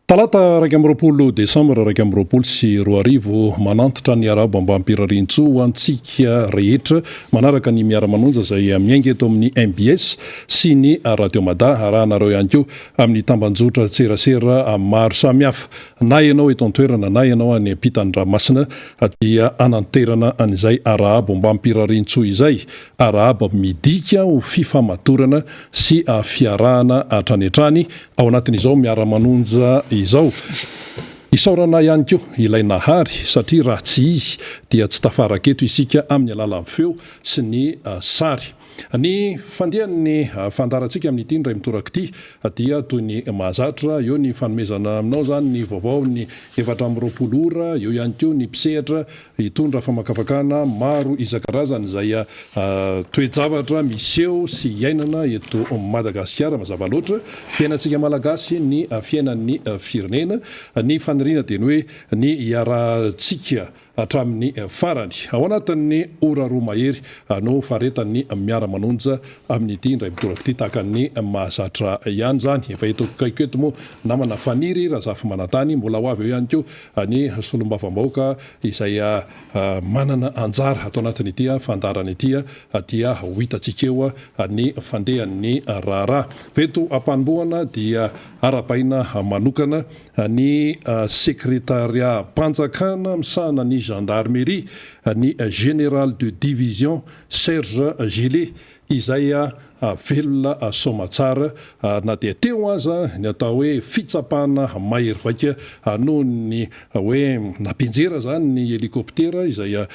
Talata raika amby roapolo desambra raika amby roapolo sy roa arivo manantitra ny arabo ambam-pirarintso ho antsika rehetra manaraka ny miara-manonja izay miainga eto amin'ny MBS sy ny Radio Mada arahanareo ihany koa amin'ny tambanjotra tserasera maro samihafa. Na ianao eto an-toerana na ianao any ampitan-dranomasina dia ananterana an'izay arabo ambam-pirarintso izay. Arabo midika ho fifamadorana sy fiarahana hatrany hatrany ao anatin'izao miara-manonja izao. Isaorana ihany koa ilay nahary satria raha tsy izy dia tsy tafaraketo isika amin'ny alalan'ny feo sy ny sary. Ny fandehan'ny fandarantsika amin'ny ity indray mitoraka ity dia toy ny mahazatra, eo ny fanomezana aminao zany ny vaovao ny 4 ora, eo ihany koa ny mpisehatra hitondra famakafakana maro isan-karazany izay toe-javatra miseho sy iainana eto Madagasikara mazava loatra, fiainantsika malagasy ny fiainan'ny firenena, ny faniriana dia ny hoe ny iarahantsika hatramin'ny farany ao anatin'ny ora roa mahery no faretan'ny miara-manonja amin'ny ity indray mitoraka ity tahaka ny mahazatra ihany zany. Efa eto kaiketo moa namana faniry Razafy Manantany, mbola ho avy eo ihany koa ny solombavambaoka izay manana anjara atao anatin'ity fandarana ity dia ho hitantsika eo ny fandehan'ny raharaha. Veto ampanimbohana dia arabaina manokana ny sekretaria mpanjakana misahana ny gendarmerie ny général de division Serge Gillet izay velona somatsara na dia teo aza ny atao hoe fitsapana mahery vaika noho ny hoe napinjera zany ny helikoptera izay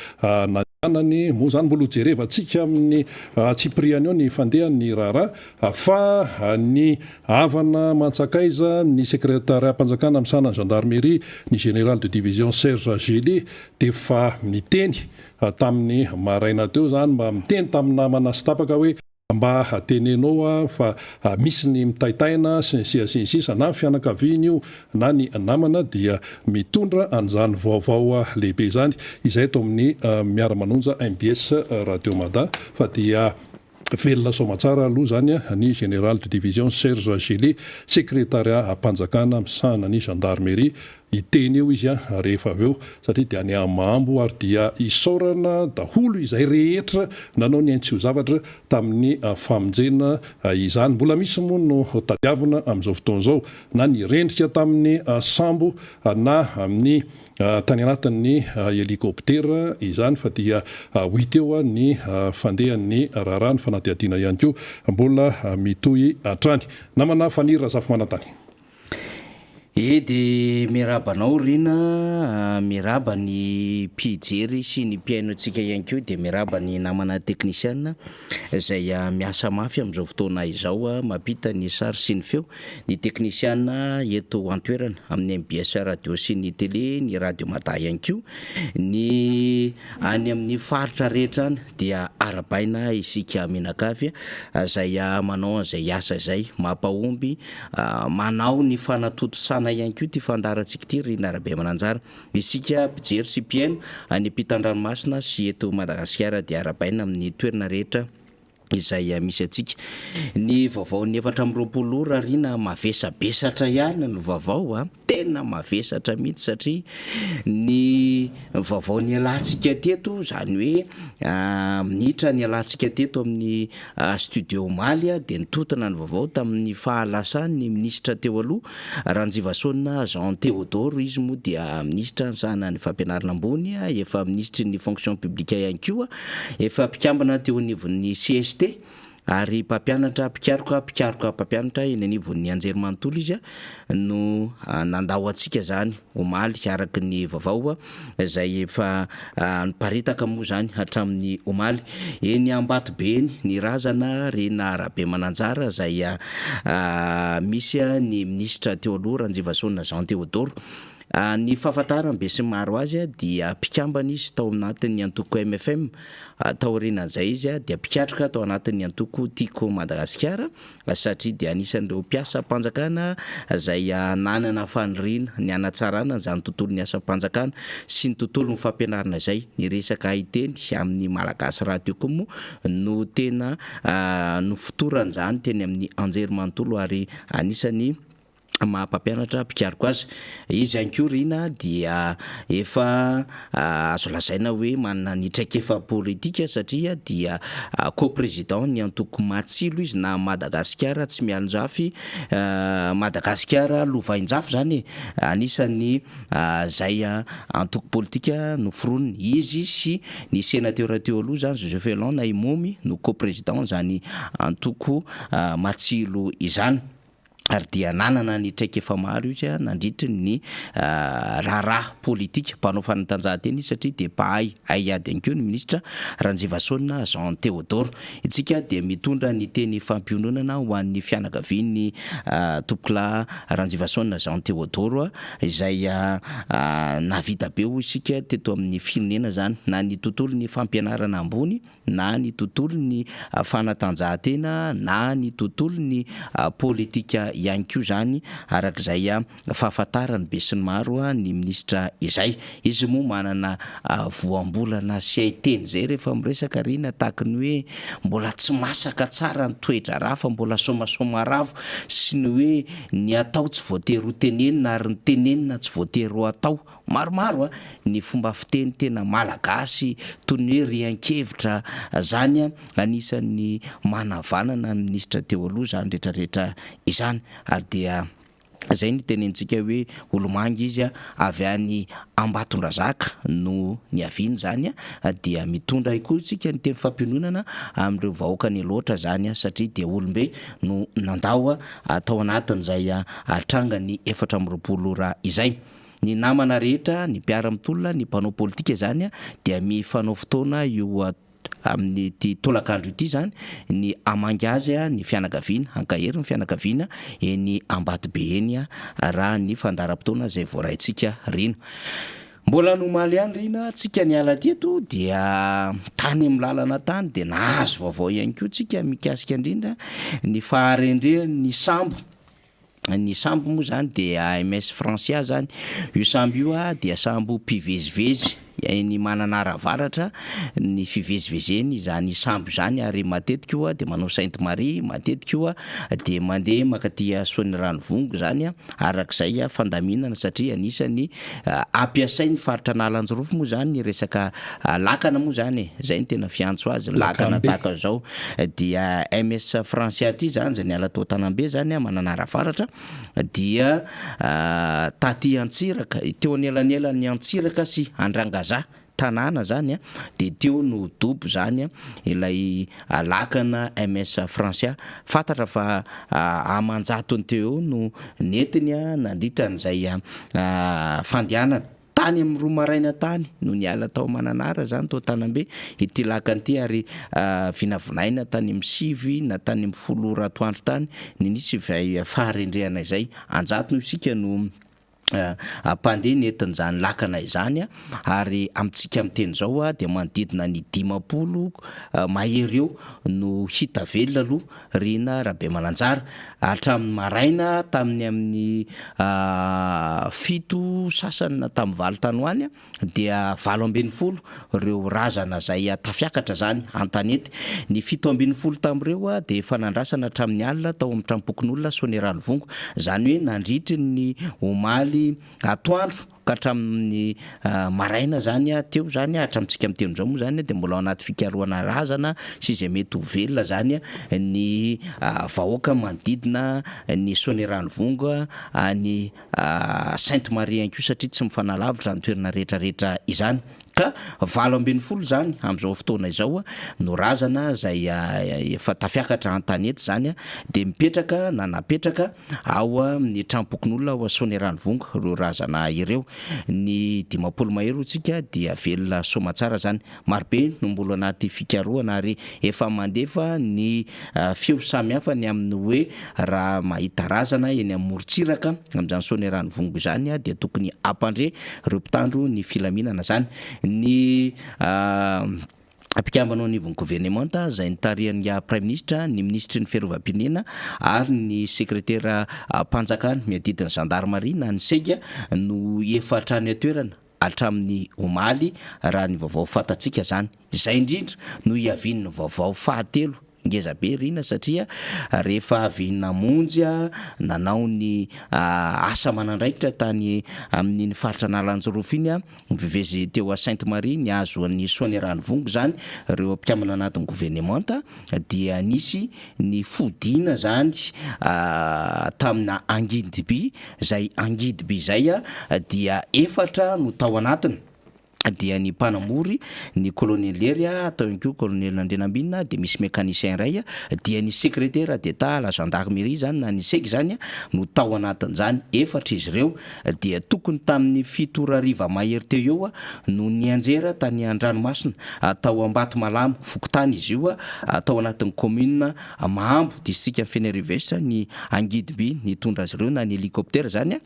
nanany moa zany mbola jerevantsika amin'ny Tsipriany eo ny fandehan'ny raharaha fa ny havana mantsakaiza ny sekretaria mpanjakana misahana ny gendarmerie ny général de division Serge Gillet dia fa miteny tamin'ny maraina teo zany mba miteny tamin'ny namana sy tapaka hoe mba hatenenao fa misy ny mitaitaina sy ny sisa na fianakaviany io na ny namana dia mitondra an'izany vaovao lehibe zany izay eto amin'ny miara-manonja MBS Radio Mada fa dia velona somatsara aloha zany ny général de division Serge Gillet sekretaria mpanjakana misahana ny gendarmerie iteny eo izy rehefa avy eo satria dia ny amambo ary dia isaorana daholo izay rehetra nanao ny aintsio zavatra tamin'ny famonjena izany. Mbola misy moa no tadiavina amin'izao fotoan'izao na ny rendrika tamin'ny sambo na amin'ny tany anatin'ny helikoptera izany fa dia ho hita eo ny fandehan'ny raharaha ny fanadihadiana ihany koa mbola mitohy hatrany. Namana faniry Razafy Manantany. Dia mirabanao rina, miraba ny mpijery sy ny mpiaino antsika ihany koa, dia miraba ny namana teknisiana izay miasa mafy amin'izao fotoana izao mampita ny sary sy ny feo, ny teknisiana eto an-toerana amin'ny MBS radio sy ny télé, ny Radio Mada ihany koa, ny any amin'ny faritra rehetra any dia arabaina isika menakavy izay manao izay asa izay mampahomby manao ny fanatotosana ihany koa ty fandarantsika ity ry narabe mananjara isika mpijery sy mpiaino any ampitan-dranomasina sy eto Madagasikara dia arabaina amin'ny toerana rehetra izay misy atsika. Ny vaovao ny 4 ora rina mavesabesatra ihany no vaovao tena mavesatra mihitsy satria ny vaovao ny alantsika teto zany hoe minitra ny alantsika teto amin'ny studio Omaly dia nitotana ny vaovao tamin'ny fahalasany ny minisitra teo aloha Ranjivasona Jean Théodore, izy moa dia minisitra nisahana ny fampianarana ambony, efa ministry ny fonction publique ihany koa, efa mpikambana teo anivon'ny CST ary mpampianatra mpikaroka mpampianatra eny anivon'ny Anjerimanontolo izy no nandao antsika zany Omaly araka ny vaovao izay efa niparitaka moa zany hatramin'ny Omaly. Eny Ambatobeny ny razana rena Rabe Mananjara izay misy ny ministra teo aloha Ranjivasona Jean Théodore. Ny fahafantaram-be sy maro azy dia mpikambana izy tao anatin'ny antoko MFM, tao aorianan'izay izy dia mpikatroka tao anatin'ny antoko Tico Madagasikara satria dia anisan'ireo mpiasa mpanjakana izay nanana faniriana ny anatsarana izany tontolo ny asa mpanjakana sy ny tontolo ny fampianarana izay. Ny resaka hiteny amin'ny malagasy radio koa moa no tena no fotoran'izany teny amin'ny Anjerimanontolo ary anisany maha-mpampianatra mpikariko azy. Izy ihany koa rina dia efa azo lazaina hoe manana ny traikefa politika satria dia co-président ny antoko Matsilo izy na Madagasikara tsy mialonjafy Madagasikara lovain-jafy zany anisany zay antoko politika noforoniny izy sy ny sénateur teo aloha zany Joseph Elon na Imomy no co-président zany antoko Matsilo izany. Ary dia nanana ny traikefa maro izy nandritry ny raharaha politika mpanao fanatanjahantena izy satria de mpahay ady ihany koa ny ministra Ranjivasona Jean Théodore. Itsika dia mitondra ny teny fampiononana ho an'ny fianakavian'ny tompokla Ranjivasona Jean Théodore izay navita be isika teto amin'ny firenena zany, na ny tontolo ny fampianarana ambony, na ny tontolo ny fanatanjahantena, na ny tontolo ny politika ihany koa zany, arak'izay fahafantarany be sy ny maro ny ministra izay. Izy moa manana voambolana sy haiteny zay rehefa miresaka rina, tahaka ny hoe mbola tsy masaka tsara ny toetra raha fa mbola somasoma ravo, sy ny hoe ny atao tsy voatery ho tenenina ary ny tenenina tsy voatery ho atao. Maromaro ny fomba fiteny tena malagasy toy ny hoe rian-kevitra zany anisan'ny manavanana ny ministra teo aloha zany rehetrarehetra izany. Ary dia zay ny tenentsika hoe olomangy izy avy any Ambatondrazaka no niaviany zany dia mitondra koa tsika ny teny fampiononana amin'ireo vahoaka ny loatra zany satria dia olombe no nandao tao anatin'izay trangany 420 raha izay. Ny namana rehetra, ny mpiara-mitolona, ny mpanao politika zany dia mifanao fotoana io amin'ny ty tolakandro ity zany, ny amangy azy ny fianakaviana, ankahery ny fianakaviana eny Ambatobe eny raha ny fandaram-potoana zay voaraintsika rino. Mbola nomaly ihany rina tsika niala teto dia tany amin'ny lalana tany dia nahazo vaovao ihany koa tsika mikasika indrindra ny faharendrehan'ny sambo. Ny sambo moa zany dia AMS Francia zany. Io sambo io dia sambo mpivezivezy ny mananara-varatra ny fivezivezeny zany sambo zany, ary matetika io dia manao Sainte Marie, matetika io dia mandeha makaty Soan'ny Ranovongo zany arak'izay fandaminana satria anisany ampiasainy faritra Nalanjorofo moa zany ny resaka lakana moa zany zay ny tena fiantso azy lakana tahaka zao. Dia MS Francia ty zany zay niala tao Tanambe zany mananara-varatra dia taty Antsiraka, teo anelanelany Antsiraka sy Andrangaza tanàna zany de teo no dobo zany ilay lakana MS Francia. Fantatra fa amanjatony teo no netiny nandritra n'izay fandehanana tany amin'ny roa maraina tany no niala tao Mananara zany tao Tanambe ity lakan'ity, ary vinavinaina tany amin'ny sivy na tany amin'ny 10 ratoandro tany ny nisy faharendrehana izay anjatony isika no mpandeha netin'izany lakana izany. Ary amintsika amin'teny zao dia manodidina ny 50 mahery eo no hita velona aloha rina Rabemananjara hatramin'ny maraina tamin'ny amin'ny 7 sasany na tamin'ny 8 tany hoany dia 20 ireo razana zay tafiakatra zany an-tanety. Ny 17 tamin'ireo dia efa nandrasana hatramin'ny alina tao amin'ny trampokon'olona Soan'ny Ranovongo, zany hoe nandritry ny omaly atoandro ka hatramin'ny maraina zany teo zany hatramintsika miteny zao moa zany dia mbola ao anaty fikarohana razana sy izay mety ho velona zany ny vahoaka manodidina ny Soan'ny Ranovongo, ny Sainte Marie ihany koa satria tsy mifanalavitra ny toerana rehetrarehetra izany. Ka 20 zany amin'izao fotoana izao no razana zay efa tafiakatra an-tanety zany dia mipetraka na napetraka ao amin'ny trampokon'olona ao Soan'ny Ranovongo ireo razana ireo. Ny 50 mahery tsika dia velona somatsara zany, marobe no mbola anaty fikarohana ary efa mandefa ny feo samihafa ny amin'ny hoe raha mahita razana eny amin'ny morontsiraka amin'izany Soan'ny Ranovongo zany dia tokony ampandre ireo mpitandro ny filaminana zany. Ny ampikambanao anivon'ny gouvernemanta zay nitarihan'ny Prime Ministre, ny ministry ny fiarovam-pirenena ary ny sekretera mpanjakana miadidiny gendarmerie na ny sega no efa hatrany atoerana hatramin'ny omaly raha ny vaovao fantatsika zany. Izay indrindra no iavian'ny vaovao fahatelo ngeza be rina satria rehefa avy namonjy nanao ny asa manandraikitra tany amin'ny faritra nalanjorofo iny mivevezy teo a Sainte Marie ny azo ny soany ranivongo zany reo mpiamana anatin'ny gouvernemanta dia nisy ny fodina zany tamina Angidiby zay Angidiby zay dia efatra no tao anatiny dia ny mpanamory ny colonelier atao ihany koa colonel Andrenambinina de misy mécanicien ray dia ny secrétaire d'État la gendarmerie zany na ny seky zany no tao anatin'izany efatra izy ireo dia tokony tamin'ny 7 ariva mahery teo eo no nianjera tany Andranomasina atao Ambatomalamu Fokotany izy io atao anatin'ny commune Mahambo district Fenerive ny Angidiby nitondra azy ireo na ny hélicoptère zany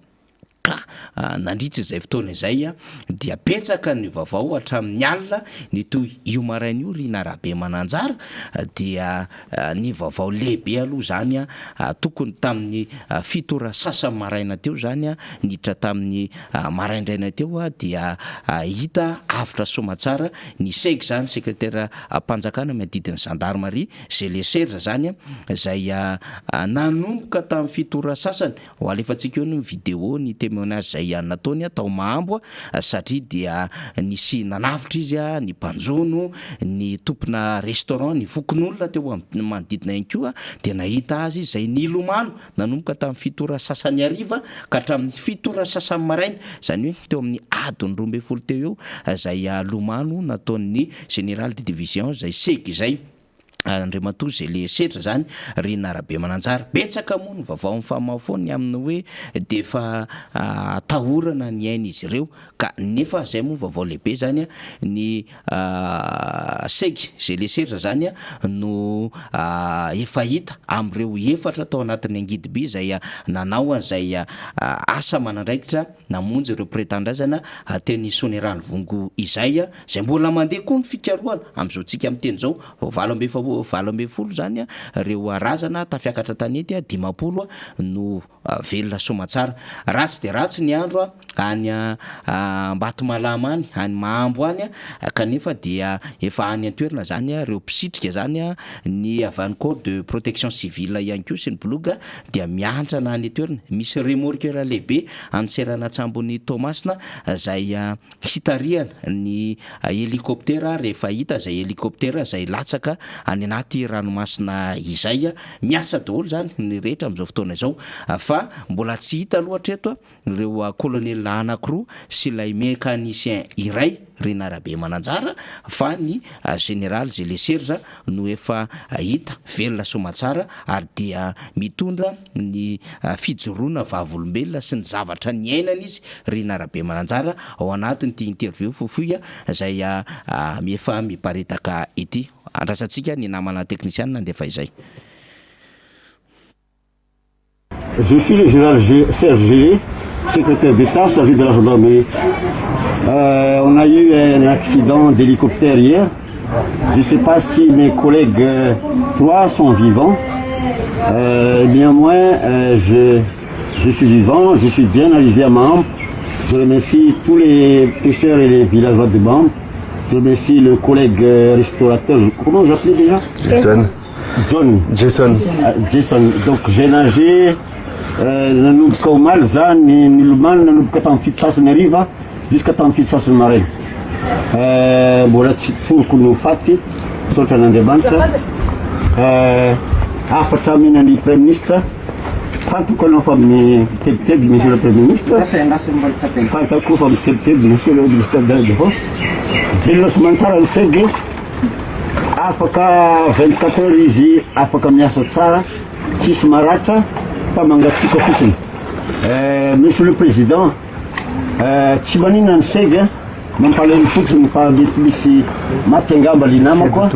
nandritra izay fotoana izay dia petsaka ny vaovao hatramin'ny alina nitoy io maraina io Rina Rabe Mananjara dia ny vaovao lehibe aloha zany tokony tamin'ny 7 sasa maraina teo zany niditra tamin'ny maraindraina teo dia hita avitra somatsara ny seky zany secrétaire mpanjakana miadidiny gendarmerie Zeleserza zany zay nanomboka tamin'ny 7 sasany ho alefantsika eo ny vidéo ny témoignage zay nataony tao Mahambo satria dia nisy nanavitra izy ny mpanjono ny tompona restaurant ny vokon'olona teo manodidina ihany koa dia nahita azy zay nilomano nanomboka tamin'ny 7 sasany ariva ka hatramin'ny 7 sasany maraina zany hoe teo amin'ny adiny 12 teo eo zay lomano nataon'ny général de division zay seky zay Andriamatoa Zeleserza zany Rina Rabe Mananjara betsaka moa ny vaovao ny famafony amin'ny hoe de fa tahorana ny aina izy ireo ka nefa zay moa vaovao lehibe zany ny seky Zeleserza zany no efa hita am'ireo efatra tao anatin'ny Angidiby zay nanao zay asa manandraikitra namonjy ireo prétendazana teny Soanieranivongo izay zay mbola mandeha koa ny fikaroana am'izao tsika amin'ny teny zao valo ambe folo zany reo razana tafiakatra tanety dimapolo no velona somatsara ratsy de ratsy ny andro any Ambatomalamu any Mahambo any kanefa dia efa any antoerana zany reo pisitrika zany ny avy corps de protection civile ihany koa sy ny bloga dia miantra na any antoerana misy remorqueur lehibe antserana tsambony Tomasina zay hitariana ny hélicoptère rehefa hita zay hélicoptère zay latsaka any anaty ranomasina izay miasa daholo zany ny rehetra am'izao fotoana izao fa mbola tsy hita loatra eto ireo colonel anankiroa sy lay mécanicien iray Rina Rabe Mananjara fa ny général Zeleserza no efa hita velona somatsara ary dia mitondra ny fijoroana vavolombelona sy ny zavatra ny ainana izy Rina Rabe Mananjara ao anatin'ity interview fofoy zay efa miparitaka ity andrasantsika ny namana technicien nandefa izay. Je suis le général Serge Gélé, secrétaire d'État chargé de la gendarmerie. On a eu un accident d'hélicoptère hier. Je ne sais pas si mes collègues 3 sont vivants. Néanmoins, je suis vivant, je suis bien arrivé à Mahambo. Je remercie tous les pêcheurs et les villageois de Mahambo. Je remercie le collègue restaurateur, comment j'appelais déjà Jason. Donc j'ai nagé nanomboka omaly zany nilomano nanomboka tamin'ny 7 sasany ariva jusqu'à tamin'ny 7 sasany maraina mbola tsy toroko no faty misaotra an'Andriamanitra afatra mihinany premier ministre fantako anao fa mitebiteby monsieur le premier ministre fantako fa mitebiteby monsieur le ministre de la défense velona somantsara ny segy afaka 24 heures izy afaka miasa tsara tsisy maratra fa mangatsika fotsiny monsieur le président tsy manina ny segy mampaleny fotsiny fa mety misy maty angamba linamako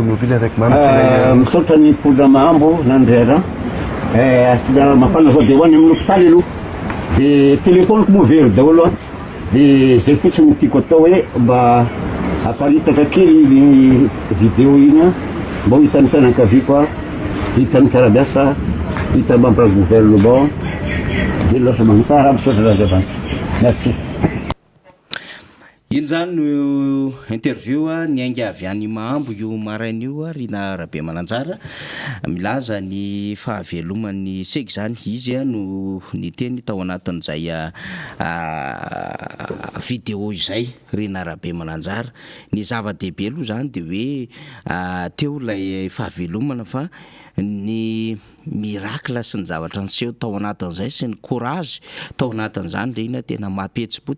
misaotra ny mpona Mahambo nandrera mafana zao de hoany amin'ny hôpitaly aloha de téléphoneko moa very daholo de zay fotsiny tiako atao hoe mba aparitaka kely ny vidéo iny mba ho hitan'ny fianakaviako hitan'ny karabiasa hitan'ny membre du gouvernement de losa magnitsara misaotra Andriamanitra. Merci. iny zany no interview ny ainga avy any mahambo io maraina io Rina Rabe Mananjara milaza ny fahaveloman'ny segy zany izy no ny teny tao anatin'izay vidéo izay Rina Rabe Mananjara. Ny zava-dehibe aloha zany de hoe teo lay fahavelomana fa ny miracle sy ny zavatra niseho tao anatin'izay sy ny courage tao anatin'izany rena tena mampihetsi-po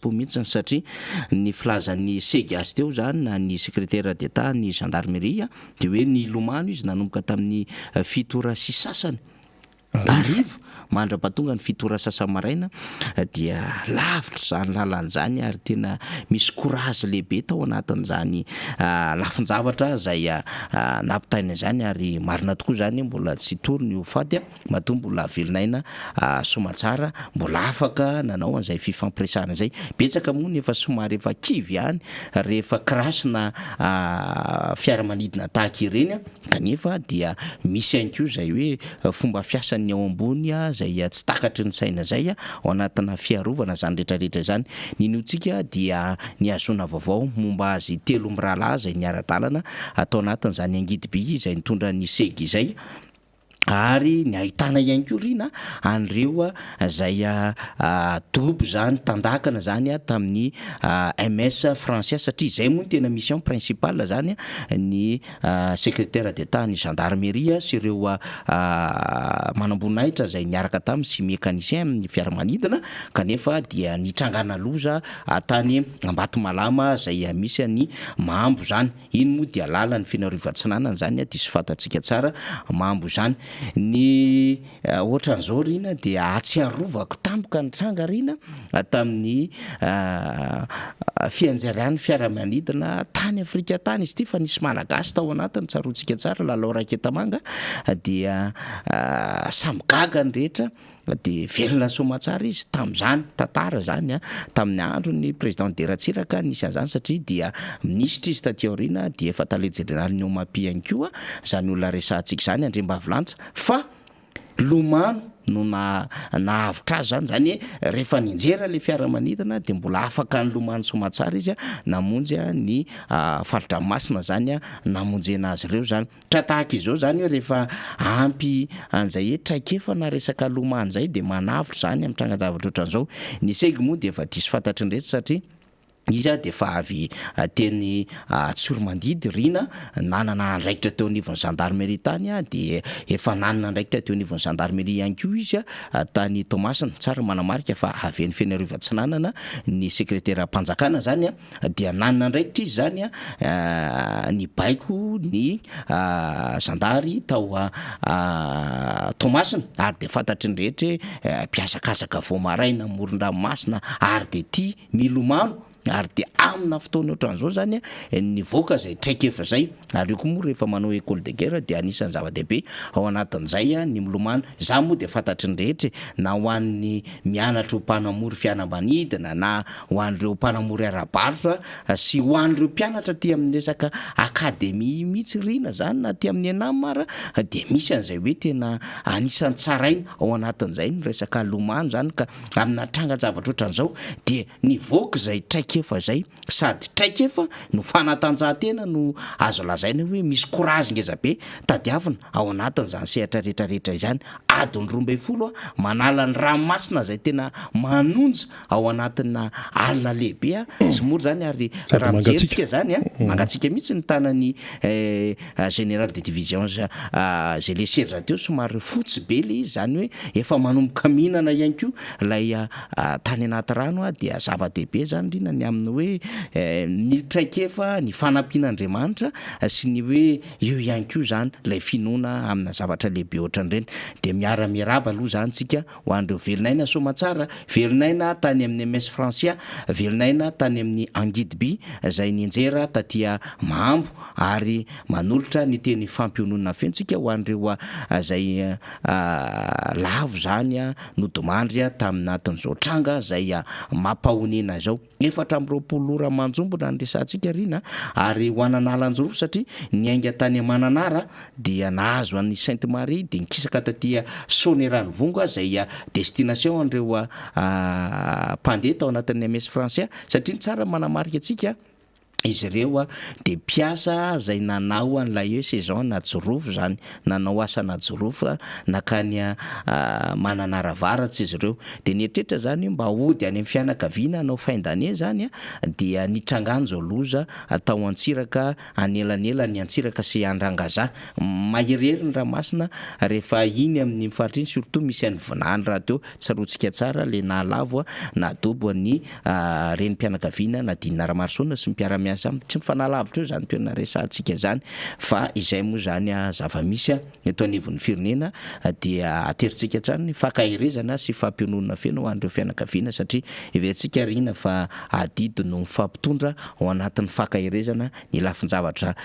mihitsy satria ny filazan'ny segy azy teo zany na ny secrétaire d'État ny gendarmerie de hoe ny lomano izy nanomboka tamin'ny 7 sy sasany arivo mandra-pahatonga ny 7 sasany maraina dia lavitra zany lalan'izany ary tena misy courage lehibe tao anatin'izany lafin-javatra zay nampitaina izany ary marina tokoa zany mbola tsy torony ho faty matoa mbola velinaina somatsara mbola afaka nanao an'izay fifampiresahana zay betsaka moa nefa somary efa kivy ihany rehefa krasina fiaramanidina tahaka ireny kanefa dia misy ihany koa zay hoe fomba fiasan'ny ao ambony zay tsy takatry ny saina zay ao anatina fiarovana zany rehetrarehetra zany. Ninontsika dia ny azona vaovao momba azy telo mirahalahy zay ny ara-dalana atao anatin'izany angidy by izay nitondra ny segy izay ary ny ahitana ihany koa Rina an'ireo zay dobo zany tandakana zany tamin'ny MS français satria zay moa tena mission principale zany ny secrétaire d'État ny gendarmerie sy ireo manam-boninahitra zay niaraka tamin'ny sy mécanicien amin'ny fiaramanidina kanefa dia nitrangana loza tany Ambato-Malama zay misy ny Mahambo zany. Iny moa dia lalan'ny Fianarovantsinanana zany dia sy fantatsika tsara Mahambo zany. Ny ohatran'izao Rina dia atsiarovako tampoka nitranga Rina tamin'ny fianjarian'ny fiaramanidina tany Afrika tany izy ity fa nisy malagasy tao anatiny tsaroantsika tsara Lalao Raketamanga dia samy gaga ny rehetra de velona somatsara izy tamin'izany tantara zany tamin'ny andro ny président Deratsiraka nisy an'izany satria dia minisitra izy taty aoriana dia efa tale général ny Omapi ihany koa zany olona resahantsika zany Andriambavilanitra fa lomano no nahavitra azy zany rehefa ninjera le fiaramanidina de mbola afaka ny lomano somatsara izy namonjy ny faridranomasina zany namonjena azy ireo zany tahaka izao zany rehefa ampy an'izay hoe traikefa na resaka lomano zay de manavitra zany amin'ny trangan-javatra ohatran'izao ny segy moa de efa diso fantatry ny rehetra satria izy de efa avy teny Tsormandidy Rina nanana andraikitra teo anivon'ny gendarmerie tany de efa nanana andraikitra teo anivon'ny gendarmerie ihany koa izy tany Tomasina tsara manamarika fa avy ny Fianarovantsinanana ny secrétaire mpanjakana zany dia nanana andraikitra izy zany ny baiko ny zandary tao Tomasina ary de fantatry ny rehetra mpiasakasaka vao maraina moron-dranomasina ary de ty milomano ary de amina fotoana ohatran'izao zany ny voaka zay traikefa zay ary io koa moa rehefa manao école de guerre dia anisan'ny zava-dehibe ao anatin'izay ny milomano za moa de fantatry ny rehetra na ho an'ny mianatra ho mpanamory fianamanidina na ho an'ireo mpanamory ara-barotra sy ho an'ireo mpianatra ty amin'ny resaka akademia mihitsy Rina zany na ty amin'ny anamara de misy an'izay hoe tena anisan'ny tsaraina ao anatin'izay ny resaka lomano zany ka amina trangan-javatra ohatran'izao de ny voaka zay traikefa zay sady traikefa no fanatanjahantena no azo lazaina hoe misy courage ngeza be tadiavina ao anatin'izany sehatra rehetrarehetra izany adiny 12 manala ny ranomasina zay tena manonja ao anatina alina lehibe tsy mora zany ary raha mijeritsika zany mangatsika mihitsy ny tanany général de division zay le serge teo somary fotsy be le izy zany hoe efa manomboka mihinana ihany koa lay tany anaty rano dia zava-dehibe zany Rina ny amin'ny hoe ny traikefa ny fanampian'Andriamanitra sy ny hoe io ihany koa zany lay finoana amina zavatra lehibe ohatran'ireny de miara-miaraba aloha zany tsika ho an'ireo velinaina somatsara velinaina tany amin'ny MS français velinaina tany amin'ny angidy by zay ninjera tatia Mahambo ary manolotra ny teny fampiononana fentsika ho an'ireo zay lavo zany nodimandry taminatin'izao tranga zay mampahonena zao efatra 20 manjombona ny resantsika rina ary ho ananalanjorofo satria niainga tany Mananara dia nahazo an'ny Sainte Marie dia nikisaka tatia Sonerano Vonga zay destination an'ireo mpandeha tao anatin'ny MS Français satria tsara manamarika atsika izy ireo dia mpiasa zay nanao an'ilay hoe saison na jorofo zany nanao asa na jorofo nakany Mananaravaratsy izy ireo dia nietrehitra zany mba hody any amin'ny fianakaviana hanao fin d'année zany dia nitrangany zao loza atao Antsiraka anelanela ny Antsiraka sy Andrangaza maherihery ny ranomasina rehefa iny amin'ny mifaritra iny surtout misy an'ny Vinany raha teo tsarotsika tsara le nalavo nadobo ny renim-pianakaviana Nadine Ramarsona sy mpiara-miasa tsy mifanalavitra eo zany toerana resantsika zany fa izay moa zany zava-misy eto anivon'ny firenena dia ateritsika hatrany fakahirezana sy fampiononana feno ho an'ireo fianakaviana satria iverentsika rina fa adidy no mifampitondra ao anatin'ny fakahirezana ny lafin-javatra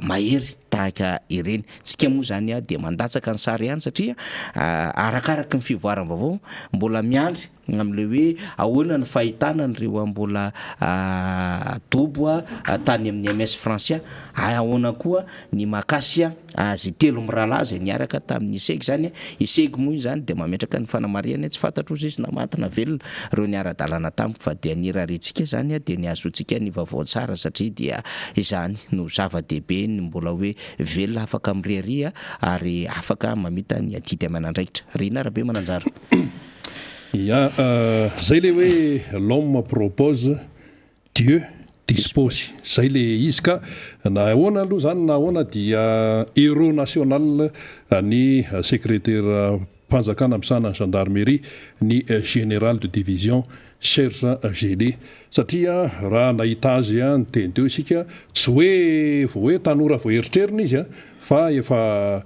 mahery tahaka ireny tsika moa zany dia mandatsaka ny sary ihany satria arakaraka ny fivoarana vaovao mbola miandry amin'le hoe ahoana ny fahitana n'ireo mbola dobo tany amin'ny MS Français ahoana koa ny makasy zay telo mirahalahy zay niaraka tamin'ny iseg zany iseg moa zany dia mametraka ny fanamariana tsy fantatro izy namatina velona reo niara-dalàna tamiko fa dia niraritsika zany dia niazotsika ny vaovao tsara satria dia izany no zava-dehibe ny mbola hoe velona afaka mirehria ary afaka mamita ny adidy amanandraikitra rina rabe mananjara zay le hoe l'homme propose Dieu dispose zay le izy ka na ahoana aloha zany na ahoana dia héros national ny secrétaire mpanjakana am'sana ny gendarmerie ny général de division Serge Gélé satria raha nahita azy ny teny teo isika tsy hoe tanora voaeritrerina izy fa efa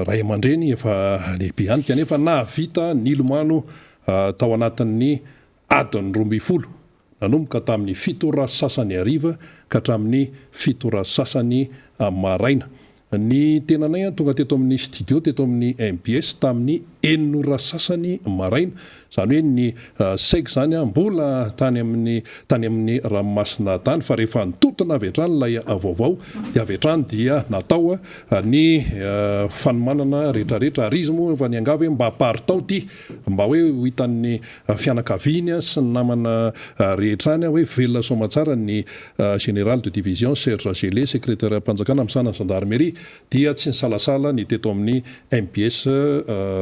ray aman-dreny efa lehibe ihany kanefa nahavita ny ilomano tao anatin'ny adiny 12 nanomboka tamin'ny 7 sasany hariva ka hatramin'ny 7 sasany maraina ny tenanay tonga teto amin'ny studio teto amin'ny MBS tamin'ny 9 sasany maraina zany hoe ny seg zany mbola tany amin'ny ranomasina tany fa rehefa nitotona avy hatrany lay vaovao dia avy hatrany dia natao ny fanomanana rehetrarehetra ary izy moa efa niangavy hoe mba aparitao ty mba hoe ho hitan'ny fianakaviana sy ny namana rehetrany hoe velona somatsara ny général de division Serge Gélé secrétaire mpanjakana am'sana gendarmerie dia tsy nisalasala ny teto amin'ny MBS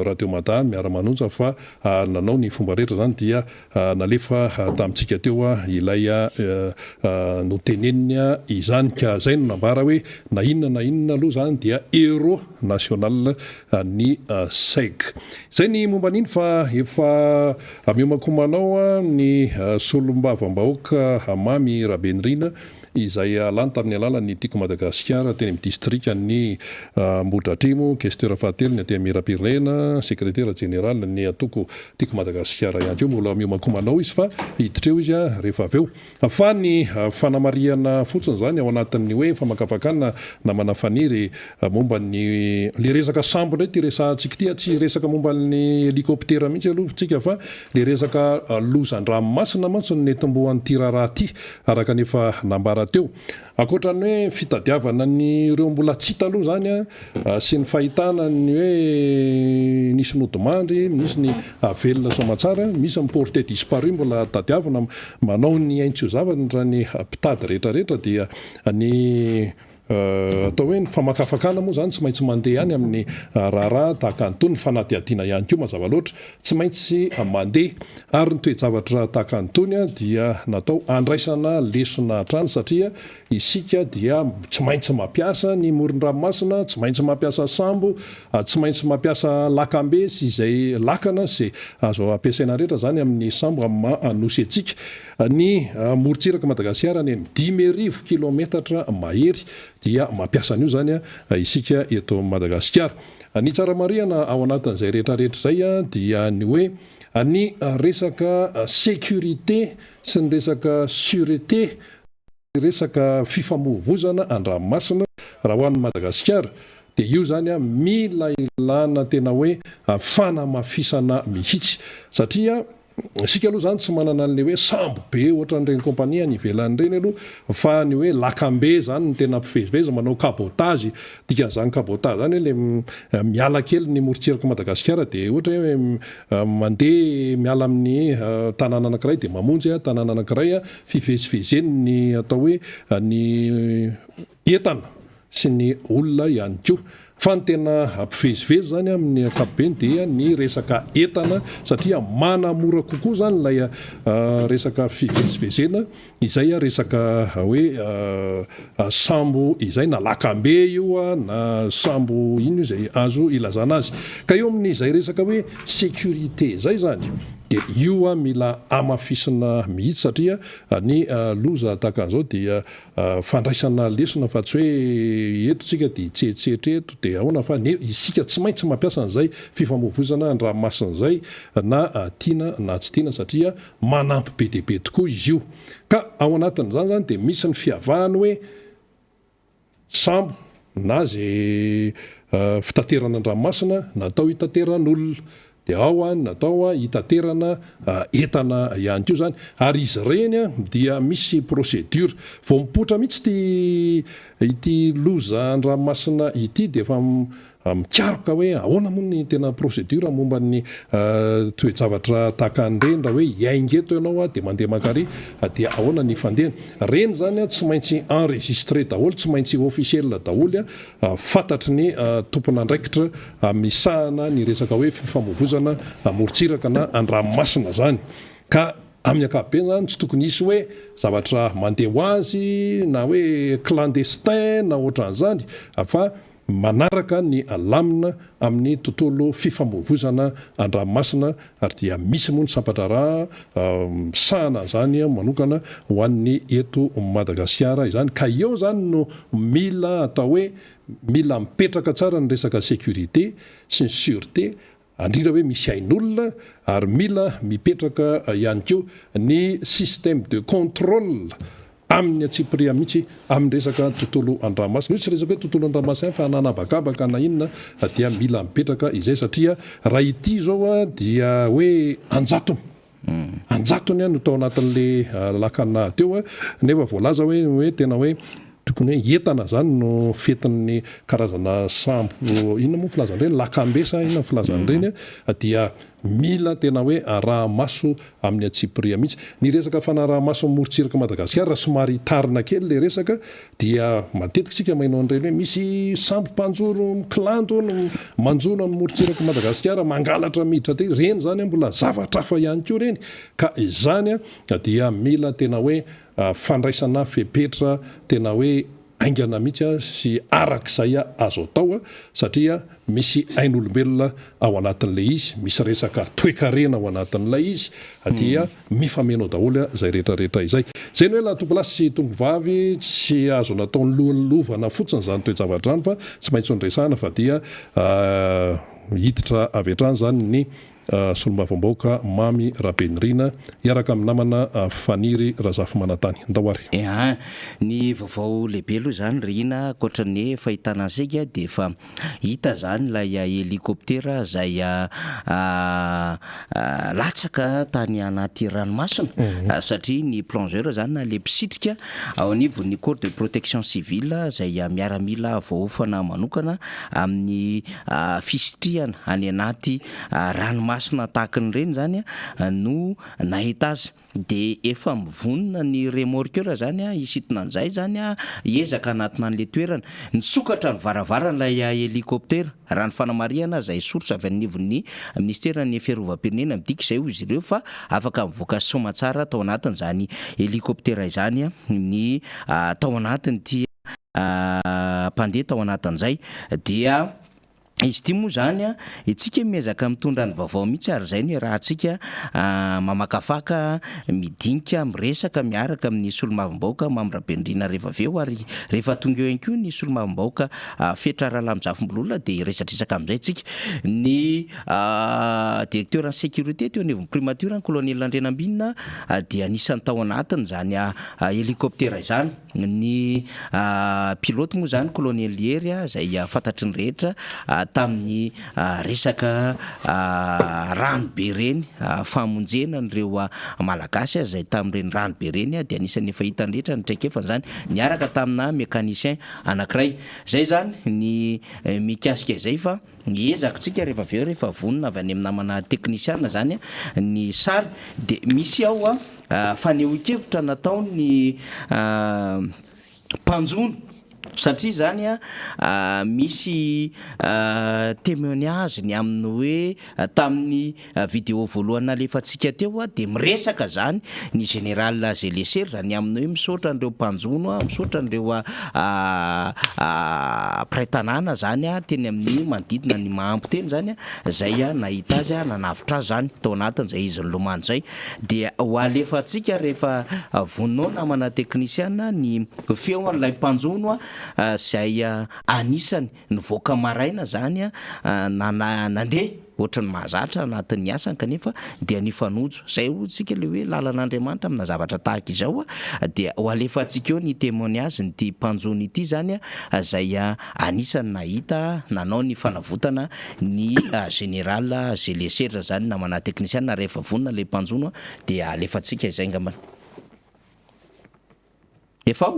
radio Mada miara-manonja fa nanao ny fomba rehetra zany dia nalefa tamintsika teo ilay notenenina izany ka zay no nambara hoe na inona aloha zany dia héros national ny seg zay ny momba an'iny fa efa miomakomanao ny solom-bavambahoaka Hamamy Rabenirina izay lany tamin'ny alalany tiako Madagasikara teny amin'ny district ny Ambohidratrimo questeur fahatelo ny atỳ Mirapirenena secrétaire général ny atoko tiako Madagasikara ihany koa mbola miomakomanao izy fa hiditra eo izy rehefa avy eo fa ny fanamariana fotsiny zany ao anatin'ny hoe famakafakana na manafaniry momba ny le resaka sambo ndray ty resantsika ty tsy resaka momba ny hélicoptère mihitsy aloha tsika fa le resaka lozan-dranomasina mantsy ny netim-boan'ny tiraraha ty araka nefa nambara teo akoatrany hoe fitadiavana ny ireo mbola tsy hita aloha zany sy ny fahitana ny hoe nisy nodimandry misy ny velona somatsara misy porté disparu mbola tadiavana manao ny aintso zavatra ny mpitady rehetrarehetra dia ny atao hoe ny famakafakana moa zany tsy maintsy mandeha any amin'ny raharaha tahaka antony ny fanadiadiana ihany koa mazava loatra tsy maintsy mandeha ary ny toe-javatra tahaka antony dia natao andraisana lesona hatrany satria isika dia tsy maintsy mampiasa ny moron-dranomasina tsy maintsy mampiasa sambo tsy maintsy mampiasa lakambe sy izay lakana sy azo ampiasaina rehetra zany amin'ny sambo anosy antsika ny morontsiraka Madagasikara ny 10,000 kilometatra mahery dia mampiasa an'io zany isika eto Madagasikara ny tsara mariana ao anatin'izay rehetrarehetra zay dia ny hoe ny resaka sécurité sy ny resaka sûreté resaka fifamoivoizana an-dranomasina raha ho an'ny Madagasikara dia io zany mila ilana tena hoe fanamafisana mihitsy satria isika aloha zany tsy manana an'le hoe sambo be ohatra n'ireny kompania ny ivelan'ireny aloha fa ny hoe lakambe zany ny tena mpivezivezy manao kabotazy dikan'izany kabotazy zany le miala kely ny morontsiraka Madagasikara dia ohatra hoe mandeha miala amin'ny tanàna anankiray dia mamonjy tanàna anankiray fivezivezeny ny atao hoe ny entana sy ny olona ihany koa fa ny tena ampivezivezy zany amin'ny ankapobeny dia ny resaka entana satria manamora kokoa zany ilay resaka fivezivezena izay resaka hoe sambo izay na lakambe io na sambo ino izay azo ilazana azy ka eo amin'izay resaka hoe sécurité zay zany dia io mila amafisina mihitsy satria ny loza tahaka an'izao dia fandraisana lesona fa tsy hoe eto tsika dia tsetsitra eto dia ahoana fa isika tsy maintsy mampiasa an'izay fifamoivozana an-dranomasina izay na tiana na tsy tiana satria manampy be dia be tokoa izy io ka ao anatin'izany zany dia misy ny fiavahany hoe sambo na zay fitaterana an-dranomasina natao hitateran'olona dia ao natao hitaterana entana ihany koa zany ary izy ireny dia misy procédure vao mipoitra mihitsy ity loza an-dranomasina ity dia efa mikaroka hoe ahoana moa ny tena procédure momba ny toe-javatra tahaka an'ireny raha hoe iaingeto ianao dia mandeha makary dia ahoana ny fandehana reny zany tsy maintsy enregistré daholo tsy maintsy officiel daholo fantatry ny tompon'andraikitra misahana ny resaka hoe fifamoivozana morontsiraka na an-dranomasina zany ka amin'ny ankapobeny zany tsy tokony hisy hoe zavatra mandeha ho azy na hoe clandestin na ohatran'izany fa manaraka ny alamina amin'ny tontolo fifamoivozana an-dranomasina ary dia misy moa ny sampatraraha misahana zany manokana ho an'ny eto Madagasikara izany ka eo zany no mila atao hoe mila mipetraka tsara ny resaka sécurité sy ny sûreté andrindra hoe misy ain'olona ary mila mipetraka ihany koa ny système de contrôle amin'ny atsipria mihitsy amin'ny resaka tontolo an-dranomasina io tsy resaka hoe tontolo an-dranomasina fa nanabakabaka na inona dia mila mipetraka izay satria raha ity zao dia hoe anjatony no tao anatin'le lakana teo nefa voalaza hoe tena hoe tokony hoe entana zany no fetin'ny karazana sambo inona moa filazan'ireny lakambesa inona filazan'ireny dia mila tena hoe arahamaso amin'ny atsipria mihitsy ny resaka fanarahamaso morontsiraka Madagasikara somary tarina kely le resaka dia matetika tsika mainao an'ireny hoe misy sambo mpanjoro mikilando manjono amin'ny morontsiraka Madagasikara mangalatra miditra te reny zany mbola zavatra hafa ihany koa reny ka izany dia mila tena hoe fandraisana fepetra tena hoe aingana mihitsy sy arak'izay azo atao satria misy ain'olombelona ao anatin'ilay izy misy resaka toe-karena ao anatin'ilay izy dia mifamenao daholo zay rehetrarehetra izay zay no hoe laha tompolasy sy tombovavy tsy azo natao ny lohalovana fotsiny zany toe-javatra zany fa tsy maintsy ndresana fa dia hiditra avy hatrany zany ny solombavam-bahoaka Mamy Rabenirina iaraka amin'ny namana Faniry Razafy Manantany Ndahoary. Ny vaovao lehibe aloha zany Rina akoatra ny fahitana antsika dia efa hita zany ilay helikoptera zay latsaka tany anaty ranomasina satria ny plongeur zany na le mpisitrika ao anivon'ny corps de protection civile zay miaramila vahoafana manokana amin'ny fisitriana any anaty ranomasina tahaka n'ireny zany no nahita azy dia efa mivonona ny remorqueur zany isitona an'izay zany hiezaka anatina an'le toerana nisokatra ny varavaran'ilay helikoptera raha ny fanamarihana zay source avy anivon'ny ministera ny fiarovam-pirenena midika izay ho izy ireo fa afaka mivoaka somatsara tao anatin'izany helikoptera izany ny tao anatiny ity mpandeha tao anatin'izay dia izy ity moa zany itsika miezaka mitondra ny vaovao mihitsy ary zay ny raha antsika mamakafaka midinika miresaka miaraka amin'ny solombavam-bahoaka Mamy Rabenirina rehefa aveo ary rehefa tonga eo ihany koa ny solombavam-bahoaka Fetra Rahalamijafombololona dia resadresaka amin'izay tsika ny directeur en sécurité teo anivon'ny primature ny colonel Andrenambinina dia anisany tao anatiny zany helikoptera izany ny pilote moa zany colonel Liery zay fantatry ny rehetra tamin'ny resaka ranobe reny famonjena nireo malagasy zay tamin'ireny ranobe reny dia anisan'ny efa hitandretra ny traikefa zany niaraka tamina mécanicien anankiray zay zany ny mikasika izay fa ezakitsika rehefa aveo rehefa vonona avy any amin'ny namana teknisiana zany ny sary de misy ao fanehoan-kevitra nataony mpanjono satria zany misy témoignage ny amin'ny hoe tamin'ny vidéo voalohany alefatsika teo de miresaka zany ny général Zeleser zany amin'ny hoe misaotra an'ireo mpanjono misaotra an'ireo praitanana zany teny amin'ny manodidina ny mahampo teny zany zay nahita azy nanavitra azy zany tao anatin'izay izy nilomano zay dia ho alefatsika rehefa voninao namana teknisiana ny feo an'ilay mpanjono zay anisany nivoaka maraina zany nandeha ohatrany mahazatra anatin'ny asany kanefa dia nifanojo zay otsika le hoe lalan'Andriamanitra amina zavatra tahaka izao dia ho alefatsika eo ny témoignage nyty mpanjono ity zany zay anisany nahita nanao ny fanavotana ny général Zeleser zany namana teknisiana rehefa vonona le mpanjono dia alefatsika izay ngambana efa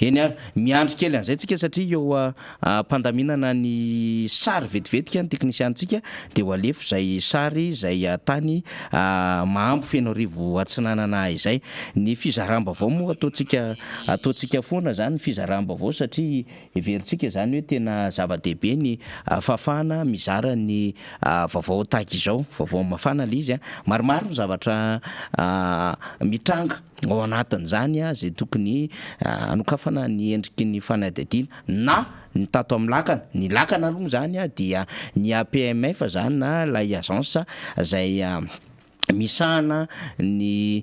eny ary miandry kely an'izay tsika satria eo mpandaminana ny sary vetivetika ny teknisiantsika de ho alefo zay sary zay tany mahambo feno arivo atsinanana izay ny fizaramba-bao moa ataotsika foana zany fizaramba-bao satria iverintsika zany hoe tena zava-dehibe ny fafana mizara ny vaovao tahaka izao vaovao mafana le izy maromaro ny zavatra mitranga ao anatin'izany zay tokony anokafana ny endriky ny fanadihadiana na ny tato amin'ny lakana ny lakana aloha zany dia ny APMF zany na lay agence zay misahana ny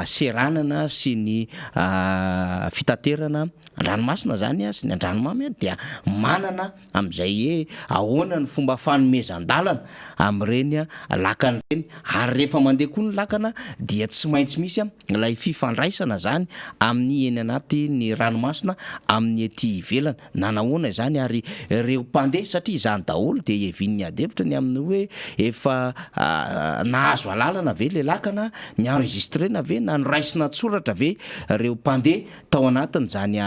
seranana sy ny fitaterana andranomasina zany sy ny andranomamy dia manana am'izay hoe ahoana ny fomba fanomezan-dalana am'ireny lakana ireny ary rehefa mandeha koa ny lakana dia tsy maintsy misy lay fifandraisana zany amin'ny eny anaty ny ranomasina amin'ny ety ivelana nanahoana zany ary ireo mpandeha satria izany daholo dia hevin'ny adevitra ny amin'ny hoe efa nahazo alalana ve le lakana ny enregistrena ve na noraisina tsoratra ve ireo mpandeha tao anatiny zany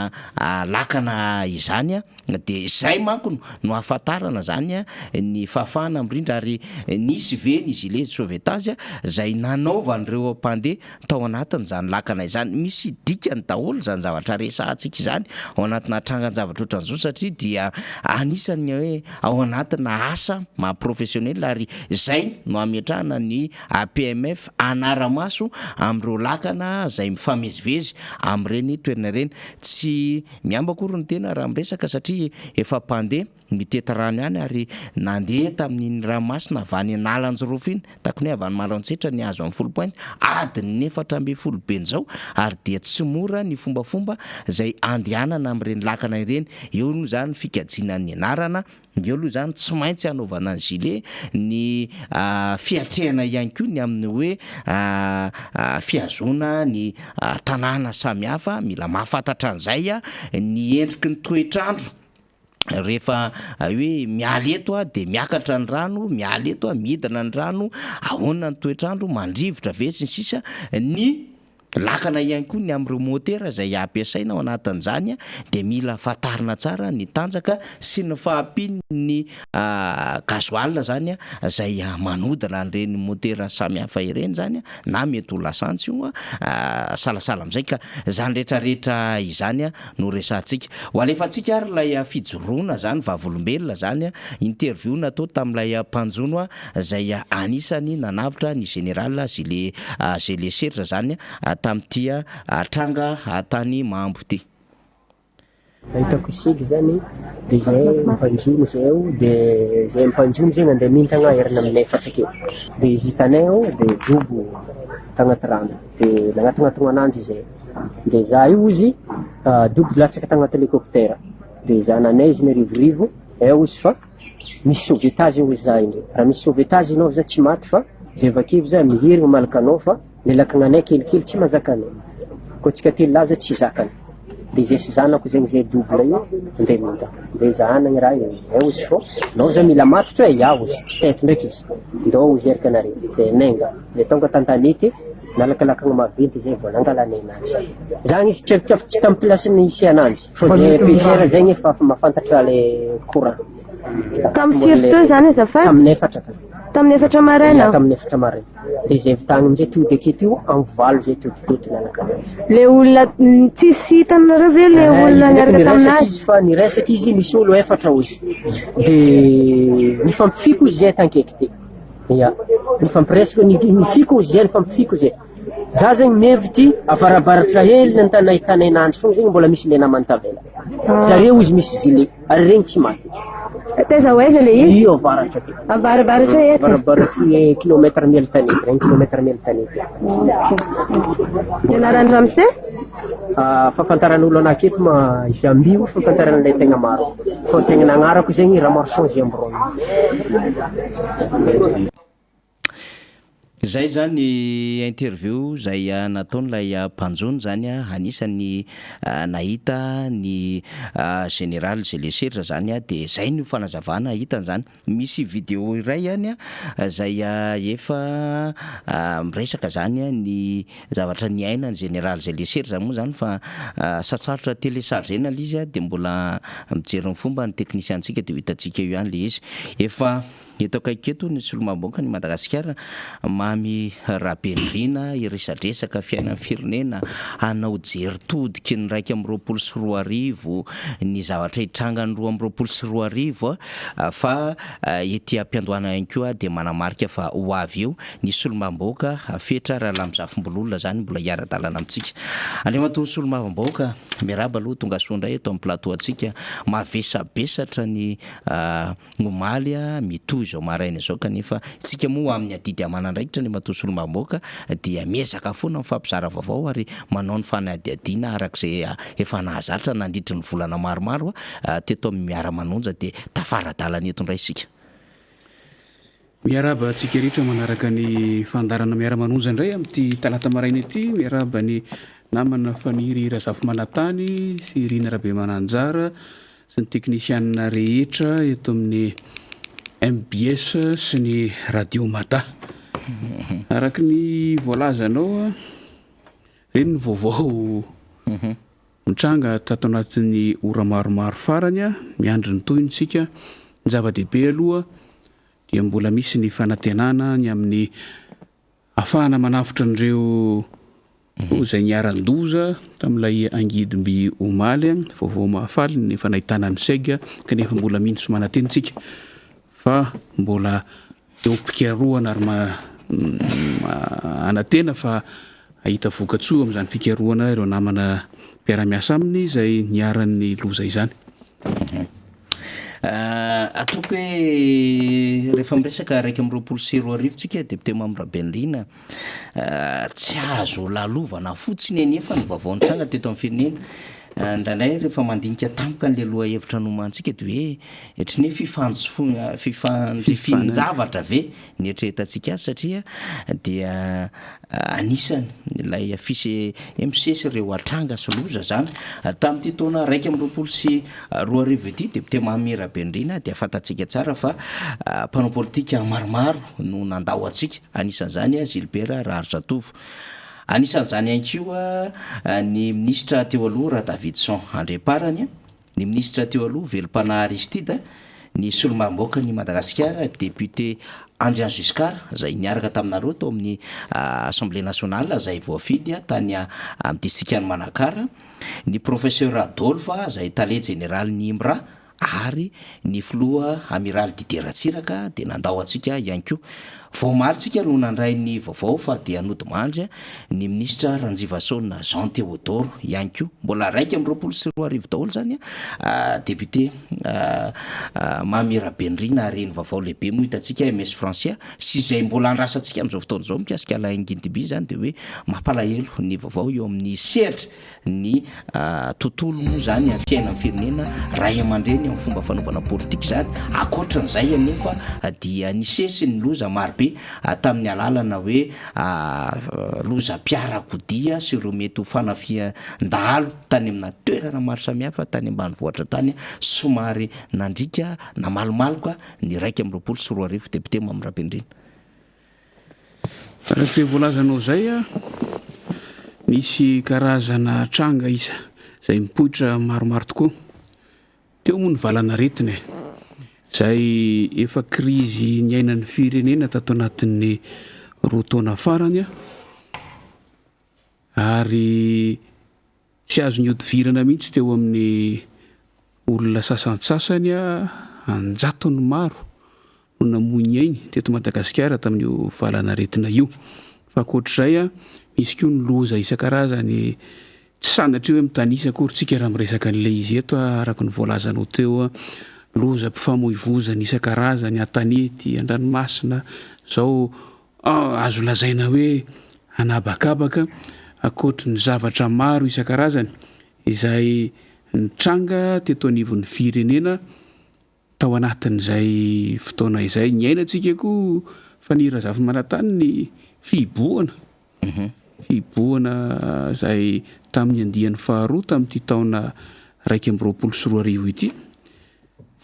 lakana izany de zay manko no ahafantarana zany ny fafana mirindra ary nisy ve ny gilet de sauvetage zay nanaovan'ireo mpandeha tao anatiny zany lakana izany misy dikany daholo zany zavatra resahantsika izany ao anatina trangan-javatra ohatran'izao satria dia anisany hoe ao anatina asa maha-professionnel ary zay no ametrahana ny APMF anara-maso am'ireo lakana zay mifamezivezy am'ireny toerana ireny tsy miambakory ny tena raha miresaka satria efa mpandeha miteta rano ihany ary nandeha tamin'ny ranomasina avy any Nalanjorofo iny takony avy any Maroantsetra ny azo amin'ny 10 point adiny 4.10 zao ary dia tsy mora ny fombafomba zay andehanana amin'ireny lakana ireny eo no zany fikajinan'ny anarana eo aloha zany tsy maintsy anaovana ny gilet ny fiatrehana ihany koa ny amin'ny hoe fiazona ny tanàna samihafa mila mahafantatra an'izay ny endriky ny toetrandro rehefa hoe miala eto de miakatra ny rano miala eto midina ny rano ahoana ny toetrandro mandrivotra ve sy ny sisa ny lakana ihany koa ny am'ireo motera zay ampiasaina ao anatin'izany de mila fatarina tsara ny tanjaka sy ny fahampiny ny gasoil zany zay manodina an'ireny motera samihafa ireny zany na mety ho lasantsy io salasala am'izay ka zany rehetrarehetra izany no resantsika ho alefantsika ary lay fijoroana zany vavolombelona zany interview natao tamin'ilay mpanjono zay anisany nanavitra ny général Zeleser zany tamin'ity tranga tany Mahambo ty. Hitako siky zany de zay mpanjono zay de zay mpanjono zay nandeha mintagna herina amin'ny 4 akeo de izy hitanay ao de dobo tagnaty rano de nagnatognatonga ananjy zay de za io izy dobo latsaka tagnaty hélicoptère de za nanay izy mirivorivo eo izy fa misy sauvetage io izy za iny raha misy sauvetage anao za tsy maty fa zay vakeo za mihirigna malaka anao fa le lakananay kelikely tsy mazaka anao koa tsika telo laza tsy zakany de zay sy zanako zegny zay double io andeha minta de zahana ny raha io ozy fô nao zay mila matotra hoe ia ozy tsy teto ndraiky izy ndao ozy erika anare zay nenga de tonga tantanity nalakalakagna maventy zay vao nangalanay anazy zany izy tsefitsefy tsy tamin'ny place-ny isy ananjy fô zay PCR zegny efa mahafantatra le courant tamin'ny firy teo zany azafady tamin'ny efatra tamin'ny efatra maraina tamin'ny efatra maraina de zay vitagny amizay to de aketo io amin'ny valo zay totitoty nalakanazy le olona tsisy hitanareo ve le olona niaraka taminazy fa niresaka izy misy olo efatra ozy de nifampifiko izy zay tankaiky ty ia nifampiresaka nifiko ozy zay nifampifiko zay za zegny mevity avarabaratra hely nantana hitanay nanjy fogna zegny mbola misy le namany tavela zareo izy misy zile ary regny tsy maty teza hoaiza le izy io avaratra ty avarabaratra etsy avarabaratry kilometre mille tanety regny kilometre mille tanety ianarany ramse fafantaran'olo anaketo ma izy ambio fafantaran'ilay tegna maro fa tegna nagnarako zegny raha maro changer ambron zay zany interview zay nataon'lay mpanjony zany anisany nahita ny général zay le seritra zany de zay ny fanazavana hitany zany misy vidéo iray ihany zay efa miresaka zany ny zavatra niaina ny général zay le seritra zany moa zany fa satsarotra téléchargena le izy de mbola mijery ny fomba ny technicientsika de hitatsika io ihany le izy efa eto akaiketo ny solomaboka ny Madagasikara mamy rabendrina iresadresaka fiainan'ny firenena hanao jery todiky ny 1.24 ny zavatra hitranga ny 2.24 fa ety ampiandohana ihany koa de manamarika fa ho avy eo ny solomaboka fetra raha lamzafimbololona zany mbola hiara-dalana amintsika andriamato solomaboka miaraba aloha tonga soandray eto amin'ny plateau atsika mavesabesatra ny ngomaly mitoy zao maraina zao kanefa tsika moa amin'ny adidy amanandraikitra ny matosolo mamoaka dia miezaka foana mifampizara vaovao ary manao ny fanadiadiana arak'izay efa nahazatra nandritry ny volana maromaro teto amin'ny miara-manonja de tafaradalana eto indray isika miaraba atsika rehetra manaraka ny fandarana miara-manonja indray amin'ity talata maraina ity miaraba ny namana faniry razafy manatany sy rina rabe mananjara sy ny teknisianina rehetra eto amin'ny MBS sy ny radio mata araky ny voalazanao reny ny vaovao mitranga tato anatin'ny ora maromaro farany miandry ny toynytsika ny zava-dehibe aloha dia mbola misy ny fanantenana ny amin'ny afahana manafitra an'ireo zay niaran-doza tamin'ilay angidimby omaly vaovao mahafaly ny fanahitana ny sega kanefa mbola mino sy manatenitsika fa mbola eo mpikaroana ary anatena fa ahita vokatsoa amin'izany fikaroana ireo namana mpiara-miasa aminy izay niaran'ny loza izany atoko hoe rehefa miresaka 1.24 tsika depute Mamirabenrina tsy azo lalovana fotsiny anefa ny vaovaonitsanga teto amin'ny firenena ndraindray rehefa mandinika tampoka n'le loha hevitra nomantsika de hoe etry ny fifanjavatra ve ny eritreretantsika azy satria dia anisany ilay afisy MCS reo atranga sy loza zany tamin'ity taona 1.24 ity depute Mamirabenrina dia fantatsika tsara fa mpanao politika maromaro no nandao atsika anisan'izany Gilbert Raharjatovo anisan'izany ihany koa ny ministra teo aloha Davidson Andreparany ny ministra teo aloha Velopana Aristide ny solomaboka ny Madagasikara député Andrian Giscard zay niaraka taminareo tao amin'ny Assemblée nationale zay voafidy tany amin'ny distrikany Manakara ny professeur Adolphe zay tale général ny Imra ary ny filoha amiral Didier Ratsiraka de nandao atsika ihany koa voamalitsika no nandray ny vaovao fa dia nodimandry ny ministra Ranjivasona Jean Théodore ihany koa mbola 1.24 daholo zany député Mamirabenrina ary ny vaovao lehibe moa hitatsika MS Francia sy zay mbola andrasantsika amin'izao fotoana izao mikasika Alain-Guindiby zany de hoe mampalahelo ny vaovao eo amin'ny sehatra ny tontolo moa zany amin'ny fiainan'ny firenena ray aman-dreny amin'ny fomba fanaovana politika zany akoatran'izay anefa dia ny sesy ny loza maro be tamin'ny alalana hoe lozam-piarakodia sy ireo mety ho fanafian-dahalo tany amina toerana maro samihafa tany ambanivohitra tany somary nandrika na malomaloka ny 1 député Mamirapendraina. Raha voalazanao zay misy karazana tranga isa zay mipoitra maromaro tokoa teo moa ny valanaretina zay efa krizy ny ainan'ny firenena tato anatin'ny 2 taona farany ary tsy azo ny hodivirana mihitsy teo amin'ny olona sasantsasany anjatony maro no namoiny ainy teto Madagasikara tamin'io valanaretina io. Fa ankoatr'izay misy koa ny loza isan-karazany tsy sandatry hoe mitanisa akory tsika raha miresaka an'ilay izy eto araka ny voalazanao teo loza mpifamoivozana isan-karazany an-tanety an-dranomasina zao azo lazaina hoe anabakabaka ankoatry ny zavatra maro isan-karazany izay nitranga teto anivon'ny firenena tao anatin'izay fotoana izay ny ainatsika koa fanira zafimanatany ny fiboana zay tamin'ny andian'ny faharoa tamin'ity taona 2024 ity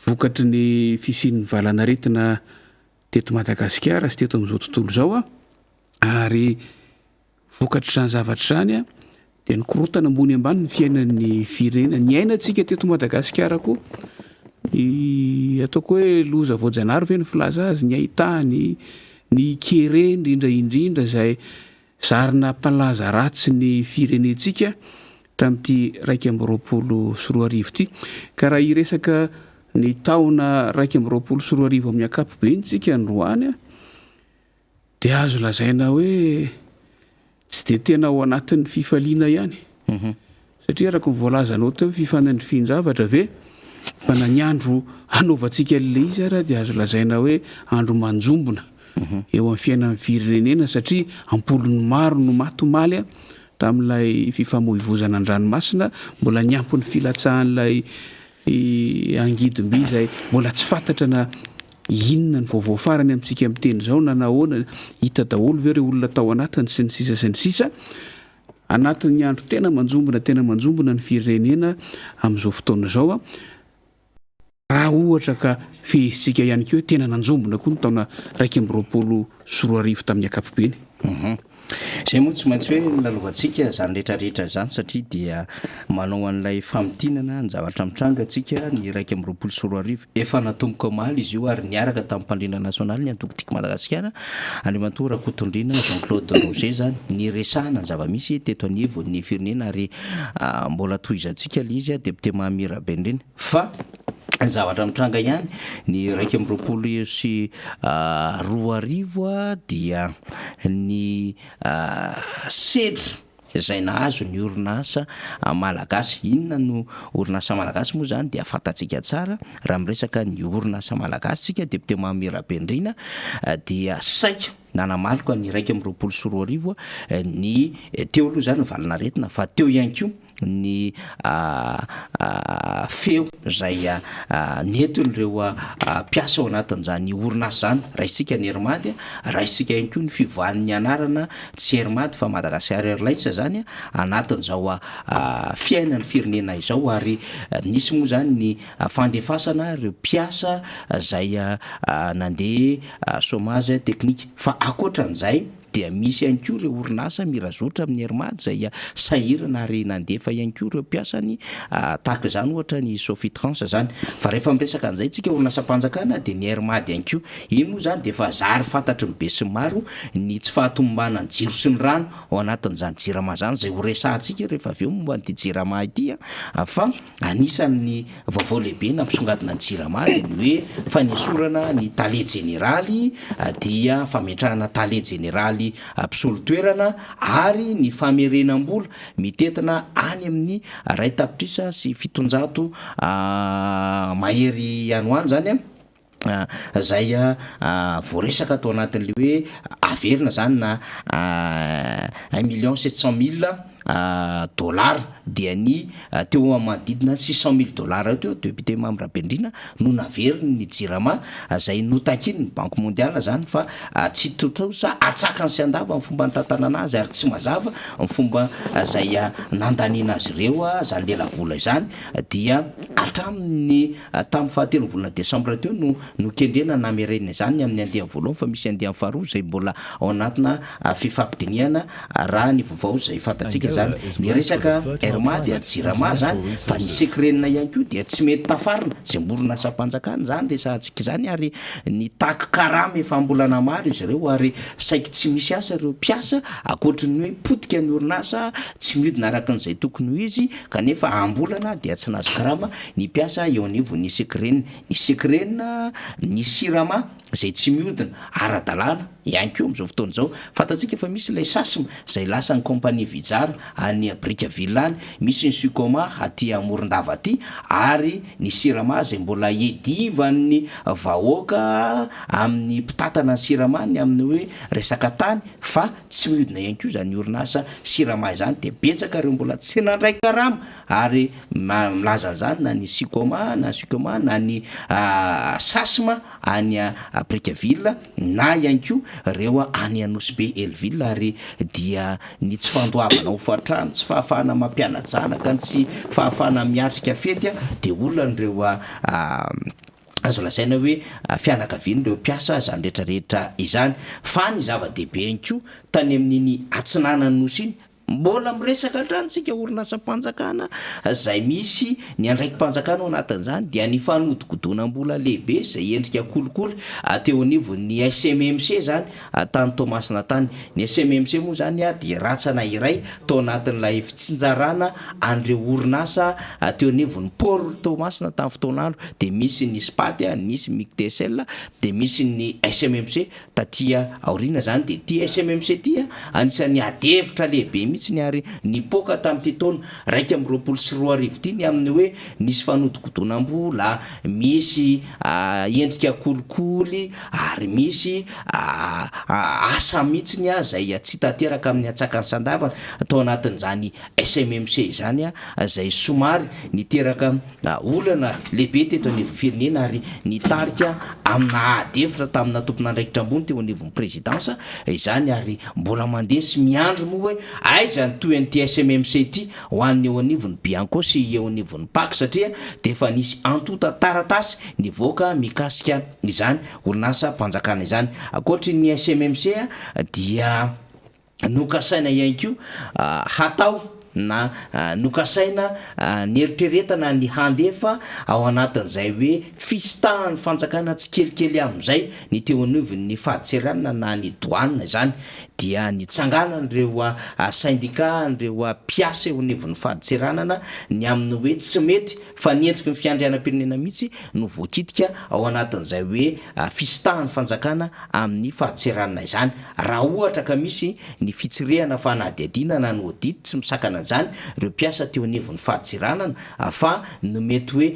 vokatry ny fisian'ny valanaretina teto Madagasikara sy teto amin'izao tontolo zao ary vokatry zany zavatra zany dia nikorotana ambony ambany ny fiainan'ny firenena ny ainatsika teto Madagasikara koa ataoko hoe loza voajanahary ve ny filaza azy ny ahitany ny kere indrindra zay zarina mpalaza ratsy ny firenentsika tamin'ity 2024 ity ka raha iresaka ny taona 2024 amin'ny ankapobeny tsika ny roany dia azo lazaina hoe tsy dia tena ao anatin'ny fifaliana ihany satria araka ny voalazanao teo fifanan'ny finjavatra ve fa na ny andro anaovantsika le izy ara dia azo lazaina hoe andro manjombona eo amin'ny fiainan'ny firenena satria ampolony maro no matomaly tamin'ilay fifamoivozana an-dranomasina mbola niampy ny filatsahan'ilay angidim-by zay mbola tsy fantatra na inona ny vaovao farany amintsika miteny zao na nahoana hita daholo ve ireo olona tao anatiny sy ny sisa anatin'ny andro tena manjombona ny firenena amin'izao fotoana zao raha ohatra ka fehizitsika ihany koa tena nanjombona koa ny taona 2024 tamin'ny ankapobeny. Zay moa tsy maintsy hoe lalovantsika zany rehetrarehetra zany satria dia manao an'ilay famitinana ny zavatra mitranga atsika ny 2024 efa natomboka maly izy io ary niaraka tamin'ny mpandrina nasionaly ny antokotiko Madagasikara Andriamatoa Rakotondrina Jean-Claude Roger zany ny resahana ny zavamisy teto anivo ny firenena ary mbola tohizantsika le izy député Mamirapendraina fa ny zavatra mitranga ihany ny 2024 dia ny sedra zay nahazo ny orinasa malagasy. Inona no orinasa malagasy moa zany dia fantatsika tsara raha miresaka ny orinasa malagasy tsika député Mamirapendraina dia saika nanamaloka ny 2024 ny teo aloha zany valanaretina fa teo ihany koa ny feo zay nentin'ireo mpiasa ao anatin'izany orinasa zany raisitsika ny Hermady raisitsika ihany koa ny fivoahan'ny anarana tsy Hermady fa Madagascar Airlines zany anatin'izao fiainan'ny firenena izao ary nisy moa zany ny fandefasana ireo mpiasa zay nandeha chômage technique fa akoatran'izay dia misy ihany koa ireo orinasa mirazotra amin'ny Hermady zay sahirana ary nandefa ihany koa ireo mpiasany tahaka izany ohatra ny Sofitrans zany fa rehefa miresaka an'izay tsika orinasam-panjakana dia ny Hermady ihany koa iny moa zany dia efa zary fantatry ny be sy maro ny tsy fahatombombana ny jiro sy ny rano ao anatin'izany jirama zany zay ho resahantsika rehefa avy eo momba n'ity jirama ity fa anisan'ny vaovao lehibe nampisongadina ny jirama dia ny hoe fanesorana ny tale jeneraly dia fametrahana tale jeneraly mpisolo-toerana ary ny famerenam-bola mitetina any amin'ny ray tapitrisa sy 700 mahery anoany zany zay voaresaka atao anatin'le hoe averina zany na 1 700 000 $. dia ny teo manodidina $600,000 teo député Mamy Rapendrina no naveriny ny Jirama zay notakiny ny Banque mondiale zany fa tsy totrao sa atsakany sy andava ny fomba nytantanana azy ary tsy mazava ny fomba zay nandaniana azy ireo zany lela vola izany dia atramin'ny tamin'ny fahatelo volana Desambra teo no kendrena namerena izany amin'ny andeha voalohany fa misy andeha faharoa zay mbola ao anatina fifampidiniana raha ny vaovao zay fantatsika zany ny resaka Herma dia Jirama zany fa ny secrenina ihany koa dia tsy mety tafarina zay mborona sampanjakana zany resahantsika zany ary ny taky karama efa ambolana maro izy ireo ary saiky tsy misy asa ireo mpiasa akoatriny hoe potika ny orinasa tsy mihodina araka an'izay tokony ho izy kanefa ambolana dia tsy nazo karama ny mpiasa eo anivo ny secrenina ny Sirama zay tsy mihodina ara-dalàna ihany koa am'izao fotoana izao fantatsika fa misy ilay Sasima zay lasa ny kompania Vijara any Brickaville any misy ny Sukoma aty Morondava aty ary ny Sirama zay mbola edivan'ny vahoaka amin'ny mpitatana ny Sirama ny amin'ny hoe resaka tany fa tsy mihodina ihany koa zany orinasa Sirama izany de betsaka ireo mbola tsy nandray karama ary milaza an'izany na ny Sukoma na ny Sasima any Brickaville na ihany koa reo any Anosy Be Elville ary dia ny tsy fandoavana ho fatrano tsy fahafahana mampiana-janaka tsy fahafahana miatrika fety de olona nyreo azo lasaina hoe fianakaviany reo mpiasa zany rehetrarehetra izany fa ny zava-dehibe ihany koa tany amin'iny atsinana Nosy iny mbola miresaka hatransika orinasa-mpanjakana zay misy ny andraiki-mpanjakana ao anatin'izany dia ny fanodikodonam-bola lehibe zay endrika kolikoly teo anivo ny SMMC zany tany Tomasina tany ny SMMC moa zany dia ratsana iray tao anatin'ilay fitsinjarana an'ireo orinasa teo anivo ny Pôly Tomasina tamin'ny fotoanandro de misy ny SPAT misy MICTSL de misy ny SMMC tatia aorina zany de ty SMMC ty anisan'ny adevitra lehibe mihitsy ny ary nipoka tamin'ity taona 2024 ty ny amin'ny hoe nisy fanodikodonam-bola misy endrika kolikoly ary misy asa mihitsy zay tsy tanteraka amin'ny atsakany sandavana atao anatin'izany SMMC zany zay somary niteraka olana lehibe teto any firenena ary nitarika amina adevitra tamina tompon'andraikitra ambony teo anivon'ny présidence izany ary mbola mandeha sy miandro moa hoe aizany toy an'ity SMMC ty ho an'ny eo anivon'ny Bianco sy eo anivon'ny Pâques satria de efa nisy antota taratasy nivoaka mikasika izany orinasa mpanjakana izany akoatry ny SMMC dia nokasaina ihany koa hatao na nokasaina ny eritreretana ny handefa ao anatin'izay hoe fisitahan'ny fanjakana tsy kelikely amin'izay ny teo anivon'ny fahadiseranana na ny douane zany dia nitsanganan'ireo syndicat n'ireo mpiasa eo anivon'ny fahadiseranana ny amin'ny hoe tsy mety fa niendriky ny fiandrianam-pirenena mihitsy no voakitika ao anatin'izay hoe fisitahan'ny fanjakana amin'ny fahadiseranana izany raha ohatra ka misy ny fitsirehana fanadiadiana na ny audit tsy misakana zany ireo mpiasa teo anivon'ny fahadiseranana fa no mety hoe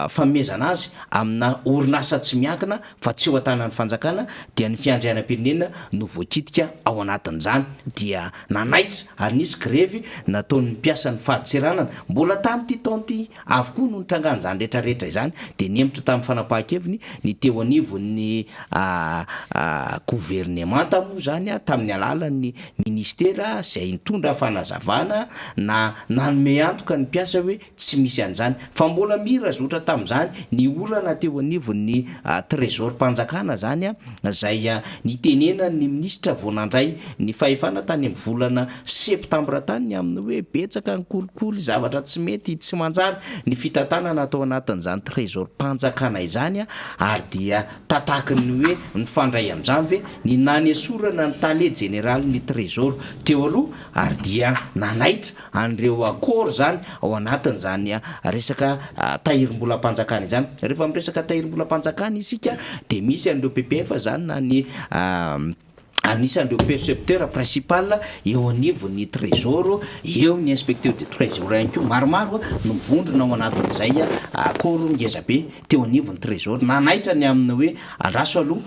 famezana azy amina orinasa tsy miankina fa tsy ho atanan'ny fanjakana dia ny fiandrianam-pirenena no voakitika ao anatin'izany dia nanaitra ary nisy grevy nataon'ny mpiasa ny fahadiseranana mbola tamin'ity taonty avokoa no nitrangana zany rehetrarehetra izany de nemitra tamin'ny fanapahan-keviny ny teo anivon'ny gouvernemanta moa zany tamin'ny alalan'ny ministera zay nitondra fanazavana na nanome antoka ny mpiasa hoe tsy misy an'izany fa mbola mira zotra tamin'izany ny olana teo anivon'ny trésor mpanjakana zany zay nitenena ny ministra vao nandray ny fahefana tany amin'ny volana septambra tany amin'ny hoe betsaka ny kolikoly zavatra tsy mety tsy manjary ny fitantanana atao anatin'izany trésor mpanjakana izany ary dia tataky ny hoe ny fandray amin'izany ve ny nanesorana ny tale général ny trésor teo aloha ary dia nanaitra an'ireo akôro zany ao anatin'izany resaka tahirim-bola mpanjakana izany rehefa miresaka tahirim-bola mpanjakana isika de misy an'ireo PPF zany na ny anisan'ireo percepteur principal eo anivon'ny trésor, eo ny inspecteur de trésor ihany koa maromaro no mivondrona ao anatin'izay akoro ngezabe teo anivon'ny trésor. Nanaitra ny amina hoe andraso aloha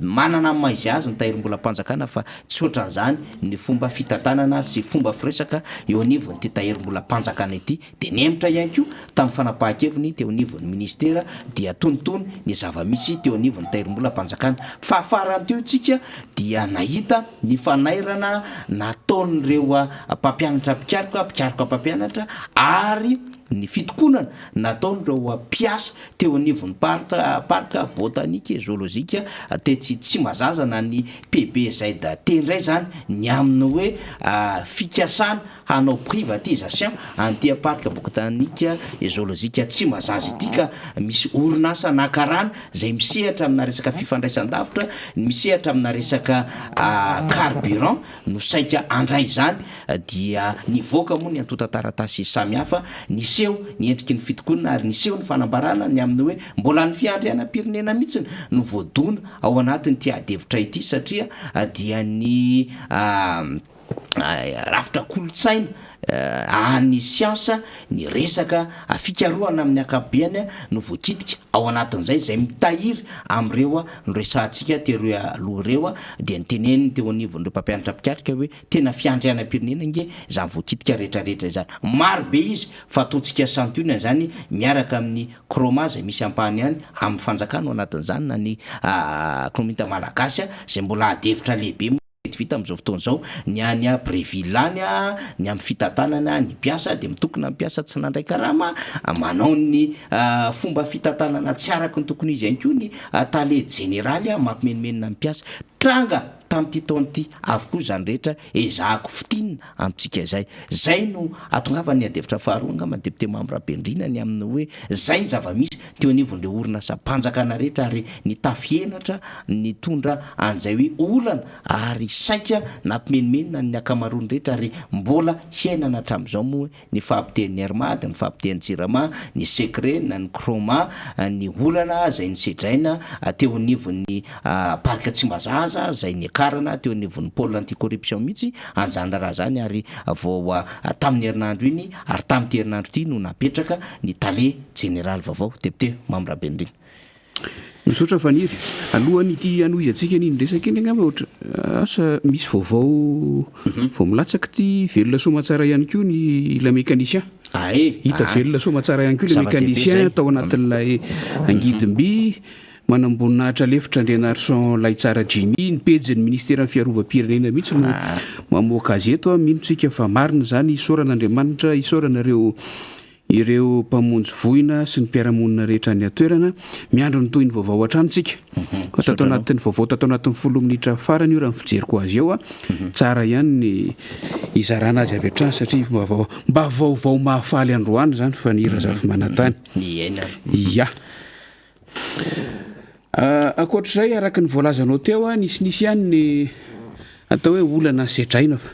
manana amin'ny maizy azy ny tahirim-bolam-panjakana fa tsy ohatran'izany ny fomba fitantanana sy fomba firesaka eo anivon'ny ty tahirim-bolam-panjakana ity. De nemitra ihany koa tamin'ny fanapahan-keviny teo anivon'ny ministera dia tonotony ny zava-misy teo anivon'ny tahirim-bolam-panjakana. Fa faranteo tsika dia nahita ny fanairana nataon'ireo mpampianatra mpikaroka mpampianatra ary ny fitokonana nataon'ireo mpiasa teo anivon'ny parka botanika e zoolozika tsy mazaza na ny PB zay da tendray zany ny aminy hoe fikasana hanao privatisation an'ity parka botanika e zoolozika tsy mazaza ity ka misy orinasa nakarana zay misehatra amina resaka fifandraisan-davitra, misehatra amina resaka carburant no saika andray zany dia nivoaka moa ny antota taratasy samihafa niseho ny endriky ny fitokonana ary niseho ny fanambarana ny aminy hoe mbola ny fiandrianam-pirenena mihitsiny no voadona ao anatin'ny ty adevitra ity satria dia ny rafitra kolotsaina any siansa ny resaka fikarohana amin'ny akabeany no voakitika ao anatin'izay zay mitahiry am'ireo noresantsika tereo aloha reo dia nyteneniny teo anivon'ireo mpampianatra mpikaroka hoe tena fiandrianam-pirenena nge zany voakitika rehetrarehetra zany maro be izy fa ataontsika santionina zany miaraka amin'ny croma zay misy ampahany any amin'ny fanjakana ao anatin'izany na ny komita malagasy zay mbola adevitra lehibe vita am'izao fotoana zao ny any Breville any ny amin'ny fitantanana ny mpiasa de mitokona mpiasa tsy nandray karama manao ny fomba fitantanana tsy araky ny tokony izy ihany koa ny tale généraly mampimenomena mpiasa tranga tamin'ity taon'ity avokoa zany rehetra ezahako fitinina amintsika zay no atongavany adevitra faharoa angamba ny député membre Bendrina ny aminy hoe zay ny zava-misy teo anivon'ireo orinasa mpanjakana rehetra ary ny tafienatra ny tondra an'izay hoe olana ary saika nampimenomenona ny akamaroany rehetra ary mbola hiainana hatramin'izao moa ny fahampiten'ny Hermady, ny fahampiten'ny Jirama, ny secret na ny croma ny olana zay nisedraina teo anivon'ny parka Tsimbazaza zay ny karana teo anivon'ny pôle anticorruption mihitsy anjandra raha zany ary vao tamin'ny herinandro iny ary tamin'ity herinandro ity no napetraka ny tale général vaovao député Mamra Bendrina. Misaotra faniry alohan'ity anoizatsika iny resaka iny angamba ohatra asa misy vaovao vao milatsaka ty velona somatsara ihany koa ny la mécanicien hita velona somatsara ihany koa le mécanicien tao anatin'ilay angidimby manamboninahitra lefitra Andrianarison Laitsara Jimmy ny pejin'ny ministera ny fiarovam-pirenena mihitsy no mamoaka azy eto mino-tsika fa marina zany isaoran'Andriamanitra ireo mpamonjy voina sy ny mpiaramonina rehetra ny atoerana miandro ny toy ny vaovao an-tranotsika tatao anatin'ny vaovao tatao anatin'ny 10 minitra farany io raha ny fijeriko azy eo tsara ihany ny izarana azy avy hatrany satria mba vaovao mahafaly androany zany fa ny razafy manatany ya akoatr'izay araka ny voalazanao teo nisy ihany ny atao hoe olana sedraina fa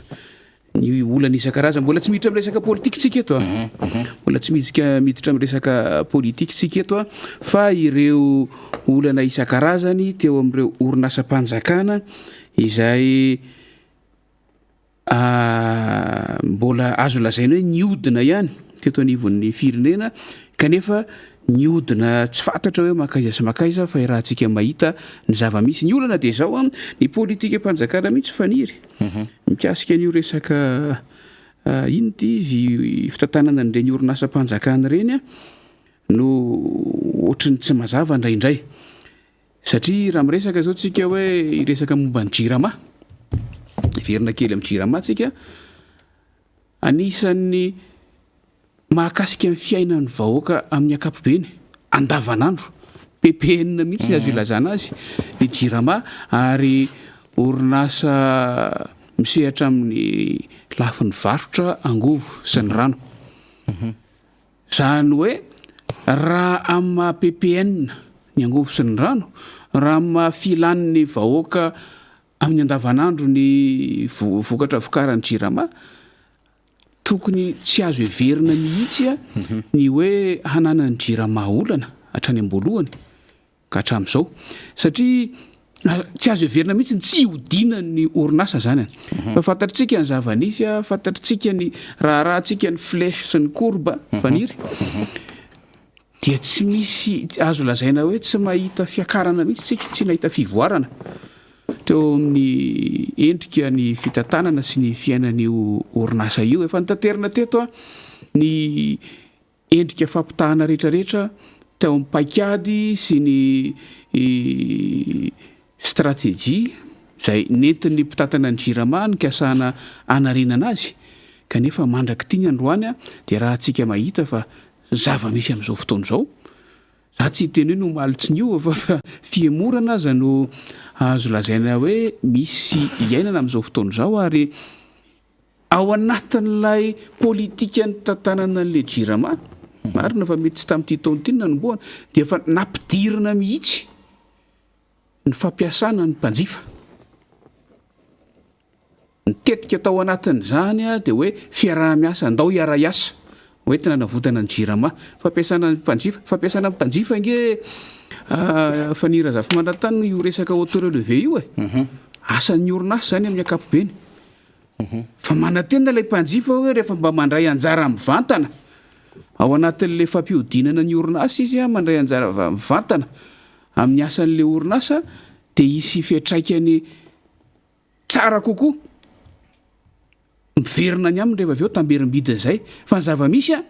ny olana isan-karazany mbola tsy miditra amin'ny resaka politika tsika eto mbola tsy miditra amin'ny resaka politika tsika eto fa ireo olana isan-karazany teo amin'ireo orinasa-mpanjakana izay mbola azo lazaina hoe niodina ihany teto anivon'ny firenena kanefa niodina tsy fantatra hoe makaiza sy makaiza fa rahantsika mahita ny zava-misy ny olana dia zao ny politika mpanjakana mihitsy faniry mikasika an'io resaka ino ty fitantanana n'ireny orinasa-mpanjakana reny no ohatrany tsy mazava indraindray satria raha miresaka zao tsika hoe iresaka momba ny jirama verina kely amin'ny jirama tsika anisan'ny mahakasika ny fiainan'ny vahoaka amin'ny ankapobeny andavanandro PPN mihitsy azo ilazana azy ny jirama ary orinasa misehatra amin'ny lafin'ny varotra angovo sy ny rano zany hoe raha amin'ny PPN ny angovo sy ny rano raha mahafilan'ny vahoaka amin'ny andavanandro ny vokatra vokarany jirama tokony tsy azo heverina mihitsy ny hoe hananany jirama olana hatrany am-boalohany ka hatramin'izao satria tsy azo everina mihitsy tsy hodina ny orinasa zany fa fantatritsika ny zavanisy fantatritsika ny raharahantsika ny flèche sy ny courbe faniry dia tsy misy azo lazaina hoe tsy mahita fiakarana mihitsy tsika tsy nahita fivoarana teo amin'ny endrika ny fitantanana sy ny fiainan'io orinasa io efa nitanterina teto a ny endrika fampitahana rehetrarehetra teo amin'ny paikady sy ny stratégie zay nentin'ny mpitatana ny jirama ny kasana anarenana azy kanefa mandraky tiany androany a dia raha antsika mahita fa zava-misy amin'izao fotoana izao za tsy teny hoe no malitsy ny io fa fiemorana aza no azo lazaina hoe misy iainana amin'izao fotoana izao ary ao anatin'ilay politika ny tantanana n'le jirama marina fa mety tsy tamin'ity taona ity nanomboana dia efa nampidirina mihitsy ny fampiasana ny mpanjifa nitetika tao anatin'izany a dia hoe fiaraha-miasa andao hiara-iasa hoentina navotana ny jirama fampiasana ny mpanjifa fampiasana ny mpanjifa nge fanira zafy manatany io resaka auto relevé io asan'ny orinasa zany amin'ny ankapobeny fa manantena ilay mpanjifa hoe rehefa mba mandray anjara amin'ny vantana ao anatin'le fampihodinana ny orinasa izy a mandray anjara mivantana amin'ny asan'le orinasa dia isy fiatraikany tsara kokoa miverina ny aminy rehefa avy eo tamberim-bidiny izay fa ny zava-misy a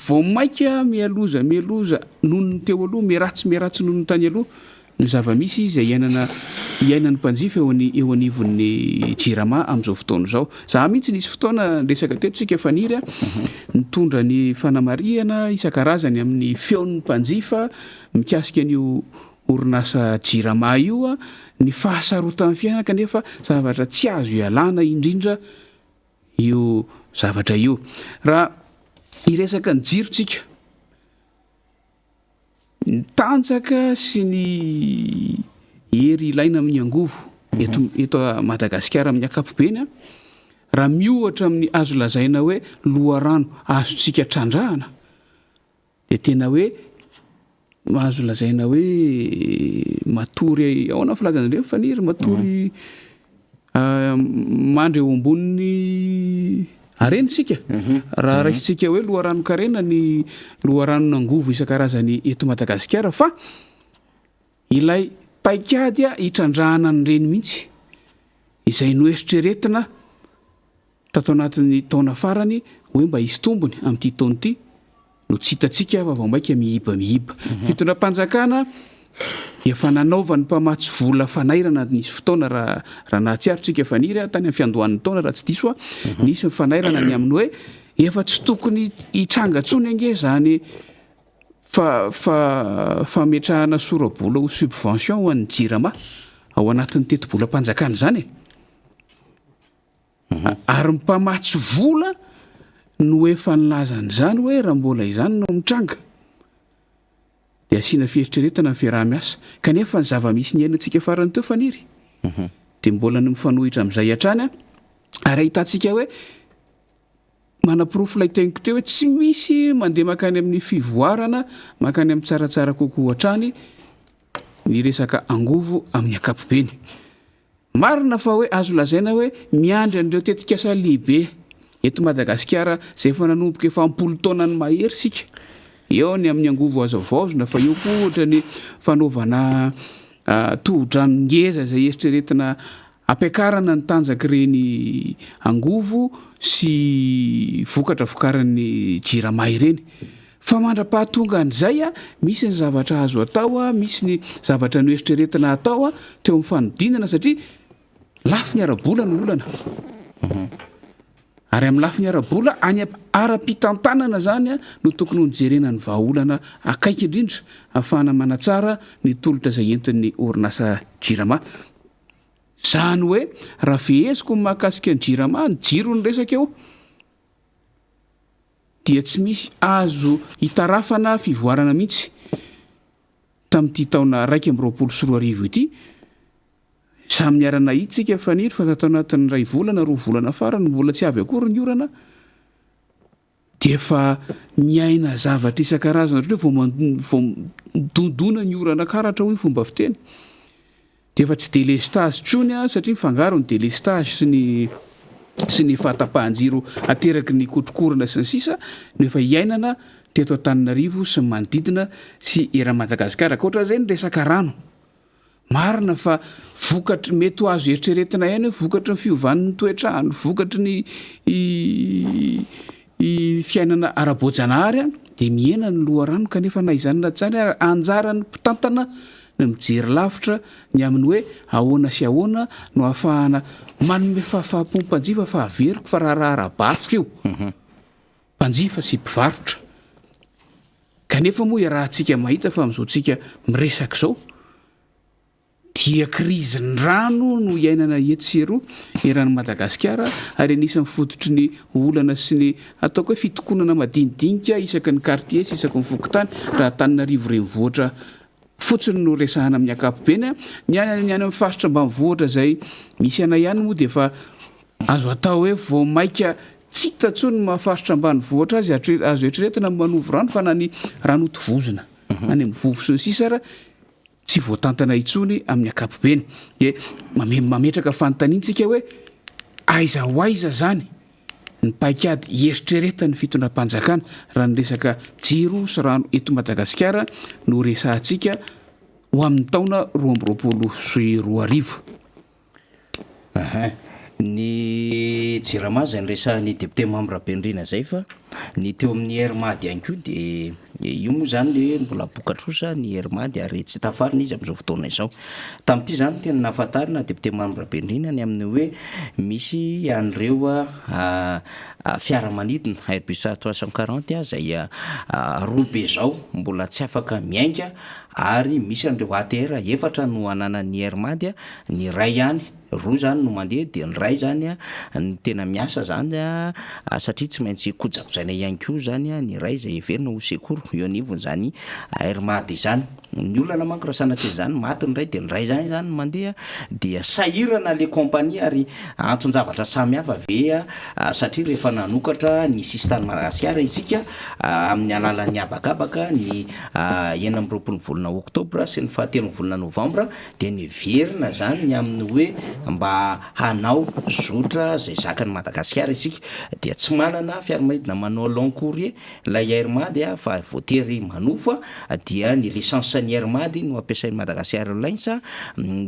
vao maika mialoza noho ny teo aloha miaratsy noho ny tany aloha ny zava-misy izay iainan'ny mpanjifa eo anivon'ny jirama amin'izao fotoana izao za mihitsy nisy fotoana resaka tetotsika faniry a nitondra ny fanamariana isan-karazany amin'ny feon'ny mpanjifa mikasika an'io orinasa jirama io a ny fahasarotan'ny fiainana kanefa zavatra tsy azo ialana indrindra io zavatra io raha iresaka ny jirotsika ny tanjaka sy ny hery ilaina amin'ny angovo eto Madagasikara amin'ny ankapobeny a raha miohatra amin'ny azo lazaina hoe loharano azontsika trandrahana dia tena hoe azo lazaina hoe matory ao na filazana ireo faniry matory mandry eo amboniny arenisika raha raisitsika hoe loharano karena ny loharano nangovo isan-karazany eto Madagasikara fa ilay paikady a hitrandrahana ny reny mihitsy izay noeritreretina tato anatin'ny taona farany hoe mba hisy tombony amin'ity taona ity no tsy hitatsika fa vao maika mihiba fitondram-panjakana dia fa nanaova ny mpamatsy vola fanairana nisy fotoana raha nahatsiarotsika faniry tany amin'ny fiandohan'ny taona raha tsy diso a nisy mifanairana ny amin'ny hoe efa tsy tokony hitrangatsony ange zany fametrahana sorabola ho subvention ho an'ny jirama ao anatin'ny teti-bolam-panjakana zany ary mpamatsy vola no efa nilazan'izany hoe raha mbola izany no mitranga dia asiana fieritreretana ny fiaraha-miasa kanefa ny zava-misy ny ainantsika farany teo faniry dia mbola ny mifanohitra amin'izay hatrany a ary ahitantsika hoe manapirofo ilay teniko teo hoe tsy misy mandeha makany amin'ny fivoarana makany amin'ny tsaratsara kokoa hatrany ny resaka angovo amin'ny ankapobeny marina fa hoe azo lazaina hoe miandry an'ireo tetikasa lehibe eto Madagasikara izay efa nanomboka efa ampolo taona ny mahery sika eo ny amin'ny angovo azovaozona fa eo koa ohatra ny fanaovana tohodrano ngeza izay eritreretina ampiakarana ny tanjaky ireny angovo sy vokatra vokaran'ny jirama ireny fa mandra-pahatonga an'izay a misy ny zavatra azo atao a misy ny zavatra noeritreretina atao a teo amin'ny fanodinana satria lafy ny ara-bola no olana ary amin'ny lafy ny ara-bola any ara-pitantanana zany a no tokony ho nijerena ny vahaolana akaiky indrindra ahafahana manatsara ny tolotra izay entin'ny orinasa jirama zany hoe raha feheziko mahakasika ny jirama ny jiro ny resaka eo dia tsy misy azo hitarafana fivoarana mihitsy tamin'ity taona 2024 ity samy niarana hitsika faniry fa tatao anatin'ny 2 volana 2 volana farany mbola tsy avy akory ny orana de efa miaina zavatra isan-karazana ohatry hoe vao dondona ny orana karatra hoe fomba fiteny de efa tsy délestage tsony a satria mifangaro ny délestage sy ny fahatapahan-jiro ateraky ny kotrokorona sy ny sisa no efa iainana teto Antananarivo sy manodidina sy era Madagasikara. Ka ohatran'izay ny resaka rano marina fa vokatry mety ho azo eritreretina ihany hoe vokatry ny fiovan'ny toetrandro, vokatry ny fiainana ara-boajanahary a de miena ny loharano kanefa na izany na tsany anjaran'ny mpitantana ny mijery lavitra ny amin'ny hoe ahoana sy ahoana no ahafahana manome fahafaham-po mpanjifa fa averiko fa raha-barotra io mpanjifa sy mpivarotra kanefa moa rahantsika mahita fa amin'izao tsika miresaka izao dia krizin'ny rano no iainana eto sy eroa eran'ny Madagasikara ary anisan'ny fototry ny olana sy ny ataoko hoe fitokonana madinidinika isaky ny quartier sy isaky ny fokotany raha Antananarivo renivohitra fotsiny no resahana amin'ny ankapobeny ny any amin'ny faritra ambanivohitra zay misy ana ihany moa de efa azo atao hoe vao maika tsy hita intsony mahafaritra ambanivohitra azy azo eritreretina manovo rano fa na ny rano tovozona any amin'ny vovo sy ny sisa tsy voatantana intsony amin'ny ankapobeny de mametraka fanontaniantsika hoe aiza ho aiza zany ny paikady eritreretany fitondram-panjakana raha ny resaka jiro sy rano eto Madagasikara no resahantsika ho amin'ny taona 2024. Ny jirama zay ny resahan'ny député membre Bendrina zay fa ny teo amin'ny Hermady ihany koa de io moa zany le mbola bokatrosa ny Hermady ary tsy tafarina izy amin'izao fotoana izao. Tamin'ity zany tena nahafantarina député membre Bendrina ny amin'ny hoe misy an'ireo fiaramanidina Airbus 340 zay robe zao mbola tsy afaka miainga ary misy an'ireo ATR efatra no ananan'ny Hermady ny ray ihany roa zany no mandeha de ny ray zany ny tena miasa zany satria tsy maintsy kojakojaina ihany koa zany ny ray zay everina ho secours eo anivony zany Hermady zany. Ny olana manko raha sanatria zany maty ny ray de ny ray zany mandeha dia sahirana le compagnie ary anton-javatra samihafa ve satria rehefa nanokatra ny sistany Madagasikara isika amin'ny alalan'ny abakabaka ny 9 volana oktobra sy ny 17 volana novambra de ny verina zany ny amin'ny hoe mba hanao zotra zay zakany Madagasikara isika dia tsy manana fiaramanidina manao long courrier lay Hermady fa voatery manofa dia ny licence ny Hermady no ampiasain'ny Madagasikara Airlines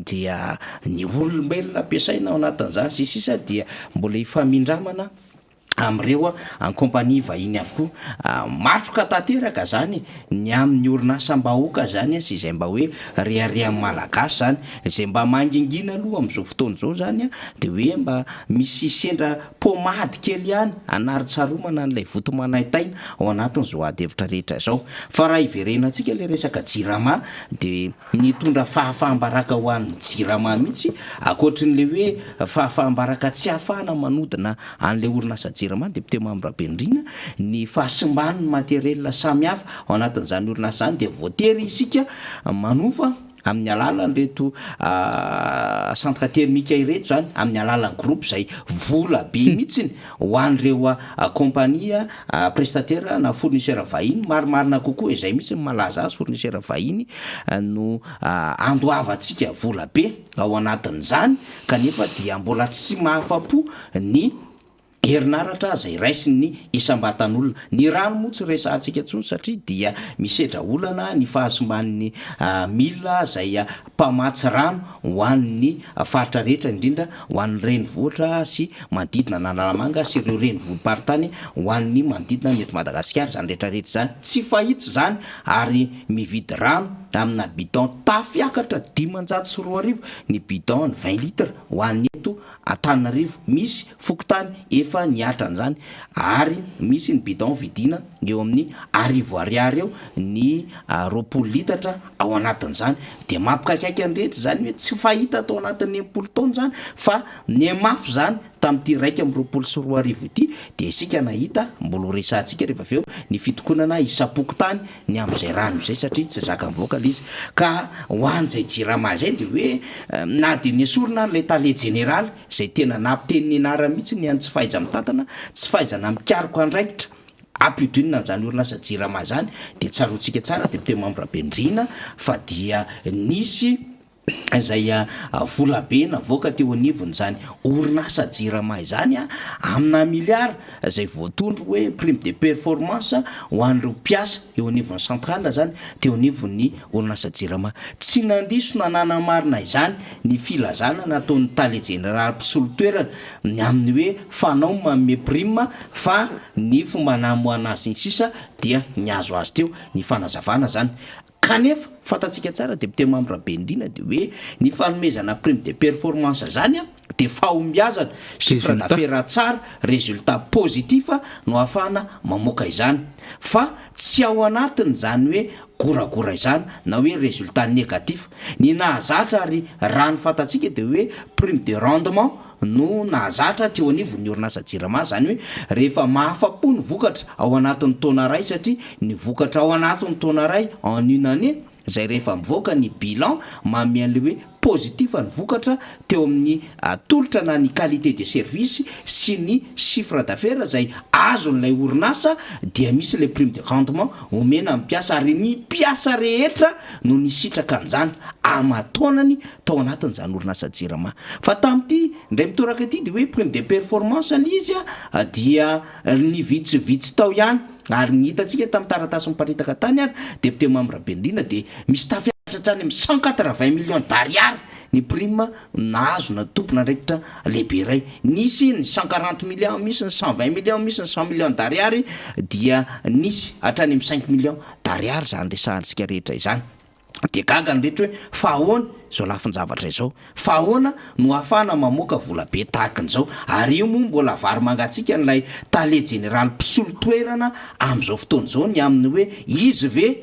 dia ny olombelona ampiasaina ao anatin'izany sisa dia mbola ifamindramana amreo en compagnie vahiny avokoa matroka tanteraka zany ny amin'ny orinasam-bahoaka zany sy izay mba hoe riarian'ny malagasy zany izay mba mangingina aloha amin'izao fotoana izao zany de hoe mba misy sendra pomady kely ihany anarytsaromana n'ilay votomanaitaina ao anatin'izao ady hevitra rehetra zao fa raha iverenantsika le resaka jirama de nitondra fahafahambaraka ho an'ny jirama mihitsy akoatrin'le hoe fahafahambaraka tsy ahafahana manodina an'le orinasa député membre Bendrina ny fahasimban'ny materiel samihafa ao anatin'izany orinasa zany de voatery isika manofa amin'ny alalan'ny reto centre thermique ireto zany amin'ny alalan'ny groupe zay vola be mihitsiny ho an'ireo compagnie prestataire na fournisseur vahiny marimarina kokoa izay mihitsy malaza azy fournisseur vahiny no andoavantsika vola be ao anatin'izany kanefa dia mbola tsy mahafa-po ny herinaratra zay raisiny ny isam-batan'olona ny rano moa tsy resahantsika ntsony satria dia misedra olana ny fahasimban'ny mila zay mpamatsy rano ho an'ny faritra rehetra indrindra ho an'ny renivohitra sy manodidina Analamanga sy ireo renivohim-paritany ho an'ny manodidina ny eto Madagasikara zany rehetrarehetra zany tsy fahitsy zany ary mividy rano amina bidon tafiakatra 540 ny bidon 20 litres ho an'ny eto Antananarivo misy fokotany efa niatran'izany ary misy ny bidon vidina eo amin'ny 10 ariary eo ny 20 litatra ao anatin'izany de mampikaikaiky an'rehetra zany hoe tsy fahita atao anatin'ny 10 taona zany fa ny mafy zany tamin'ity 1.24 ity de isika nahita mbola resahantsika rehefa aveo ny fitokonana isapokotany ny amin'izay rano izay satria tsy zaka mivoaka izy ka ho an'izay jirama zay de hoe na de ny esorina l'état général zay tena nampiteny ny anara mihitsy ny any tsy fahaiza mitantana tsy fahaizana mikariko andraikitra ampidonina am'zany orinasa jirama zany de tsarotsika tsara député membre Bendrina fa dia nisy zay volabe navoaka teo anivony zany orinasa jirama izany amina milliard zay voatondro hoe prime de performance ho an'ireo mpiasa eo anivony centrale zany teo anivony orinasa jirama tsy nandiso nanana marina izany ny filazana nataon'ny tale général mpisolotoerana ny amin'ny hoe fanao manome prime fa ny fomba namoana azy sisa dia ny azo azy teo ny fanazavana zany kanefa fatatsika tsara député membre Bendrina de hoe ny fanomezana prime de performance zany de fahombiazana chiffre d'affaires tsara résultat positif no afana mamoaka izany fa tsy ao anatiny zany hoe goragora izany na hoe résultat négatif ny nahazatra ary raha ny fatatsika de hoe prime de rendement no nahazatra teo anivony orinasa jirama zany hoe rehefa mahafapo ny vokatra ao anatin'ny taona ray satria ny vokatra ao anatin'ny taona ray en une année zay rehefa mivoaka ny bilan manome an'le hoe positif ny vokatra teo amin'ny tolotra na ny qualité de service sy ny chiffre d'affaires zay azon'ilay orinasa dia misy le prime de rendement omena mpiasa ary ny mpiasa rehetra no ny sitraka an'izany amataonany tao anatin'izany orinasa jirama fa tamity ndray mitoraka aty de hoe prime de performance l'izy dia ny vitsivitsy tao ihany ary ny hitantsika tamin'ny taratasy miparitaka tany ary député membre Bendrina de misy tafiaratra hatrany amin'ny 180 millions d'ariary ny prime nahazo na tompona ndraikitra lehibe iray nisy ny 140 millions misy ny 120 millions misy ny 100 millions d'ariary dia nisy hatrany amin'ny 5 millions d'ariary zany resahantsika rehetra izany de gaga ny rehetra hoe fa ahoana zao lafin-javatra izao fa ahoana no ahafana mamoaka vola be tahakan'izao ary io moa mbola vary mangatsika n'ilay tale général mpisolotoerana am'izao fotoana izao ny amin'ny hoe izy ve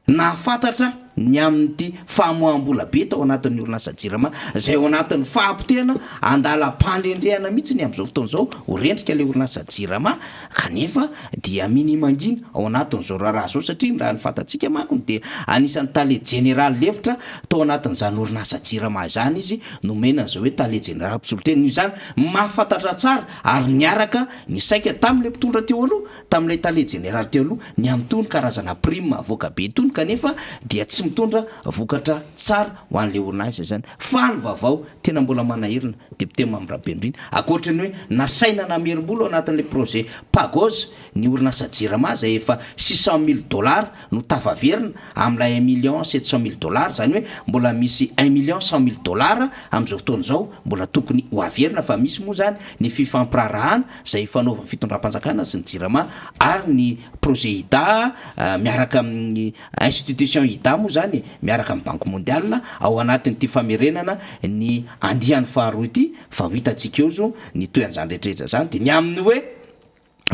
nahafantatra ny amin'ity famoaham-bola be tao anatin'ny orinasa jirama zay ao anatin'ny fahampotehana andalam-pandrendrehana mihitsy ny am'izao fotoana izao ho rendrika le orinasa jirama kanefa dia minimangina ao anatin'izao raharaha zao satria raha ny fantatsika makony de anisan'ny tale général lefitra tao anatin'izany orinasa jirama zany izy nomena zao hoe tale général mpisolotoerana io zany mahafantatra tsara ary niaraka ny saika tamin'le mpitondra teo aloha tamin'ilay tale général teo aloha ny am'tony karazana prime avoaka be tony kanefa dia tsy mitondra vokatra tsara ho an'le orinasa zany fa ny vaovao tena mbola manahirina député membre Bendrina akoatrany hoe nasaina namerim-bolo anatin'le projet Pagos ny orinasa jirama zay efa $600,000 no tafaverina am'ilay $1,700,000 zany hoe mbola misy $1,100,000 am'izao fotoana izao mbola tokony ho averina fa misy moa zany ny fifamprarahana zay fanaovan'ny fitondram-panjakana sy ny jirama ary ny projet IDA miaraka amin'ny institution IDA moa zany miaraka amin'ny banque mondiale ao anatin'ity famerenana ny andiany faharoa ity fa ho hitantsika eo zao ny toean'izany rehetrarehetra zany de ny amin'ny hoe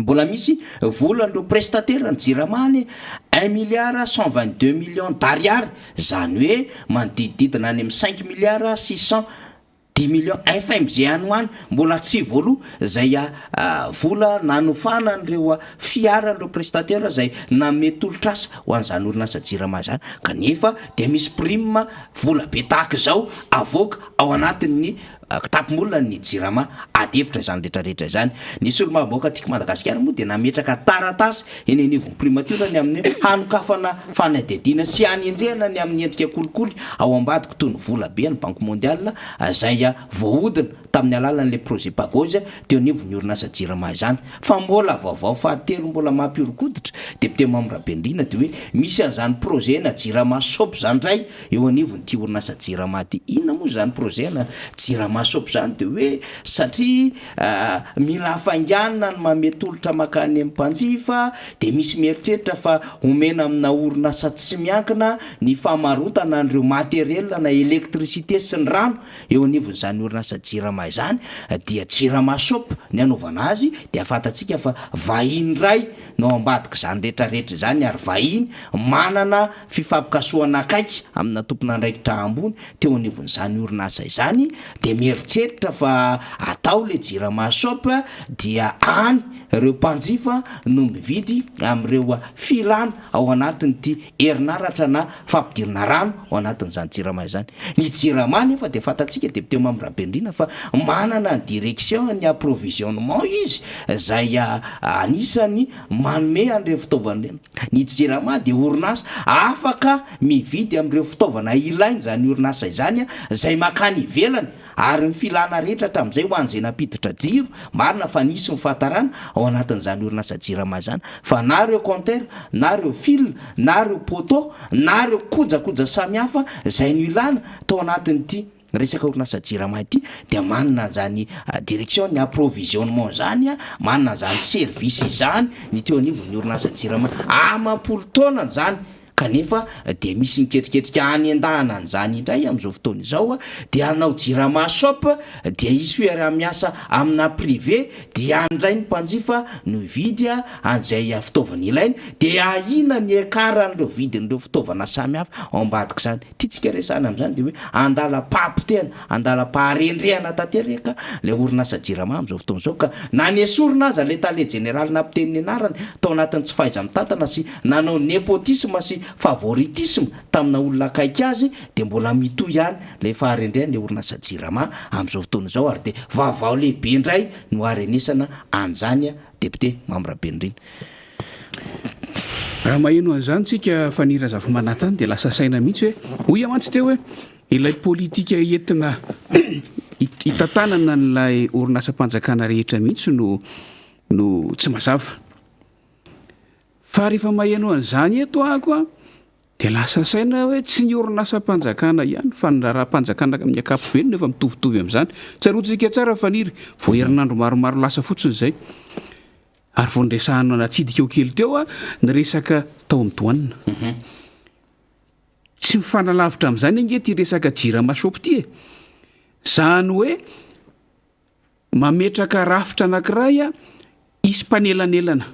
mbola misy volan'ireo prestataire ny jiramany 1,122,000,000 d'ariary zany hoe manodidididina any amin'ny 5,610,000,000 FMG any hoany mbola tsy voaloha zay vola nanofana an'ireo fiaran'ireo prestataire zay nanome tolotrasa ho an'izany orinasa jirama zany kanefa de misy prime vola be tahaka izao avoaka ao anatin'ny kitapom-bolona ny jirama adevitra izany rehetrarehetra izany nisy olo maboaka tiako Madagasikara moa de nametraka taratasy eny anivon'ny primature ny amin'ny hanokafana fanadidina sy hanenjehana ny amin'ny endrika kolikoly ao ambadika toy ny vola be ny banque mondiale zay voahodina tamin'ny alalan'le projet Pagos teo anivon'ny orinasa jirama izany fa mbola vaovao fahatelo mbola mampiorokoditra député membre Bendrina de hoe misy an'izany projet na jirama sop zany ndray eo anivon'ity orinasa jirama ty inona moa zany projet na jirama sop zany de hoe satria mila hafainganina ny mametolotra makany amin'ny mpanjifa de misy mieritreritra fa omena amina orinasa tsy miankina ny famarotana an'ireo matériel na électricité sy ny rano eo anivon'izany orinasa jirama izany dia jirama sop ny anaovana azy de afantatsika fa vahiny ray no ambadika zany rehetrarehetra zany ary vahiny manana fifampikasoana akaiky amina tompona andraikitra ambony teo anivon'izany orinasa izany de mieritreritra fa atao le jirama sop dia any ireo mpanjifa no mividy am'ireo filana ao anatin'ity herinaratra na fampidirana rano ao anatin'izany jirama izany ny jirama nefa de fantatsika député membre Bendrina fa manana ny direction ny approvisionnement izy zay anisany manome an'ireo fitaovana ny jirama de orinasa afaka mividy am'ireo fitaovana ilainy zany orinasa izany zay makany ivelany ary ny filana rehetra tam'izay ho an'izay napiditra jiro marina fa nisy mifahatarana ao anatin'izany orinasa jirama zany fa na reo compteur na reo fil na reo poteau na reo kojakoja samihafa zay no ilana tao anatin'ity resaka orinasa jirama ity de manana zany direction ny approvisionnement zany manana zany service zany ny teo anivon'ny orinasa jirama amam-polo taona zany kanefa de misy niketriketrika any andahana an'izany indray am'izao fotoana izao de anao jirama shop de izy fiara-miasa amina privé de andray ny mpanjifa no vidy an'izay fitaovana ilainy de ahina ny ekaran'ireo vidin'ireo fitaovana samihafa ao ambadika zany tiatsika resana am'izany de hoe andala papotena andala paharendrehana tanteraka le orinasa jirama am'izao fotoana izao ka na ny esorina aza le tale général napiteniny anarany tao anatin'ny tsy fahaiza mitantana sy nanao nepotisme sy favoritisme tamina olona akaiky azy de mbola mito ihany le faharendrehany le orinasa jirama am'izao fotoana izao ary de vaovao lehibe indray no arenesana an'izany député Mambrabendrina. Raha maheno an'izany tsika fanira zava-manatany de lasa saina mihitsy hoe hoy amantsy teo hoe ilay politika entina hitantanana n'ilay orinasa mpanjakana rehetra mihitsy no tsy mazava fa rehefa maheno an'izany eto ako de lasa saina hoe tsy ny orinasa mpanjakana ihany fa ny raha-mpanjakana amin'ny akapobe no efa mitovitovy amin'izany tsaroantsika tsara faniry vo herinandro maromaro lasa fotsiny zay ary vo nydresahana natsidika eo kely teo ny resaka tao am'doanina tsy mifanalavitra amin'izany ange ty resaka jirama shop ty zany hoe mametraka rafitra anankiray isy mpanelanelana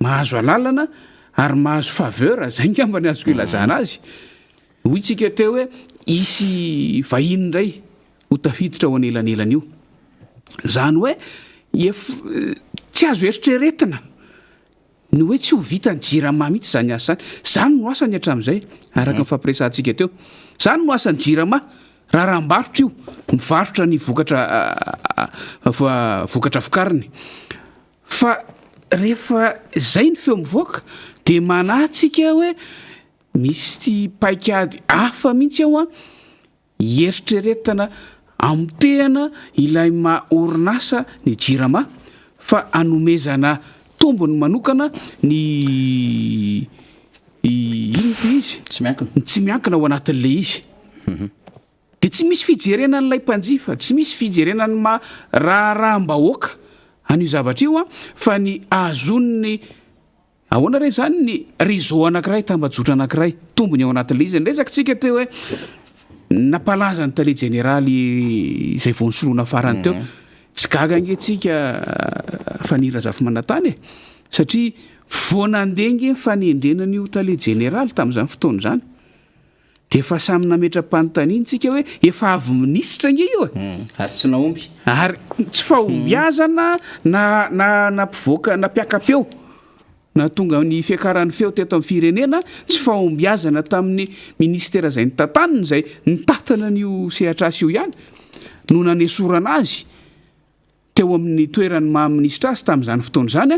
mahazo alalana ary mahazo faveur zay ngambany azoko ilazana azy hoy tsika teo hoe isy vahiny indray ho tafiditra ao anelanelana io zany hoe tsy azo eritreretina ny hoe tsy ho vita ny jirama mihitsy zany asa zany no asany hatramin'izay araka ny fampiresantsika teo zany no asany jirama raha rahambarotra io mivarotra ny vokatra vokariny fa rehefa zay ny feo mivoaka de manatsika hoe misy ty paikady hafa mihitsy ao eritreretana amtehana ilay orinasa ny jirama fa anomezana tombony manokana ny ino ty izy tsy miankina ao anatin'le izy de tsy misy fijerenan'ilay mpanjifa tsy misy fijerenany raharaham-bahoaka an'io zavatra io fa ny azon'ny ahoana ray zany ny réseau anankiray tambajotra anankiray tombony ao anatin'le izy nresaka tsika teo hoe napalaza ny tale généraly zay vo nisoloana farany teo tsy gaga angetsika fanira zafimanatany satria vonandenge fanendrenan'io tale généraly tam'izany fotoana zany de efa samy nametra-panontaniany tsika hoe efa avy minisitra nge io ary tsy naomby ary tsy fahombiazana na mpivoaka nampiakapeo na tonga ny fiakaran'ny feo teto amin'ny firenena tsy fahombiazana tamin'ny ministera zay ny tantaniny zay nitatana an'io sehatrasy io ihany no nanesorana azy teo amin'ny toerany maha-ministra azy tamin'izany fotoana zany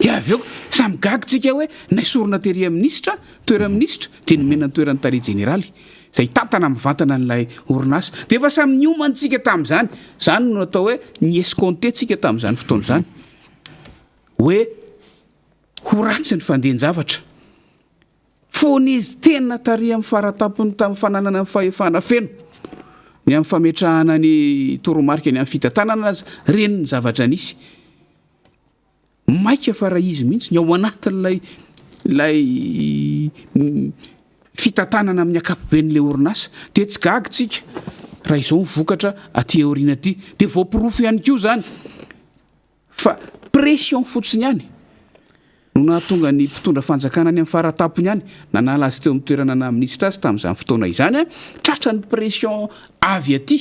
de avy eo samy gagitsika hoe naisorona tery ministra toera-ministra de nomena ny toerany tare généraly zay tatana mivantana n'ilay orinasa de efa samy niomantsika tamin'izany zany no natao hoe ny escontetsika tamin'izany fotoana zany hoe ho ratsy ny fandehan-javatra fony izy tena tary amin'ny faratapony tamin'ny fananana ny fahefana feno ny amin'ny fametrahana ny toromarika ny amin'ny fitantanana azy reny ny zavatra nisy maika fa raha izy mihitsy ny ao anatin'lay fitantanana amin'ny akapoben'le orinasa de tsy gagitsika raha izao mivokatra aty aoriana aty de voapirofo ihany kio zany fa pression fotsiny ihany no nahatonga ny mpitondra fanjakana ny amin'ny faratapony ihany nanala azy teo amin'ny toerana na ministra azy tamin'izany fotoana izany tratra ny pression avy aty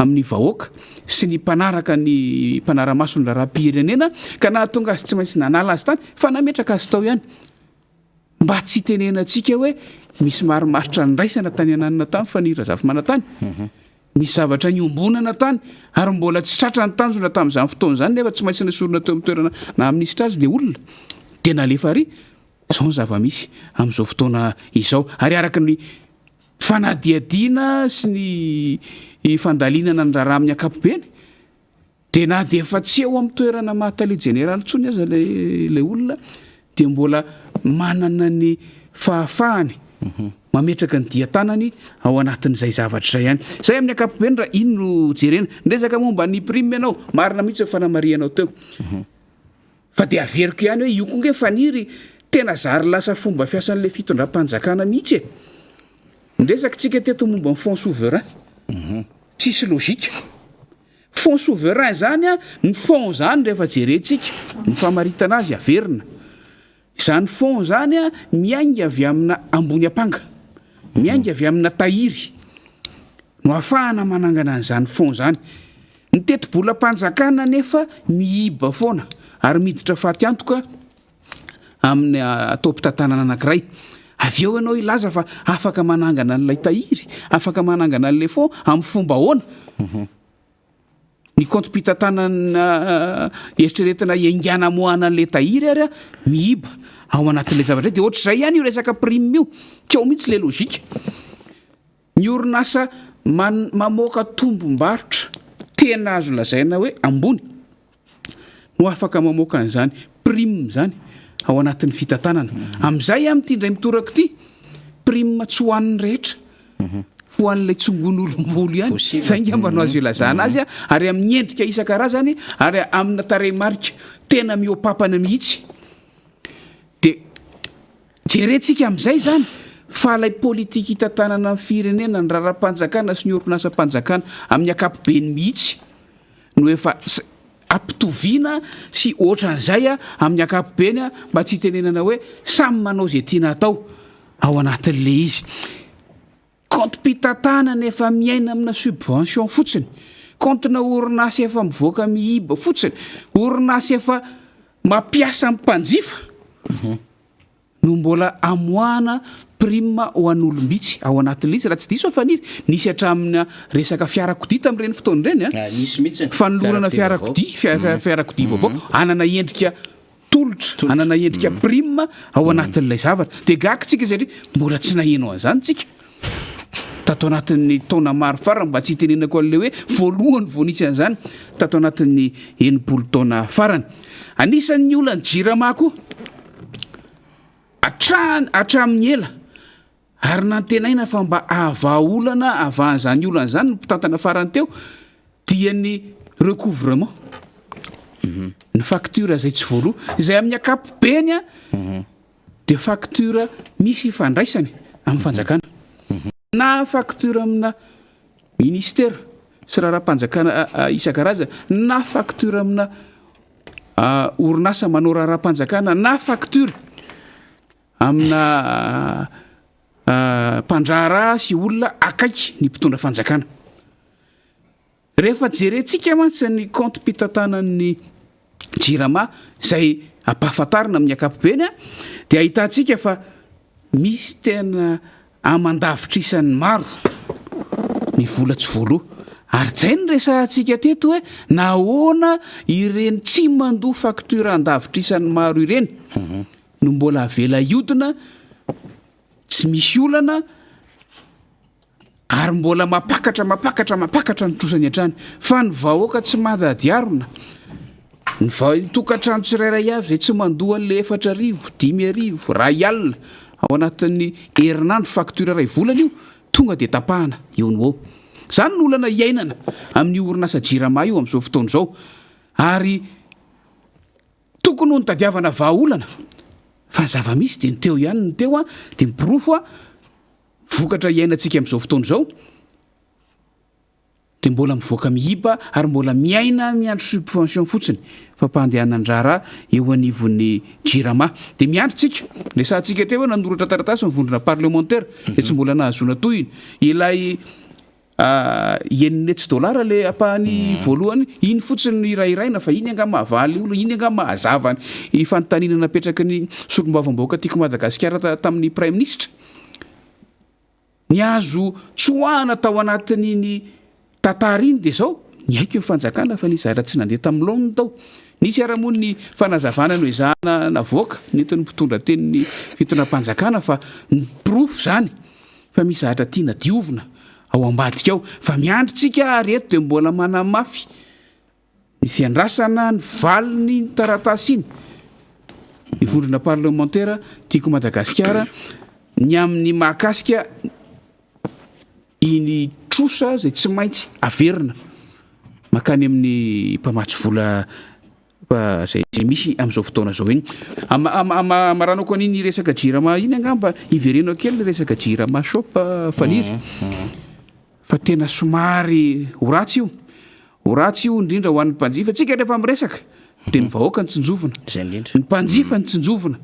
amin'ny vahoaka sy ny mpanaraka ny mpanaramasony raha-pirenena ka nahatonga azy tsy maintsy nanala azy tany fa nametraka azy tao ihany mba tsy tenenantsika hoe misy marimaritra niraisana tany ananina tany fanira zafimanatany misy zavatra nyombonana tany ary mbola tsy tratra ny tanjona tamin'izany fotoana zany nefa tsy maintsy nesorona teo amin'ny toerana na minisitra azy le olona tena lefary zao ny zava-misy amin'izao fotoana izao ary araka ny fanadiadiana sy ny fandalinana ny raharaha amin'ny ankapobeny dia na dia efa tsy eo amin'ny toerana mahatale jeneraly tsony aza le olona dia mbola manana ny fahafahany mametraka ny dia-tanany ao anatin'izay zavatra zay ihany zay amin'ny ankapobeny raha ino no jerena ndresaka momba ny prime ianao marina mihitsy fanamarianao teo fa dia averiko ihany hoe io koa nge faniry tena zary lasa fomba fiasan'le fitondram-panjakana mihitsy e ndresaka tsika teto momba ny fond souverain tsisy logika fond souverain zany a ny fond zany rehefa jerentsika ny famaritana azy averina izany fond zany a miainga avy amina ambony apanga miainga avy amina tahiry no ahafahana manangana an'izany fond zany ny teti-bola-panjakana nefa miiba foana ary miditra fahatyantoka amin'ny atao-pitantanana anankiray avy eo ianao ilaza fa afaka manangana an'ilay tahiry afaka manangana an'le fond amin'ny fomba ahoana ny compte-pitantanana eritreretina iangana moana an'le tahiry ary a miiba ao anatin'le zavatra dia ohatr'izay ihany io resaka prime io tsy ao mihitsy le logika ny orinasa mamoaka tombom-barotra tena azo lazaina hoe ambony no afaka mamoaka an'izany prime zany ao anatin'ny fitantanana amin'izay amin'ity indray mitorako ity prime tsy hoan'ny rehetra ho an'ilay tsongon'olombolo ihany zay ngambano azo ilazana azy a ary amin'ny endrika isan-karazany ary amina tarehimarika tena miopapana mihitsy dia jerentsika amin'izay zany fa ilay politika hitantanana amin'ny firenena ny raharam-panjakana sy ny orinasam-panjakana amin'ny ankapobeny mihitsy no efa ampitoviana sy ohatran'izay a amin'ny ankapobeny a mba tsy hitenenana hoe samy manao zay tiana atao ao anatin'le izy compte-pitantanana efa miaina amina subvention fotsiny comptena orinasa efa mivoaka miiba fotsiny orinasa efa mampiasa amin'ny mpanjifa no mbola amoahana prime ho an'olombitsy ao anatin'le izy raha tsy diso faniry nisy hatramina resaka fiarakodia tamin'ireny fotoana ireny a nisy mihitsy fanolorana fiarakodia fiarakodia vaovao anana endrika tolotra anana endrika prime ao anatin'ilay zavatra dia gakytsika satria mbola tsy naheno an'izany tsika tato anatin'ny taona maro farany mba tsy hitenenako an'le hoe voalohany voanisy an'izany tato anatin'ny enimpolo taona farany anisan'ny olana jiramako hatramin'ny ela ary nantenaina fa mba ahavaolana avahan'izany olana zany ny mpitantana farany teo dia ny recouvrement ny facture zay tsy voaloha izay amin'ny ankapobeny a dia facture misy fandraisany amin'ny fanjakana na facture amina ministère sy raharam-panjakana isan-karazana na facture amina orinasa manao raharam-panjakana na facture amina mpandraharaha sy olona akaiky ny mpitondra fanjakana rehefa jerentsika mantsy ny compte-pitantanan'ny jirama zay ampahafantarina amin'ny ankapobeny a dia ahitantsika fa misy tena amandavitrisany maro ny vola tsy voaloha ary zay ny resantsika teto hoe nahoana ireny tsy mandoa facture andavitrisany maro ireny no mbola avela iodina tsy misy olana ary mbola mapakatra ny trosany an-trany fa ny vahoaka tsy mandadiarona ny tokantrano tsirairay avy zay tsy mandoa an'le 4,000 ray alina ao anatin'ny herinandro facture ray volana io tonga dia tapahana eo no ao zany ny olana iainana amin'ny orinasa jirama io amin'izao fotoana izao ary tokony ho ny tadiavana vahaolana fa ny zava-misy dia ny teo ihany ny teo a dia mipirofo a vokatra iainantsika amin'izao fotoana izao dia mbola mivoaka miiba ary mbola miaina miandro subvention fotsiny fampandehanan-draharaha eo anivon'ny jirama dia miandrotsika resantsika teo hoe nanoratra taratasy mivondrona parlementaire dia tsy mbola nahazoana toyiny ilay enina $, le apahany voalohany iny fotsiny irairaina fa iny anga mahavaly olo iny anga mahazavany ifanontaniana napetraka ny solombavam-bahoaka tiako Madagasikara tamin'ny prime ministre ny azo tsoahana tao anatin'iny tantariny dia zao ny haiko ny fanjakana fa nisy zatra tsy nandeha tam'lony tao nisy ara-mony ny fanazavana no izahana navoaka nentiny mpitondra tenyny fitondram-panjakana fa ny profo zany fa misy zatra tiana diovina ao ambadika ao fa miandritsika reto dia mbola manamafy ny fiandrasana ny valiny ny taratasy iny ny vondrona parlementaire tiako Madagasikara ny amin'ny mahakasika iny trosa zay tsy maintsy averina makany amin'ny mpamatsy vola zay misy amin'izao fotoana zao iny maranako an'iny resaka jirama iny angamba iverenao kely ny resaka jirama shop faniry fa tena somary horatsy io indrindra ho an'ny mpanjifa tsika rehefa miresaka dia ny vahoaka ny tsinjovina ny mpanjifa ny tsinjovina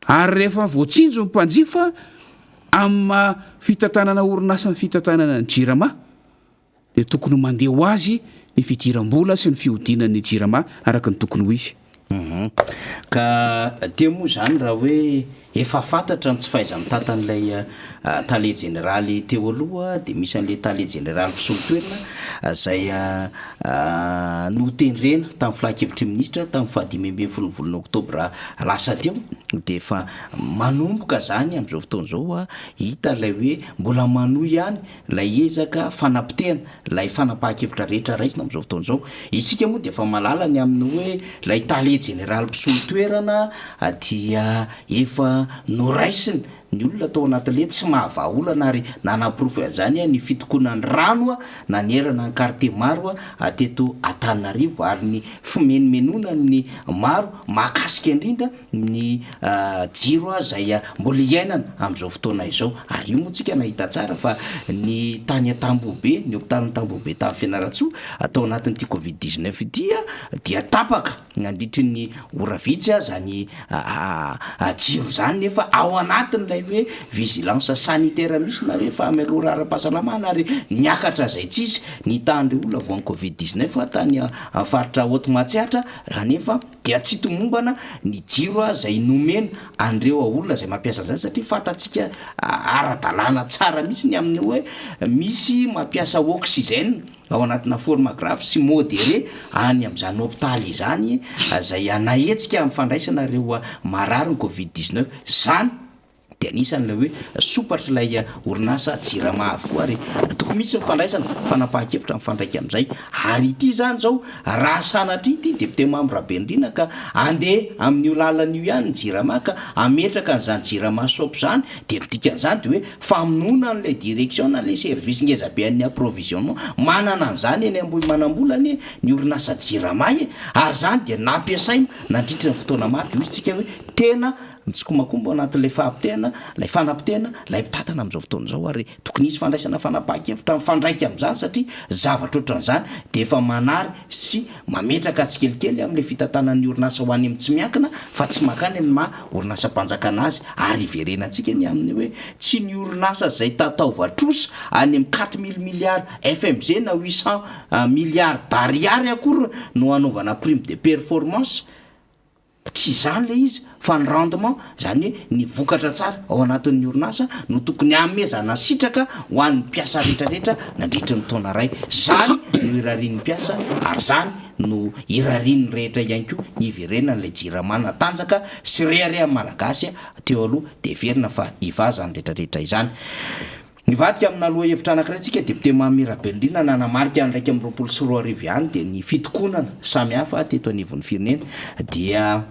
ary rehefa voatsinjo ny mpanjifa amin'ny fitantanana orinasa ny fitantanana ny jirama dia tokony mandeha ho azy ny fidiram-bola sy ny fihodinan'ny jirama araka ny tokony ho izy ka te moa zany raha hoe efa fantatra ny tsy faiza mitantan'ilay tale generaly teo aloha dia misy an'le tale generaly mpisolontoerina zay notendrena tamin'ny filahakevitry minisitra tamin'ny fahadimy volony oktobra lasa teo dia efa manomboka zany amin'izao fotoana zao hita lay hoe mbola manohy ihany lay ezaka fanampitena lay fanapahan-kevitra rehetra raisina amin'izao fotoana zao isika moa dia efa malala ny amin'ny hoe lay tale generaly mpisolontoerana dia efa noraisiny ny olona tao anatin'le tsy mahavaolana ary nanaprofo zany ny fitokonany rano nanerana ny karte maro teto Antananarivo ary ny fimenimenoana ny maro mahakasika indrindra ny jiro zay mbola iainana amin'izao fotoana izao ary io moa tsika nahita tsara fa ny tany Tambobe ny hôpitalin'ny Tambobe tamin'ny Fianaratsoa atao anatin'ity Covid-19 dia tapaka nandritry ny ora vitsy zany jiro zany nefa ao anatin'ilay hoe vigilance sanitaire misy na rehefa amelora ara-pahasalamana ary niakatra zay tsisy ny tandre olona voan'ny Covid-19 tany faritra Haute-Matsiatra nefa dia tsy tomombana ny jiro zay nomena andreo olona zay mampiasa zany satria fatatsika ara-dalàna tsara misy ny amin'ny hoe misy mampiasa oxygène ao anatina forme grave sy modéré any amin'izany hôpitaly izany zay anahetsika amin'ny fandraisana reo marary ny Covid-19 zany dia anisan'ilay hoe sopatra ilay orinasa jirama avokoa ary tokony misy mifandraisana fanapahan-kevitra mifandraika amin'izay ary ity zany zao raha sanatra ity député membre Bendrina ka andeha amin'io lalan'io ihany ny jirama ka ametraka an'izany jirama shop zany dia midika an'izany dia hoe famonoana an'ilay direction n'ilay service ngezabe an'ny approvisionnement manana an'izany eny Ambohimanambolany ny orinasa jirama ary zany dia nampiasaina nandritra ny fotoana maro dia ozytsika hoe tena mitsikomakomba anatin'ilay fahampitena lay fanampitena lay mpitatana amin'izao fotoana zao ary tokony izy fandraisana fanapahan-kevitra mifandraika amin'izany satria zavatra ohatran'izany dia efa manary sy mametraka tsikelikely amin'ilay fitantanan'ny orinasa ho any amin'ny tsy miankina fa tsy makany amin'ny maha orinasa mpanjakana azy ary iverenantsika ny amin'ny hoe tsy ny orinasa zay tataovatrosa any amin'ny 4 000 milliards FMG na 800 milliards d'ariary akory no anaovana prime de performance tsy zany le izy fa ny rendement zany hoe ny vokatra tsara ao anatin'ny orinasa no tokony amezana sitraka ho an'ny mpiasa rehetrarehetra nandritra ny taona ray zany no irarian'ny mpiasa ary zany no irarian'ny rehetra ihany koa ny iverenana ilay jiramana tanjaka sy rehareha malagasy teo aloha dia verina fa ivazany rehetrarehetra izany nivadika amina aloha hevitra anankiray tsika député Mamira Bendrina nanamarika an'raika amin'ny 24 ihany dia ny fitokonana samy hafa teto anivon'ny firenena dia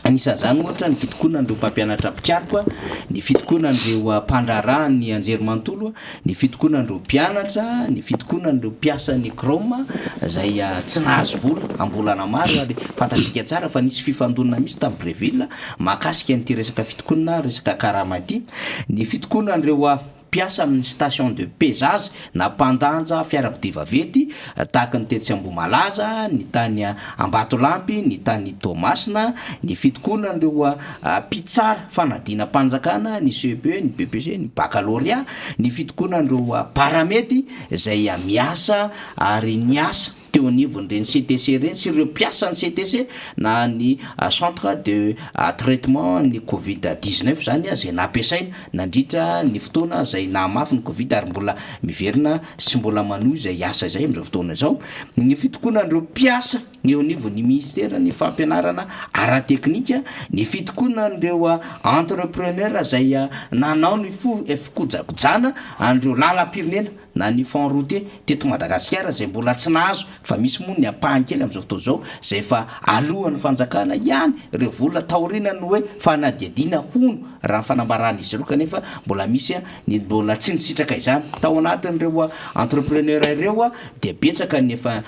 anisan'izany ohatra ny fitokonan'ireo mpampianatra mpiariko ny fitokonan'ireo mpandraraha ny anjerimanontolo ny fitokonan'ireo mpianatra ny fitokonan'ireo mpiasan'ny kroma zay tsy nahazo vola ambolana maro ary fantatsika tsara fa nisy fifandonana misy tamin'ny Breville mahakasika n'ity resaka fitokonana resaka karamady ny fitokonan'ireo mpiasa amin'ny station de pesage na mpandanja fiarakodia-vaventy tahaka ny tetsy Ambohimalaza ny tany Ambatolampy ny tany Tomasina ny fitokonan'ireo mpitsara fanadina mpanjakana ny CEP ny BPC ny baccalauréat ny fitokonan'ireo paramedy zay miasa ary niasa teo anivon'ireny CTC reny sy ireo mpiasa ny CTC na ny centre de traitement ny Covid-19 zany zay nampiasaina nandritra ny fotoana zay namafy ny Covid ary mbola miverina sy mbola manohy zay asa zay am'izao fotoana zao. Ny fitokonan'ireo mpiasa eo anivon'ny ministera ny fampianarana ara-teknika, ny fitokonan'ireo entrepreneur zay nanao ny fikojakojana an'ireo lalam-pirenena na ny fond routier teto Madagasikara zay mbola tsy nahazo fa misy moa ny ampahany am'izao fotoana zao zay fa alohan'ny fanjakana ihany ireo vola taorinany hoe fanadiadiana hono raha fanambarana izy ireo kanefa mbola misy ny mbola tsy nisitraka izany tao anatin'ireo entrepreneur ireo dia betsaka nefa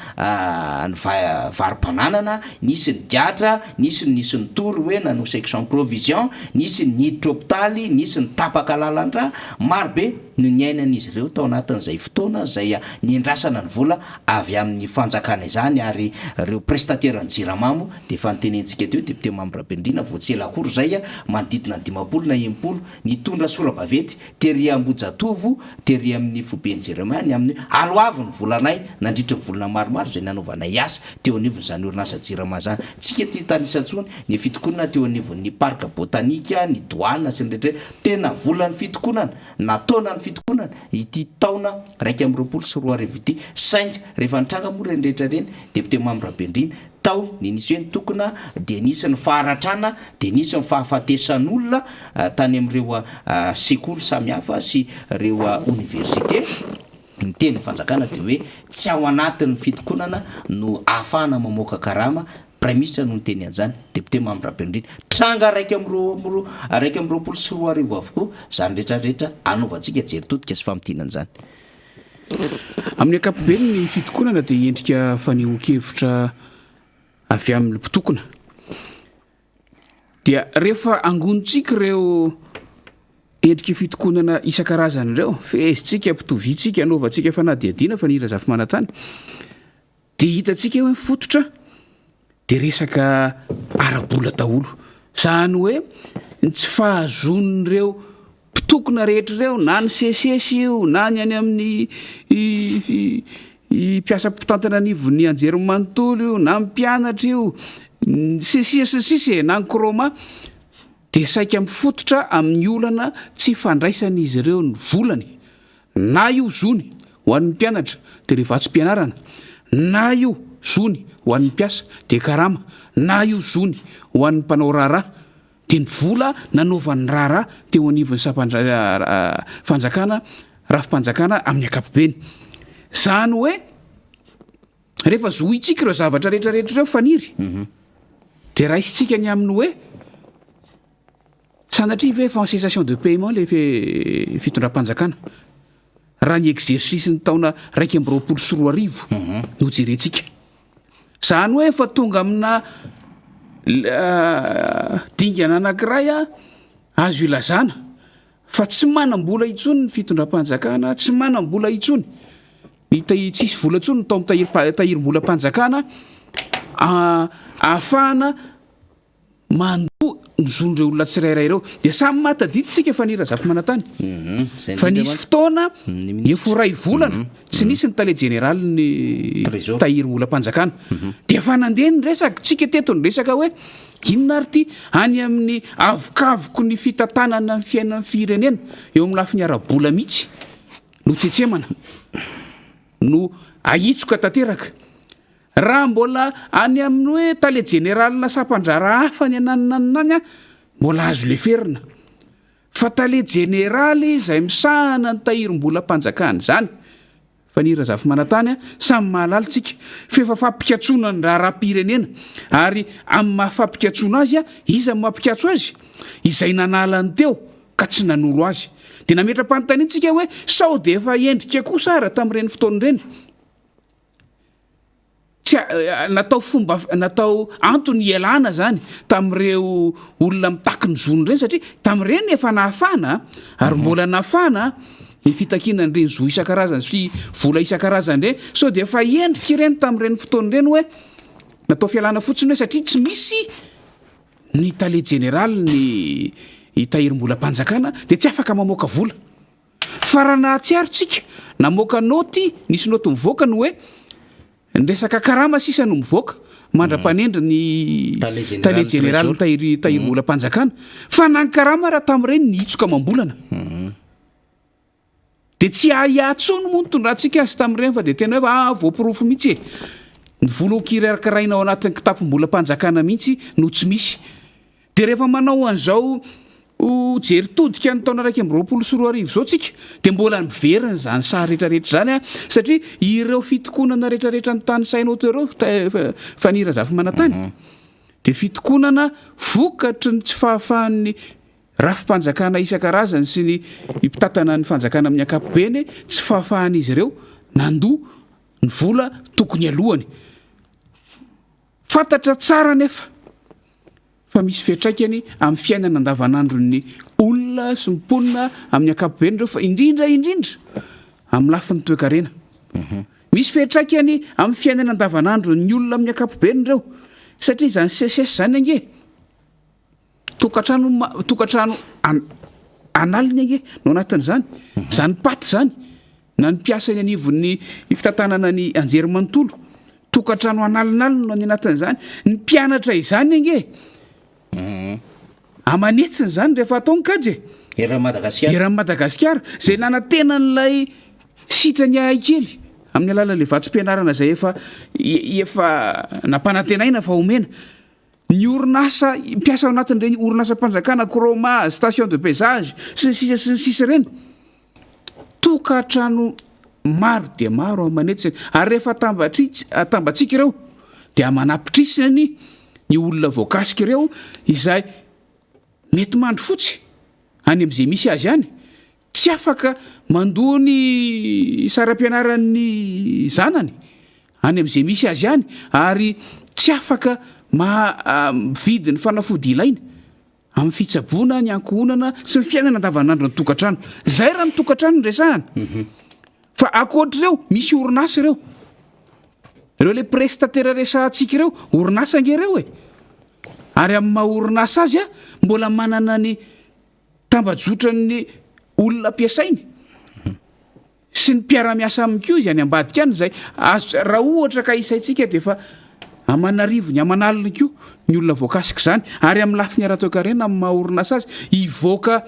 ny varim-pananana, nisy ny diatra, nisy ny tory hoe nano section provision, nisy ny hiditra hôpitaly, nisy ny tapaka lalan-drà, marobe no niainan'izy ireo tao anatin'izay fotoana zay niendrasana ny vola avy amin'ny fanjakana izany. Ary ireo prestataire ny jiramamo de efa nitenentsika teo député membre Rabendrina voatsela akory zay manodidina ny 50 na 80 nitondra sora-bavety tery Ambojatovo, tery amin'ny Fobeny Jeremany amin'ny aloavy ny volanay nandritra ny volana maromaro zay nanaovanay asa teo anivony zany orinasa jirama zany. Tsika ty tanisatsoany ny fitokonana teo anivon'ny parc botanika, ny douane sy ny rehetra tena volan'ny fitokonana nataona ny fitokonana ity taona 2024 ity sainga rehefa nitranga moa reny rehetra reny député membre Rabendrina tao ny nisy hoe ny tokona de nisy ny faharatrana de nisy ny fahafatesan'olona tany am'ireo sekoly samihafa sy reo université. Ny teny fanjakana de hoe tsy ao anatin'ny fitokonana no ahafahana mamoaka karama. Prémistre no teny an'izany député membre Rabendrina tranga raiky am'roapolo sy roa arivo avokoa zany rehetrarehetra anovantsika jeritodika sy famitinan' zany. Amin'ny ankapobeny ny fitokonana dia endrika fanehoan-kevitra avy amin'ny mpitokona dia rehefa angonontsika ireo endrika fitokonana isan-karazany ireo fezintsika mpitoviantsika anaovantsika fanadiadiana fanira zafy manantany dia hitantsika hoe fototra dia resaka arabola daholo zany hoe tsy fahazon'ireo mpitokona rehetra ireo na ny sesesy io na ny any amin'ny mpiasa mpitantana anivon'ny anjerimanontolo io na mpianatra io sisy na ny kroma dia saika mifototra amin'ny olana tsy fandraisan'izy ireo ny volany na io zony ho an'ny mpianatra dia rehefa tsy mpianarana, na io zony ho an'ny mpiasa dia karama, na io zony ho an'ny mpanao raharaha dia ny vola nanaovan'ny raharaha teo anivon'ny fanjakana rafim-panjakana amin'ny ankapobeny. Zany hoe rehefa zohitsika ireo zavatra rehetrarehetra ireo faniry dia raisitsika ny amin'ny hoe sanatria ve fa en cessation de paiement le fitondram-panjakana raha ny exercice ny taona 2024 no jerentsika. Zany hoe fa tonga amina dingana anankiray azo ilazana fa tsy manam-bola intsony ny fitondram-panjakana, tsy manam-bola intsony tsisy vola intsony tao tahirim-bolam-panjakana ahafahana mandoa nizon'ireo olona tsirairay ireo dia samy matadiditsika fanira zafy manantany fa nisy fotoana efo ray volana tsy nisy ny tale général ny tahirim-bolam-panjakana dia fa nandeha ny resaka tsika teto ny resaka hoe inona ary ty any amin'ny avokavoko ny fitantanana ny fiainan'ny firenena eo amin'ny lafiny ara-bola mihitsy no tsetsemana no ahitsoka tanteraka raha mbola any amin'ny hoe tale général na sampandrara hafa ny ananinanany mbola azo leferina fa tale généraly izay misahana ny tahirim-bolam-panjakana zany fanira zafy manantany samy mahalalitsika fefa fampikatsoana ny raharaha-pirenena ary amin'ny mahafampikatsoana azy iza mampikatso azy izay nanalany teo ka tsy nanolo azy dia nametra-panontaniantsika hoe sao dia efa endrika kosa ara tamin'ireny fotoan'ireny natao antony ialana zany tamin'ireo olona mitaky ny zony ireny satria tamin'ireny efa nahafana ary mbola nahafana ny fitakiana n'ireny zo isan-karazany sy vola isan-karazany ireny so dia efa endrika ireny tamin'ireny fotoan'ireny hoe natao fialana fotsiny hoe satria tsy misy ny tale général ny tahirim-bolam-panjakana dia tsy afaka mamoaka vola fa raha nahatsiarotsika namoaka noty nisy noty mivoaka ny hoe Ndresaka karama sisa no mivoaka mandra-panendry ny tale général tahiry ola mpanjakana fa nankarama raha tamin'ireny nitsoka mambolana de tsy ahiatsony moa nytondratsika azy tamin'ireny fa de tena hoe voapirofo mihitsy ny volokiry arakaraina ao anatin'ny kitapom-bola mpanjakana mihitsy no tsy misy de rehefa manao an'izao jery todika ny taona raiky am'roapolo sy 4 arivo zao tsika de mbola miveriny zany sary rehetrarehetra zany satria ireo fitokonana rehetrarehetra ny tany sainao tereo fanira zafy manatany de fitokonana vokatry ny tsy fahafahan'ny rafim-panjakana isan-karazany sy ny mpitatana ny fanjakana amin'ny ankapobeny tsy fahafahan'izy ireo nandoa ny vola tokony alohany fantatra tsara nefa fa misy fiatraikany amin'ny fiainana andavanandron'ny olona sy mimponina amin'ny ankapobeny reo fa indrindra amin'ny lafin'ny toe-karena misy fiatraikany amin'ny fiainana andavanandron'ny olona amin'ny ankapobeny reo satria zany sesesy zany ange tokatrano analiny ange no anatin'izany zany paty zany na ny mpiasa ny anivon'ny fitantanana ny anjery manontolo tokatrano analinaliny no any anatin'izany ny mpianatra izany ange amanetsiny zany rehefa atao ny kajy eran'ny madagasikara zay nanantena n'ilay sitrany ahikely amin'ny alalan'le vatsom-pianarana zay efa nampanantenaina fa omena ny orinasa mpiasa ao anatin'ireny orinasa mpanjakana croma station de pesage sy ny sisa ireny tokatrano maro dia maro amanetsiny ary rehefa tambatsika ireo dia manapitrisina ny olona voakasika ireo izay mety mandro fotsy any am'izay misy azy any tsy afaka mandoa ny saram-pianaran'ny zanany any am'izay misy azy any ary tsy afaka vidy ny fanafody ilaina amin'ny fitsaboana ny ankohonana sy ny fiainana andavanandro ny tokatrano zay raha ny tokatrano ny resahana fa akoatra ireo misy orinasa ireo le prestataire resahantsika ireo orinasa ange ireo ary amin'ny maha orinasa azy mbola manana ny tambajotran'ny olona ampiasainy sy ny mpiara-miasa amin'ny ko izy any ambadika any zay raha ohatra ka isaitsika de fa amanarivo ny amanaliny ko ny olona voakasika zany ary amin'ny lafiny ara-toe-karena amin'ny maha orinasa azy mivoaka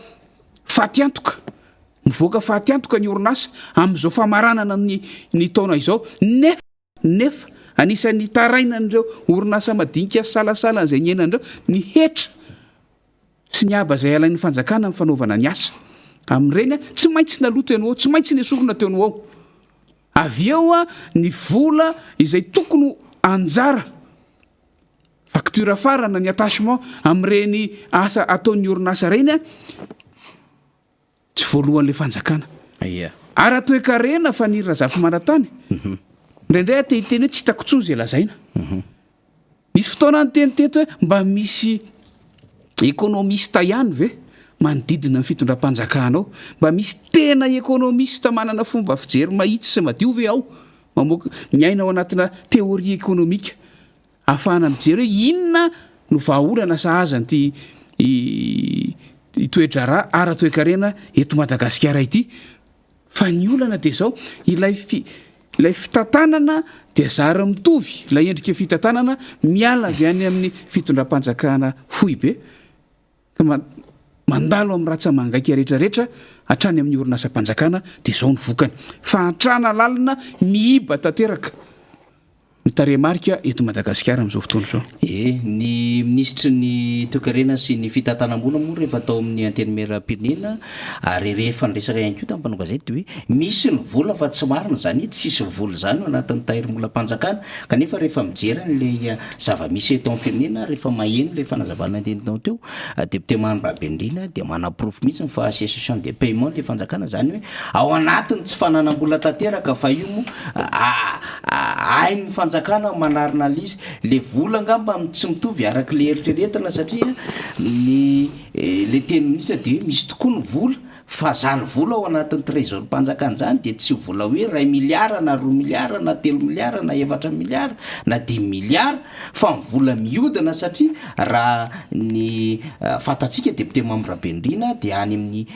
fahatyantoka ny orinasa amin'izao famaranana ny taona izao nefa anisan'ny tarainan'ireo orinasa madinika salasalana zay ny enan'ireo ny hetra sy ny aba zay alain'ny fanjakana amin'ny fanaovana ny asa amin'ireny tsy maintsy naloto ianao tsy maintsy nesorona teo no ao avy eo ny vola izay tokony anjara facture farana ny attachement amin'ireny asa ataon'ny orinasa reny tsy voalohan'le fanjakana ara-toe-karena fa ny razafy manatany indraindray atehiteny hoe tsy hitako tsony zay lazaina misy fotoana ny teniteto hoe mba misy ekonomista ihany ve manodidina ny fitondram-panjakanao mba misy tena ekonomista manana fomba fijery mahitsy sy madio ve ao mamoaka miaina ao anatina teoria ekonomika ahafahana mijery hoe inona no vahaolana sahazany itoedrara ara-toe-karena eto Madagasikara ity fa ny olana de zao ilay fitantanana dia zara mitovy ilay endrika fitantanana miala avy any amin'ny fitondram-panjakana fohy be mandalo amin'ny ratsamangaika rehetrarehetra hatrany amin'ny orinasa mpanjakana dia zao ny vokany fahantrana lalina miiba tanteraka ny taremarika eto Madagasikara amin'izao fotoana zao ny ministry ny toe-karena sy ny fitantanam-bola moa rehefa atao amin'ny anteny-meram-pirenena ary rehefa nyresaka ihany koa tamin'ny mpanao gazety hoe misy ny vola fa tsy marina zany tsisy vola zany ao anatin'ny tahiry-molam-panjakana kanefa rehefa mijery n'le zava-misy eto amin'ny firenena rehefa maheno le fanazavana tentinao teo député Mandrabendrina dia manapirofo mihitsy fa association de paiement le fanjakana zany hoe ao anatiny tsy fananam-bola tanteraka fa io moa hainy fanjakana manarina alizy le vola ngamba tsy mitovy araka le eritreretana satria le teny minisa de misy tokoa ny vola fa zany vola ao anatin'ny trésor-panjakana zany de tsy vola hoe 1 miliara na 2 miliara na 3 miliara na 4 miliara na 10 miliara fa mivola miodina satria raha ny fatatsika député membre Rabendrina de any amin'ny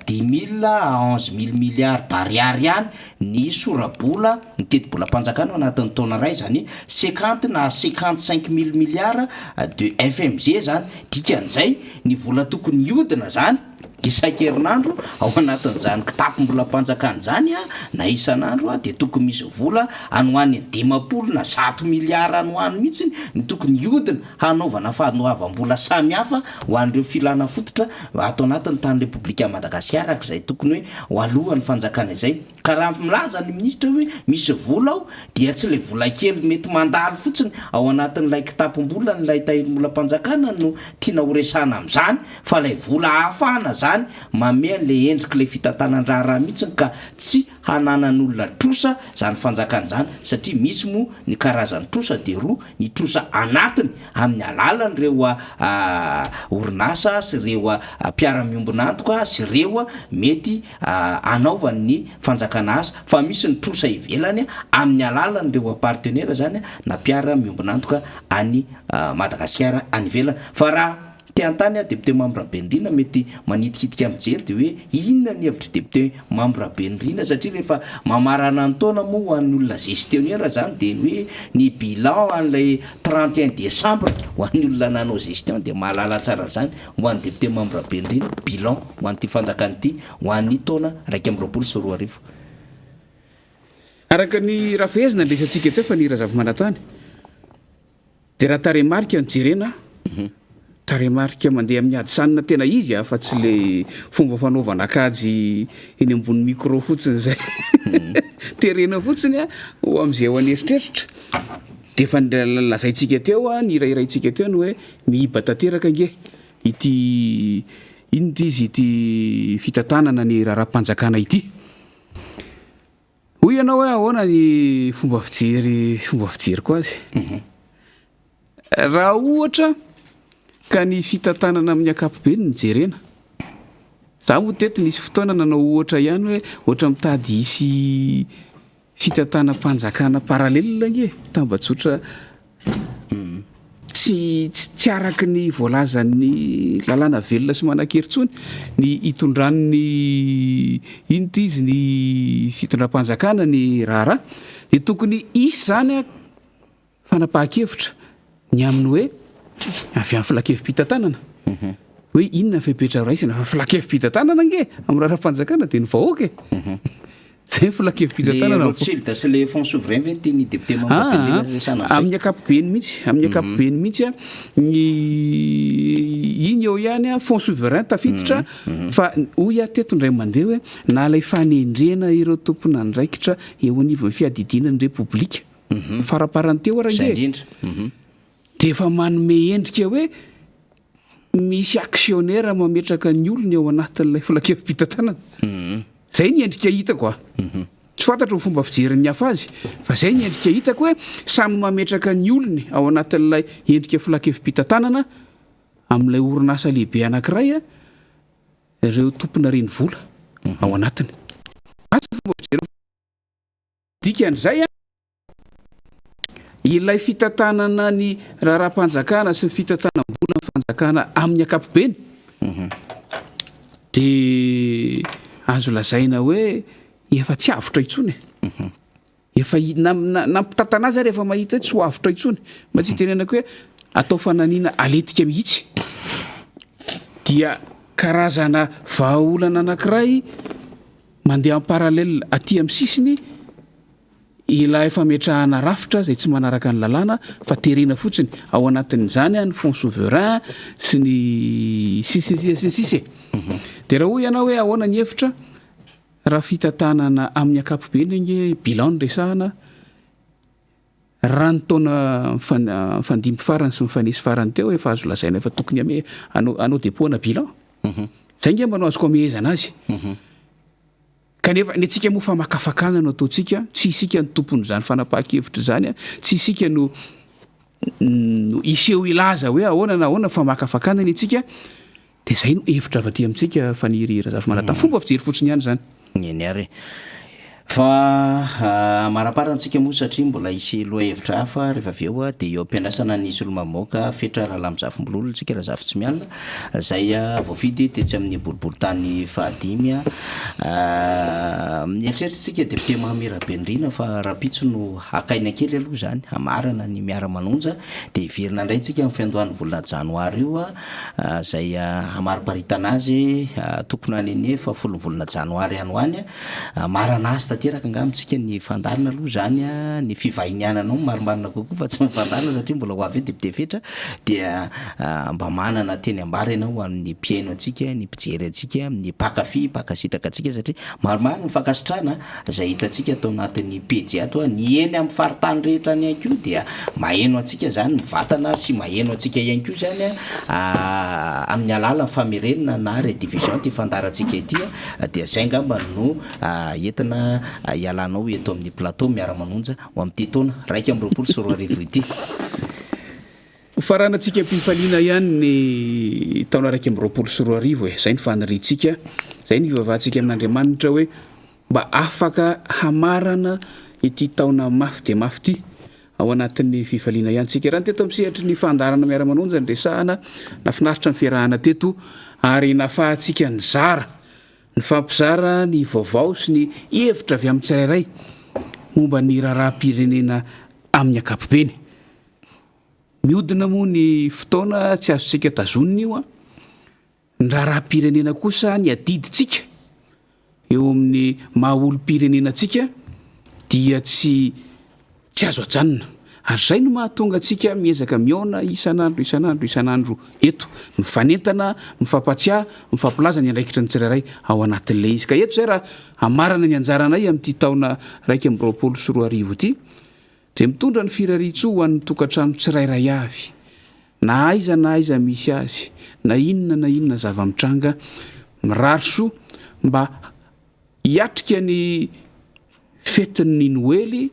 10 000 à 11 000 milliards d'ariary ihany ny sorabola ny teti-bola mpanjakana ao anatin'ny taona ray zany 50 na 55 000 milliards de FMG zany dikan'izay ny vola tokony iodina zany isan-kerinandro ao anatin'izany kitapom-bola mpanjakana zany na isan'andro de tokony misy vola anohan'ny 50 na 100 miliara anohany mihitsy ny tokony iodina hanaovana fanoavam-bola samy hafa ho an'ireo filana fototra ato anatin'ny tany repoblika Madagasikara izay tokony hoe alohan'ny fanjakana izay ka raha milaza ny ministra hoe misy vola ao dia tsy le vola kely mety mandalo fotsiny ao anatin'ilay kitapom-bola nylay tahiry-bola mpanjakana no tiana horesana amin'izany fa lay vola hahafahana zany mamea le endriky le fitatanandraha mihitsiny ka tsy hananan'olona trosa zany fanjakana zany satria misy moa ny karazany trosa de roa ny trosa anatiny amin'ny alalan'ireo orinasa sy ireo mpiara-miombonantoka sy ireo mety anaovan'ny fanjakana asa fa misy ny trosa ivelany amin'ny alalan'ireo partenaire zany na mpiara-miombonantoka any Madagasikara any ivelany fa raha te-antany député membre Rabendrina mety manitikitika mijery de hoe inona ny hevitry député membre Rabendrina satria rehefa mamarana ny taona moa ho an'ny olona gestionnaire zany de hoe ny bilan an'ilay 31 décembre ho an'ny olona nanao gestion de mahalala tsara zany ho an'ny député membre Rabendrina bilan ho an'ity fanjakana ity ho an'ny taona 2024 araka ny rafezina ndesantsika teo fa ny razava-manatany de raha taremarika ny jerena taremarika mandeha amin'ny adisanina tena izy fa tsy le fomba fanaovana kajy eny ambony micro fotsiny zay terena fotsiny ho am'izay ho aneritreritra de fa lazaitsika teo ny rairaitsika teo ny hoe mihiba tanteraka nge ity inty izy ity fitantanana ny raharam-panjakana ity hoy ianao hoe ahoana ny fomba fijery koa azy raha ohatra ka ny fitantanana amin'ny akapobe ny jerena za moa teto nisy fotoana nanao ohatra ihany hoe ohatra mitady hisy fitantanam-panjakana paralelina nge tambatsotra tsy araky ny voalazan'ny lalàna velona sy manan-keritsony ny hitondran'ny inty izy ny fitondram-panjakana ny raharaha de tokony isy zany fanapahan-kevitra ny aminy hoe avy amin'ny filakevim-pitantanana hoe inona fepetra raisina fa filakevim-pitantanana nge amin'ny raharam-panjakana de ny vahoaka zay filakevim-pitantanana sy le fonds souverain ve ty ny député membre amin'ny akapobeny mihitsy ny iny eo ihany fonds souverain tafiditra fa hoy tetondray mandeha hoe na lay fanendrena ireo tompona ndraikitra eo anivon'ny fiadidinan'ny repoblika faraparany teo raha de efa manome endrika hoe misy actionnaire mametraka ny olony eo anatin'ilay filakevim-pitantanana zay ny endrika hitako tsy fantatra ny fomba fijeren'ny hafa azy fa zay ny endrika hitako hoe samy mametraka ny olony ao anatin'ilay endrika filakevim-pitantanana amin'ilay orinasa lehibe anankiray ireo tompona reny vola ao anatiny asa fomba fijerena dikan'izay ilay fitantanana ny raharam-panjakana sy ny fitantanam-bola ny fanjakana amin'ny akapobeny de azo lazaina hoe efa tsy avotra intsony efa nampitantana azy rehefa mahita hoe tsy ho avotra intsony mba tsy tenenako hoe atao fananiana aletika mihitsy dia karazana vahaolana anankiray mandeha amin'ny paralele aty amin'ny sisiny ilay fametrahana rafitra zay tsy manaraka ny lalàna fa terena fotsiny ao anatin'izany ny fonds souverain sy ny sisy de raha hoy ianao hoe ahoana ny hevitra raha fitantanana amin'ny akapobeny nge bilan resahana raha ny taona fandimby farany sy mifanesy farany teo efa azo lazaina efa tokony ame anao depoana bilan zay nge manao azoko amehezana azy kanefa ny atsika moa fa makafakana no ataotsika tsy isika ny tompon'izany fanapahan-kevitra zany tsy isika no iseho ilaza hoe ahoana na ahoana fa makafakana ny atsika dia izay no hevitra avy aty amintsika faniry Razafy Manatany, fomba fijery fotsiny ihany zany. Eny ary fa maraparantsika moa satria mbola isy loha hevitra hafa rehefa avy eo dia eo ampiandrasana nisy olo-mamoaka fetra rahalahy Mizafymbololo tsika Razafy tsy mialina zay voafidy tetsy amin'ny boriboritany fahadimy mieritreritsika député Mahamira Bendrina fa rapitso no hakaina kely aloha zany hamarana ny miara-manonja dia iverina indray tsika amin'ny fiandohan'ny volana janoary io zay hamariparitana azy tokony any fa folo volana janoary any hoany marana azy tanteraka angamitsika ny fandarina aloha zany ny fivahiniananao marimarina kokoa fa tsy mifandarina satria mbola ho avy eo député fetra dia mba manana teny ambara ianao amin'ny mpiaino antsika ny mpijery antsika ny pakafy pakasitraka antsika satria maromaro ny fankasitrana zay hitantsika atao anatin'ny pejy ato ny eny amin'ny faritany rehetra any ihany koa dia maheno antsika zany mivatana sy maheno antsika ihany koa zany amin'ny alala famerenina na redivision ty fandarantsika ity dia zay ngamba no entina ialanao eto amin'ny plateau miara-manonja ho amin'ity taona 2024 ity. Faranantsika mpifaliana ihany ny taona 2024 zay ny faniritsika, zay ny ivavahantsika amin'Andriamanitra hoe mba afaka hamarana ity taona mafy dia mafy ity ao anatin'ny fifaliana ihany tsika. Raha teto am'sehatry ny fandarana miara-manonja ny resahana nafinaritra ny fiarahana teto ary nafahantsika ny zara ny fampizara ny vaovao sy ny hevitra avy amin'ny tsirairay momba ny raharaham-pirenena amin'ny ankapobeny. Miodina moa ny fotoana tsy azontsika tazonina io ny raharaham-pirenena kosa ny adiditsika eo amin'ny maha-olo-pirenenantsika dia tsy azo ajanona ary zay no mahatonga atsika miezaka miona isanandro eto mifanentana mifampatsiahy mifampilaza ny andraikitra ny tsirairay ao anatin'le izy ka eto zay raha hamarana ny anjaranay amin'ity taona 2024 ity dia mitondra ny firaritso ho an'ny tokantrano tsirairay avy na aiza misy azy na inona zava-mitranga mirariso mba hiatrika ny fetin'ny Noely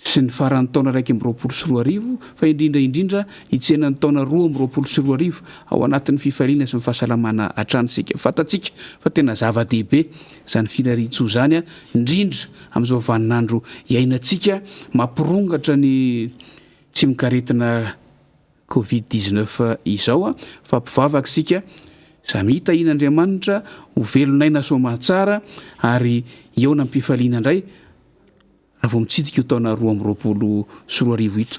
sy ny faran'ny taona 2024 fa indrindra hitsenan'ny taona 2024 ao anatin'ny fifaliana sy ny fahasalamana atranosika. Fatatsika fa tena zava-dehibe zany firaritso zany indrindra amin'izao vaninandro iainantsika mampirongatra ny tsy mikaretina Covid-19 izao fa mpivavaka sika samy hitahin'Andriamanitra ho velonaina soamantsara ary eo na mpifaliana indray raha vao mitsidika io taona 2024 ito.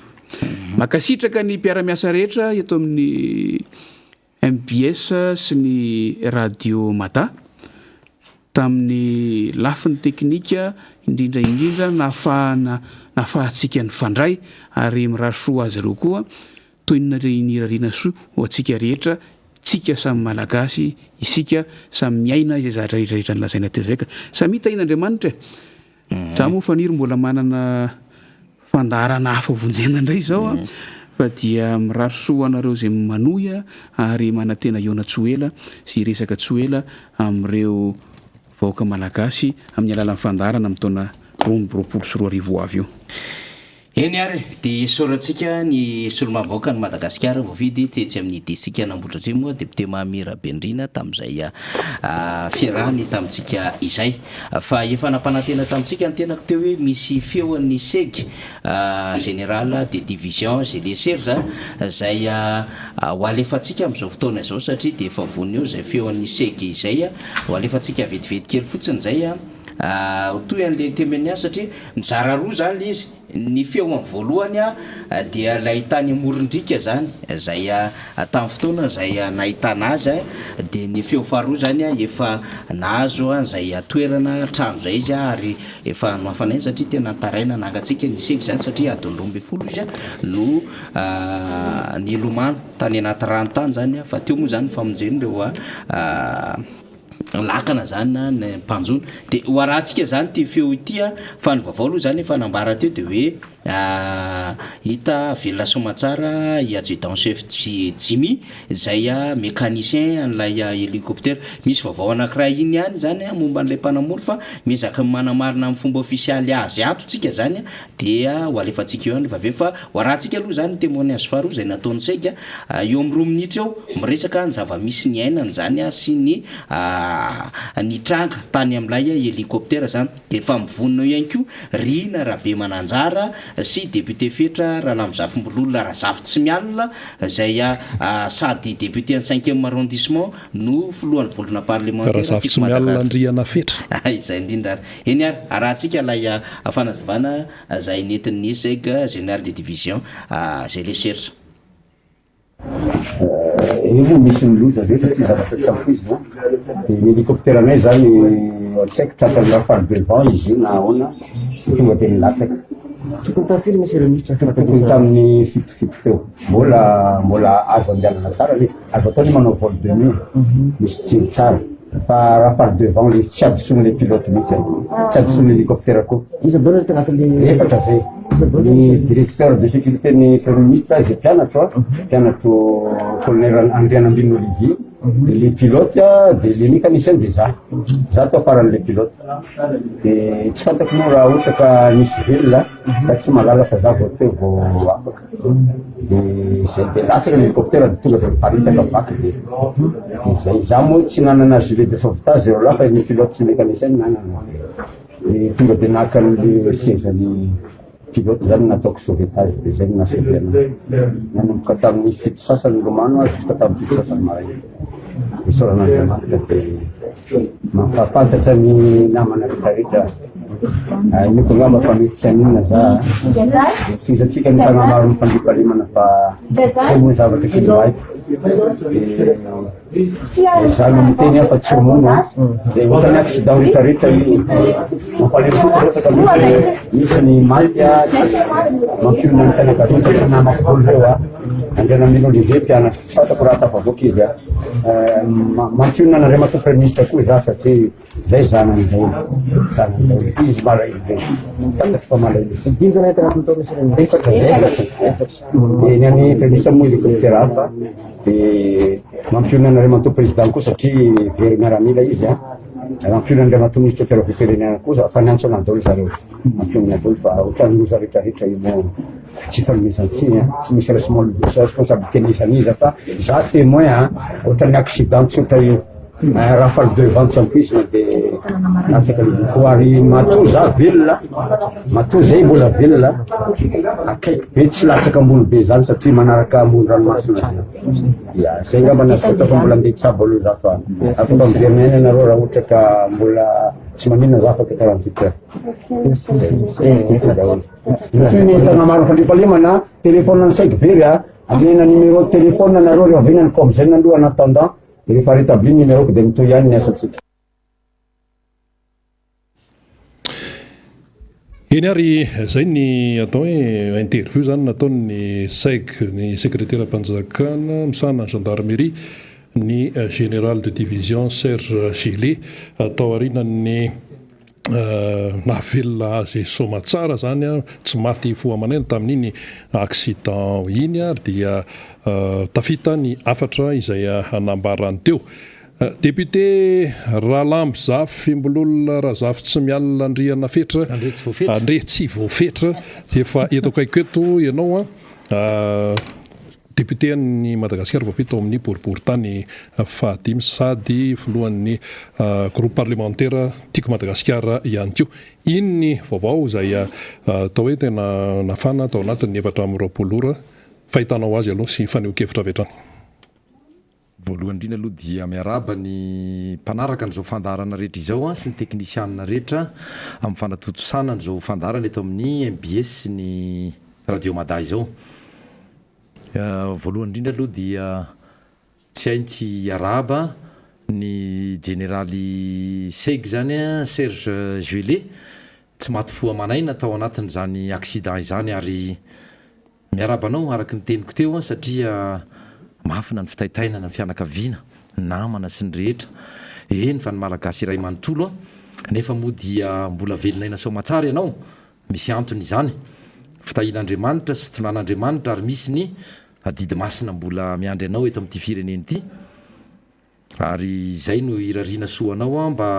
Makasitraka ny mpiara-miasa rehetra eto amin'ny MBS sy ny radio Mata tamin'ny lafiny teknika indrindra nafahantsika ny fandray ary mirarisoa azy ireo koa toy ny rarina soa ho antsika rehetra tsika samy malagasy isika samy miaina izay zahatra rehetra nylazaina teo zay ka samy hitahin'Andriamanitra za moa faniry mbola manana fandarana hafa vonjena indray zao fa dia mirarisoa anareo zay manoya ary manantena Iona Tsoela sy resaka Tsoela amin'ireo vahoaka malagasy amin'ny alalan'ny fandarana amin'ny taona 2024 avy io. Eny ary dia sorantsika ny solo-mavaoaka ny Madagasikara voavidy tetsy amin'ny desika Nambotra Atsimo député Mahamira Bendrina tamin'izay fiarahany tamintsika izay fa efa nampanantena tamintsika ny tenako teo hoe misy feon'ny seg général de division Gelesera zay ho alefantsika amin'izao fotoana izao satria dia efa vonio zay feon'ny seg izay ho alefantsika vetivety kely fotsiny zay toy an'le temeny azy satria mizara roa zany le izy ny feo amin'ny voalohany dia lahitany amorondrika zany zay tamin'ny fotoana zay nahitana azy dia ny feo faharoa zany efa nahazo zay toerana trano zay izy ary efa nohafanainy satria tena taraina nangatsika ny seg zany satria adiny 12 izy no ny lomano tany anaty rano tany zany fa teo moa zany famonjeny reo lakana zany ny mpanjona dia ho arahantsika zany ty feo ity fa ny vaovao aloha zany efa nambara teo dia hoe hita velona Somatsara i adjudant chef Jimmy zay mécanicien an'ilay hélicoptère. Misy vaovao anankiray iny ihany zany momba an'ilay mpanamory fa mizaka manamarina amin'ny fomba ofisialy azy atotsika zany dia ho alefantsika eo any fa fa ho arahantsika aloha zany témoignage faharoa zay nataony saika eo amin'ny 2 minitra eo miresaka ny zava-misy ny ainany zany sy ny tranga tany amin'ilay hélicoptère zany de fa mivonina ihany koa Rina Rabe Mananjara sy député fetra Rahalamozafy Mbololona Razafy Tsimialina zay sady député en 5e arrondissement no filohan'ny volona parlementaire Razafy Tsimialina Andriana fetra izay indrindra eny ary arahantsika lay fanazavana zay nentin'ny zeg général de division zay le serge io misy miloza rehetra ty zavatra tsy ampoizy de hélicoptère anay zany tsy haiko tratrany rafale devant izy io na ahoana tonga de nilatsaka tokony tafiry misy le misy tokony tamin'ny fitofito teo mbola azo andehanana tsara le azo ataony manao vol de nuit misy tsiro tsara fa rafale devant le tsy adosony le pilote misy tsy adosony hélicoptère koa izy dona le tagnatin'le efatra zay ny directeur de sécurité ny premier ministre zay mpianatro colonel Andrianambino Olivier de le pilote de le mécanicien de za tao faran'le pilote de tsy fantako moa raha ohatra ka nisy velona fa tsy malala fa za vao teo vao afaka de zay de latsaka l'hélicoptère de tonga de miparitaka vaky de zay za moa tsy nanana gilet de sauvetage eo lafa ny pilote sy mécanicien nanana de tonga de naka an'le siège-ny pilote zany nataoko sauvetage de zay nasauve nanomboka tamin'ny fito sasany lomano juska tamin'ny fito sasany maray de soran'Andriamanitra de mampafantatra ny namana rehetrarehetra niko ngamba fa mety tsy aninona za toizatsika ny tagna maro mifandripalimana fa tsy zavatra kely haiko zany miteny afa tsy mono de ohatrany accident rehetrarehetra io mampalemy fotsy rehetra ka misy ny maty mampiona ny fianakaviana satria namako dolo reo Andrianambino Olivier mpianatra tsy fatako raha tafavoaka izy mampiona n'Andriamanitra premier ministre koa za satria zay zanany zay izy malahelo be tatako fa malahelo dinjana tagnatin'tao misy efatra zay ny any premier ministre moa hélicoptère hafa de mampiona n'Andriamanitra président koa satria very miaramila izy mampiona n'Andriamanitra ministre ferroviaire koa fa niantso anadolo zareo mampiona adolo fa ohatrany loza rehetrarehetra io mo tsy fanomezantsiny tsy misy responsabilité nisan'iza fa za témoin ohatrany accident tsotra io rafale devant tsy ampoisina de latsaka ko ary matoa za velona matoa zay mbola velona akaiky be tsy latsaka ambony be zany satria manaraka ambony ranomasina ya zay ngamba nazokatra fa mbola andeha tsabo aloha za fa afaka miverina eny anareo raha ohatra ka mbola tsy manina za afaka karaha mizitra toy ny tagna maro fandripalimana téléphone saiko very amena numéro de téléphone anareo rehefa vinany comme zay aloha en attendant rehefa rétabli numéro de mitoy ihany ny asatsika eny ary zay ny atao hoe interview zany nataony SEG ny secrétaire ampanjakana misana gendarmerie ny général de division Serge Gillet atao arinany navelona azy Somatsara zany tsy maty foamanena tamin'iny accident iny ary dia tafita ny afatra izay hanambarany teo député Rahalamozafy Mbololona Razafy Tsimialina Andriana fetra andre tsy voafetra de fa eto akaiky eto ianao député ny Madagasikara voafetra ao amin'ny boriboritany fahadimy sady filohan'ny groupe parlementaire tiako Madagasikara ihany koa iny ny vaovao zay atao hoe tena nafana tao anatin'ny 4 ora fahitanao azy aloha sy faneho-kevitra avy hatrany voalohany indrindra aloha dia miaraba ny mpanaraka n'izao fandarana rehetra izao sy ny teknisianina rehetra amin'ny fanatotosana n'izao fandarana eto amin'ny MBS sy ny radio Mada izao voalohany indrindra aloha dia tsy haintsy araba ny généraly SEG zany Serge Gillet tsy maty foa manaina tao anatin'izany accident izany ary miarabanao araky ny teniko teo satria mafina ny fitaitainana ny fianakaviana namana sy ny rehetra eny fa ny malagasy iray manontolo nefa moa dia mbola velona ina Somatsara ianao misy antony izany fitahian'andriamanitra sy fitonan'andriamanitra ary misy ny adidy masina mbola miandry anao eto amin'ity fireneny ity ary zay no irariana soanao a mba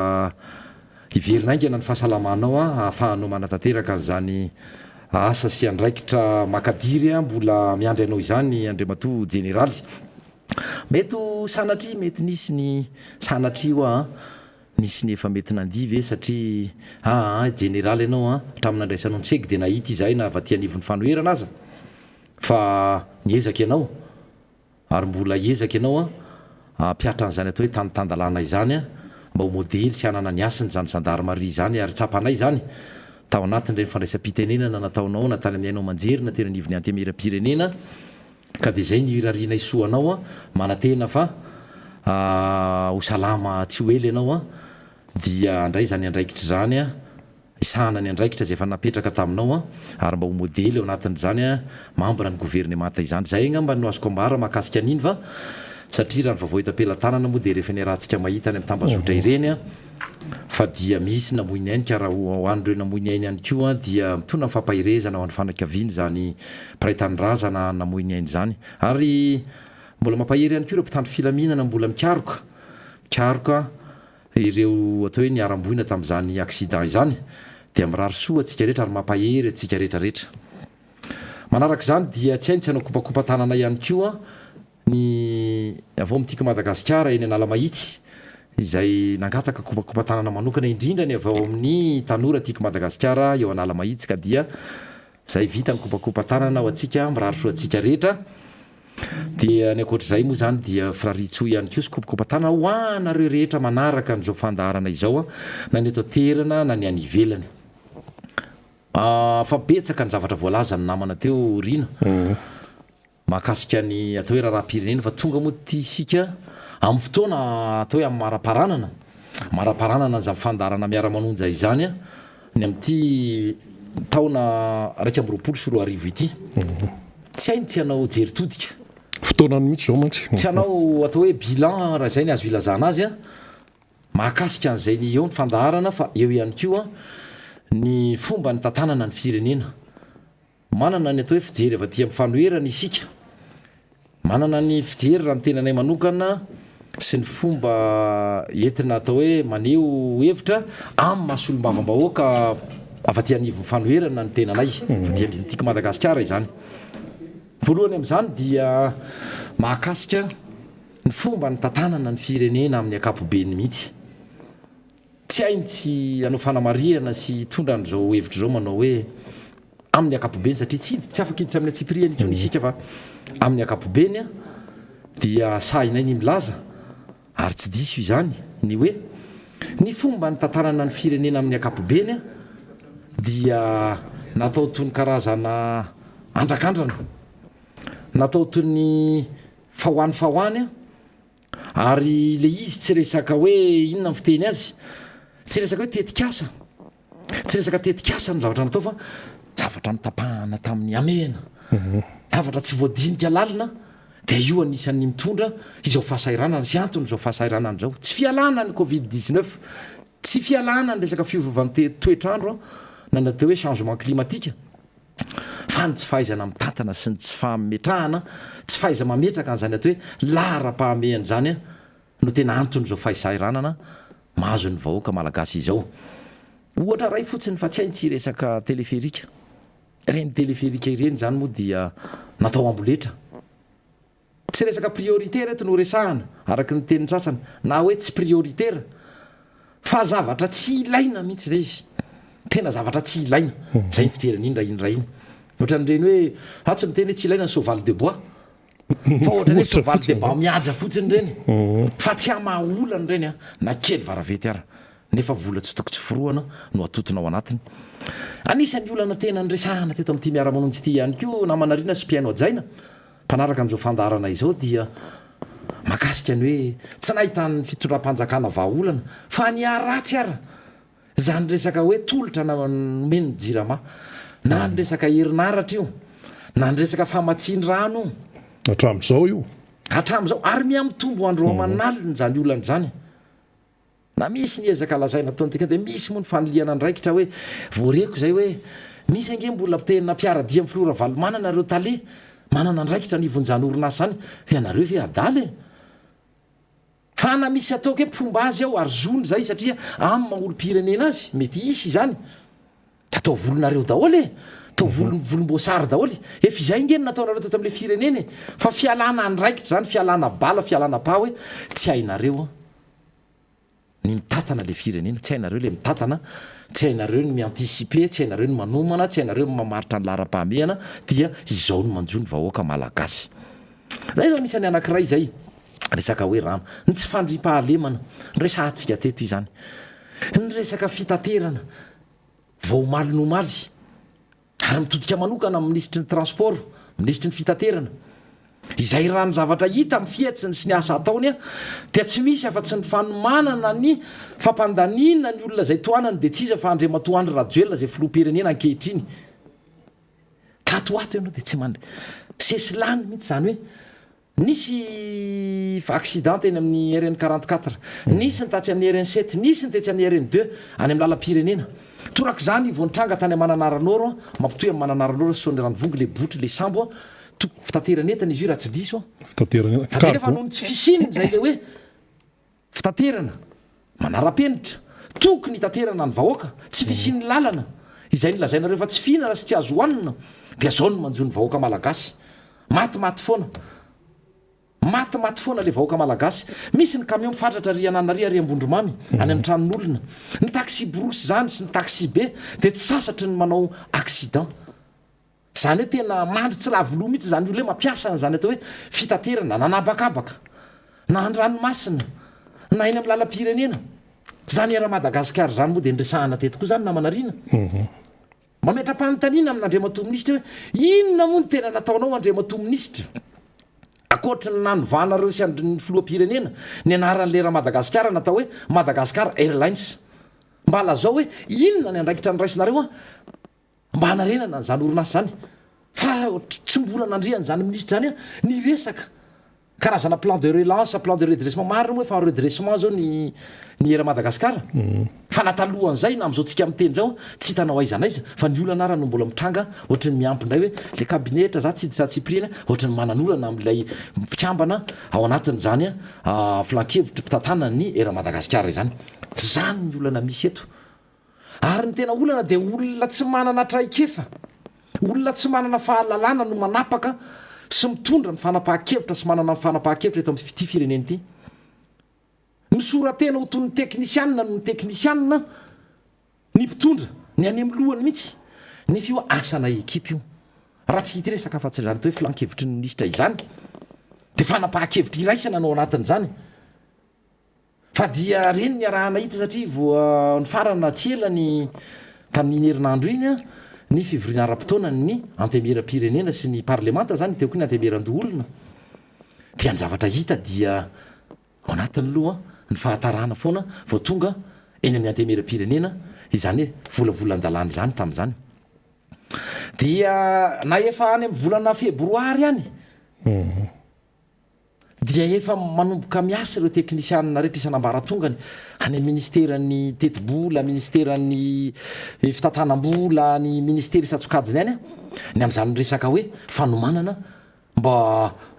iverinaaingana ny fahasalamanao a ahafahanao manatanteraka an'izany asa sy andraikitra makadiry a mbola miandry anao izany andriamato jeneraly mety sanatry mety nisy ny sanatry io a nisy ny efa mety nandive satria jeneraly ianao a hatramin'andraisanao ntseiky de nahita izay na avatianivon'ny fanoherana aza fa niezaky ianao ary mbola ezaky ianao a mpiatra an'izany atao hoe tanytandalana izany a mba ho modely sy anana ny asiny zany zandarmaria zany ary tsapanay zany tao anatin'ireny fandraisam-pitenenana nataonao na tany amin'ainao manjery na tena nivony antemera-pirenena ka de zay ny irariana isoanao a manantena fa ho salama tsy ho ely ianao a dia andray zany andraikitra zany a isahana ny andraikitra zay efa napetraka taminao a ary mba ho modely eo anatin'zany a mambra ny gouvernemanta izany zay ngamba no azoko ambara mahakasika an'iny fa satria raha ny vavoetapelantanana moa de rehefa ny rahantsika mahita any amin'ny tambazotra ireny a fa dia misy namoiny ainy ka raha hoan'ireo namoiny ainy ihany koa dia mitona fampahirezana ho an'ny fanakaviany zany mpiray-tany razana namoiny ainy zany ary mbola mampahery ihany koa reo mpitandro filaminana mbola mikaroka ireo atao hoe niaramboina tamin'izany accident izany dia mirary soa atsika rehetra ary mampahery atsika rehetrarehetra manaraka zany dia tsy hainy tsy hanao kopakopa-tanana ihany koa ny avao mitika Madagasikara eny anala mahitsy izay nangataka kopakopa-tanana manokana indrindra ny avao amin'ny tanora tiaka Madagasikara eo anala mahitsy ka dia zay vita ny kopakopa-tanana ho atsika mirary soa atsika rehetra dia ny akoatr'izay moa zany dia firaritsoa ihany koa sy kopakopa-tanana ho anareo rehetra manaraka n'izao fandaharana izao a na ny eto toerana na ny any ivelany fa betsaka ny zavatra voalaza ny namana teo rina mahakasika ny atao hoe raharam-pirenena fa tonga moa ty sika amin'ny fotoana atao hoe amin'ny maraparanana zany fandarana miara-manonja izany a ny amin'ity taona 2024 ity tsy hainy tsy hanao jery todika fotoanany mihitsy zao mantsy tsy hanao atao hoe bilan raha zay ny azo ilazana azy a mahakasika an'izay ny eo ny fandaharana fa eo ihany koa ny fomba ny tantanana ny firenena manana ny atao hoe fijery avy aty amin'ny fanoherana isika manana ny fijery raha ny tenanay manokana sy ny fomba entina atao hoe maneho hevitra amin'ny mahasolombavambahoaka avy aty anivon'ny fanoherana ny tenanay aty amin'tika Madagasikara izany voalohany amin'izany dia mahakasika ny fomba ny tantanana ny firenena amin'ny ankapobeny mihitsy tsy hainy tsy hanao fanamariana sy tondra n'izao hevitra zao manao hoe amin'ny ankapobeny satria tsy afaka iditsy amin'ny atsipriany itsony isika fa amin'ny ankapobeny a dia sahinay ny milaza ary tsy diso izany ny hoe ny fomba ny tantanana ny firenena amin'ny ankapobeny a dia natao toy ny karazana andrakandrana natao toy ny fahoany a ary le izy tsy resaka hoe inona ny fiteny azy tsy resaka hoe tetikasa tsy resaka tetikasa no zavatra natao fa zavatra nitapahana tamin'ny amena zavatra tsy voadinika lalina dia io anisan'ny mitondra izao fahasairanana sy antony izao fahasairanana zao tsy fialana ny covid-19 tsy fialana ny resaka fiovovan'ny toetrandro na natao hoe changement climatique fa ny tsy fahaizana mitantana sy ny tsy fametrahana tsy fahaiza mametraka an'izany atao hoe lara-pahamehana zany a no tena antony izao fahasairanana mahazo ny vahoaka malagasy izao ohatra ray fotsiny fa tsy hainy tsy resaka teleferika reny teleferika ireny zany moa dia natao amboletra tsy resaka prioritaire eto no resahana araky ny tenin'ny sasany na hoe tsy prioritaire fa zavatra tsy ilaina mihitsy re izy tena zavatra tsy ilaina zay ny fijeran'iny ra iny ohatran'ireny hoe tsy miteny hoe tsy ilaina ny sovaly de bois fa ohatrany hoe sovaly de bois mihaja fotsiny reny fa tsy hamaolany reny a na kely varavety ara nefa vola tsy toko tsy foroana no atotona ao anatiny anisan'ny olana tena nyresahana teto amin'ity miara-manonjy ity ihany koa namanarina sy mpiaino ajaina mpanaraka amin'izao fandaharana izao dia mahakasika ny hoe tsy nahitany fitondram-panjakana vahaolana fa ny aratsy ara zany resaka hoe tolotra na nomeny ny jirama na ny resaka herinaratra io na ny resaka fahamatsiny rano hatramin'izao io hatramin'izao ary miamitombo andro amanaliny zany olana zany na misy ny ezaka lazaina ataontika dia misy moa ny fanoliana andraikitra hoe voareko zay hoe misy ange mbola tena mpiaradia amin'ny filora valo manana reo tale manana ndraikitra nivonjany orinasa zany fianareo ve adaly fa na misy ataoko hoe mpomba azy ao ary zony zay satria amin'ny maolo-pirenena azy mety isy zany da atao volonareo daholy atao volomboasary daholy efa izay ngeny nataonareo tato amin'le firenena fa fialana andraikitra zany fialana bala fialana pa hoe tsy hainareo ny mitatana le firenena tsy hainareo le mitatana tsy hainareo ny mianticipe tsy hainareo ny manomana tsy hainareo mamaritra ny lara-pahamehana dia izao ny manjo ny vahoaka malagasy zay zao misy any anankiray zay resaka hoe rano ny tsy fandrim-pahalemana nyresantsika teto i zany ny resaka fitaterana vao omaly nomaly ary mitodika manokana ministry ny transport ministry ny fitaterana izay rano zavatra hita amin'ny fietsiny sy ny asa ataony a dia tsy misy afa-tsy ny fanomanana ny fampandanina ny olona zay toanany dia tsy iza fa andre matoandry rajoelona zay filoam-pirenena ankehitriny tato ato ianao dia tsy mandry sesilany mihitsy zany hoe nisy accident teny amin'ny RN 44 nisy ny tatsy amin'ny RN 7 nisy ny tetsy amin'ny RN 2 any amin'ny lalam-pirenena torak' zany voanitranga tany mananaranoro mampitoy amin'ny mananaranoro son'ny ranovongy le botry le sambo fitateranetana izy io raha tsy diso fa noho ny tsy fisininy zay le hoe fitaterana manara-penitra tokony hitaterana ny vahoaka tsy fisiny lalana izay ny lazainareo fa tsy fihinana sy tsy azo hoanina dia zao ny manjo ny vahoaka malagasy matimaty foana matimaty foana le vahoaka malagasy misy ny camion mifatratra ry ananary ary ambondromamy any amin'ny tranon'olona ny taxi brosy zany sy ny taxi be dia tsy sasatry ny manao accident zany hoe tena mandry tsy lavoloha mihitsy zany olo hoe mampiasana zany atao hoe fitaterana nanabakabaka na andranomasina na eny amin'ny lalam-pirenena zany era madagasikara zany moa dia nresahana teto koa zany namanarina mametra-panontaniana amin'andriamato minisitra hoe inona moa ny tena nataonao andriamato minisitra akoatra ny nanovanareo sy ny filoam-pirenena ny anaran'lera madagasikara natao hoe madagasikara airlines mba lazao hoe inona ny andraikitra ny raisinareo a mba hanarenana zany orinasa zany fa tsy mbola nandriany zany ministra zany a ny resaka karazana plan de relance plan de redressement marina moa fa redressement zao ny era madagasikara fa natalohan'izay na am'izao tsika miteny zao tsy hitanao aizanaiza fa ny olana ara no mbola mitranga ohatry ny miampindray hoe le kabinetra za tsy sa tsy priana ohatry ny manan'olana am'ilay mpikambana ao anatin' zany a flankevitry mpitatana ny era madagasikara izany zany ny olana misy eto ary ny tena olana dia olona tsy manana traikefa olona tsy manana fahalalana no manapaka sy mitondra ny fanapahan-kevitra sy manana ny fanapahan-kevitra eto amin'ty fireneny ity misoratena ho toy ny teknisianina no ny teknisianina ny mpitondra ny any amin'ny lohany mihitsy ny fio asana ekipa io raha tsy hity resaka afa-tsy zany atao hoe filankevitry ny ministra izany dia fanapahan-kevitra iraisana no anatin'izany fa dia reny ny arahana hita satria vo ny farana tsy elany tamin'iny herinandro iny a ny fivoriana ara-potoana ny antemera-pirenena sy ny parlemanta zany teo koa ny antemeran-doolona dia ny zavatra hita dia ao anatin'ny loha ny fahatarana foana vao tonga eny amin'ny antemera-pirenena izany hoe volavolan-dalàna izany tamin'izany dia na efa any amin'ny volana febroary any dia efa manomboka miasa ireo teknisianina rehetra isanambaratongany any ministerany tetibola ministerany fitantanam-bola ny ministera isatsokajiny any a ny am'izany resaka hoe fanomanana mba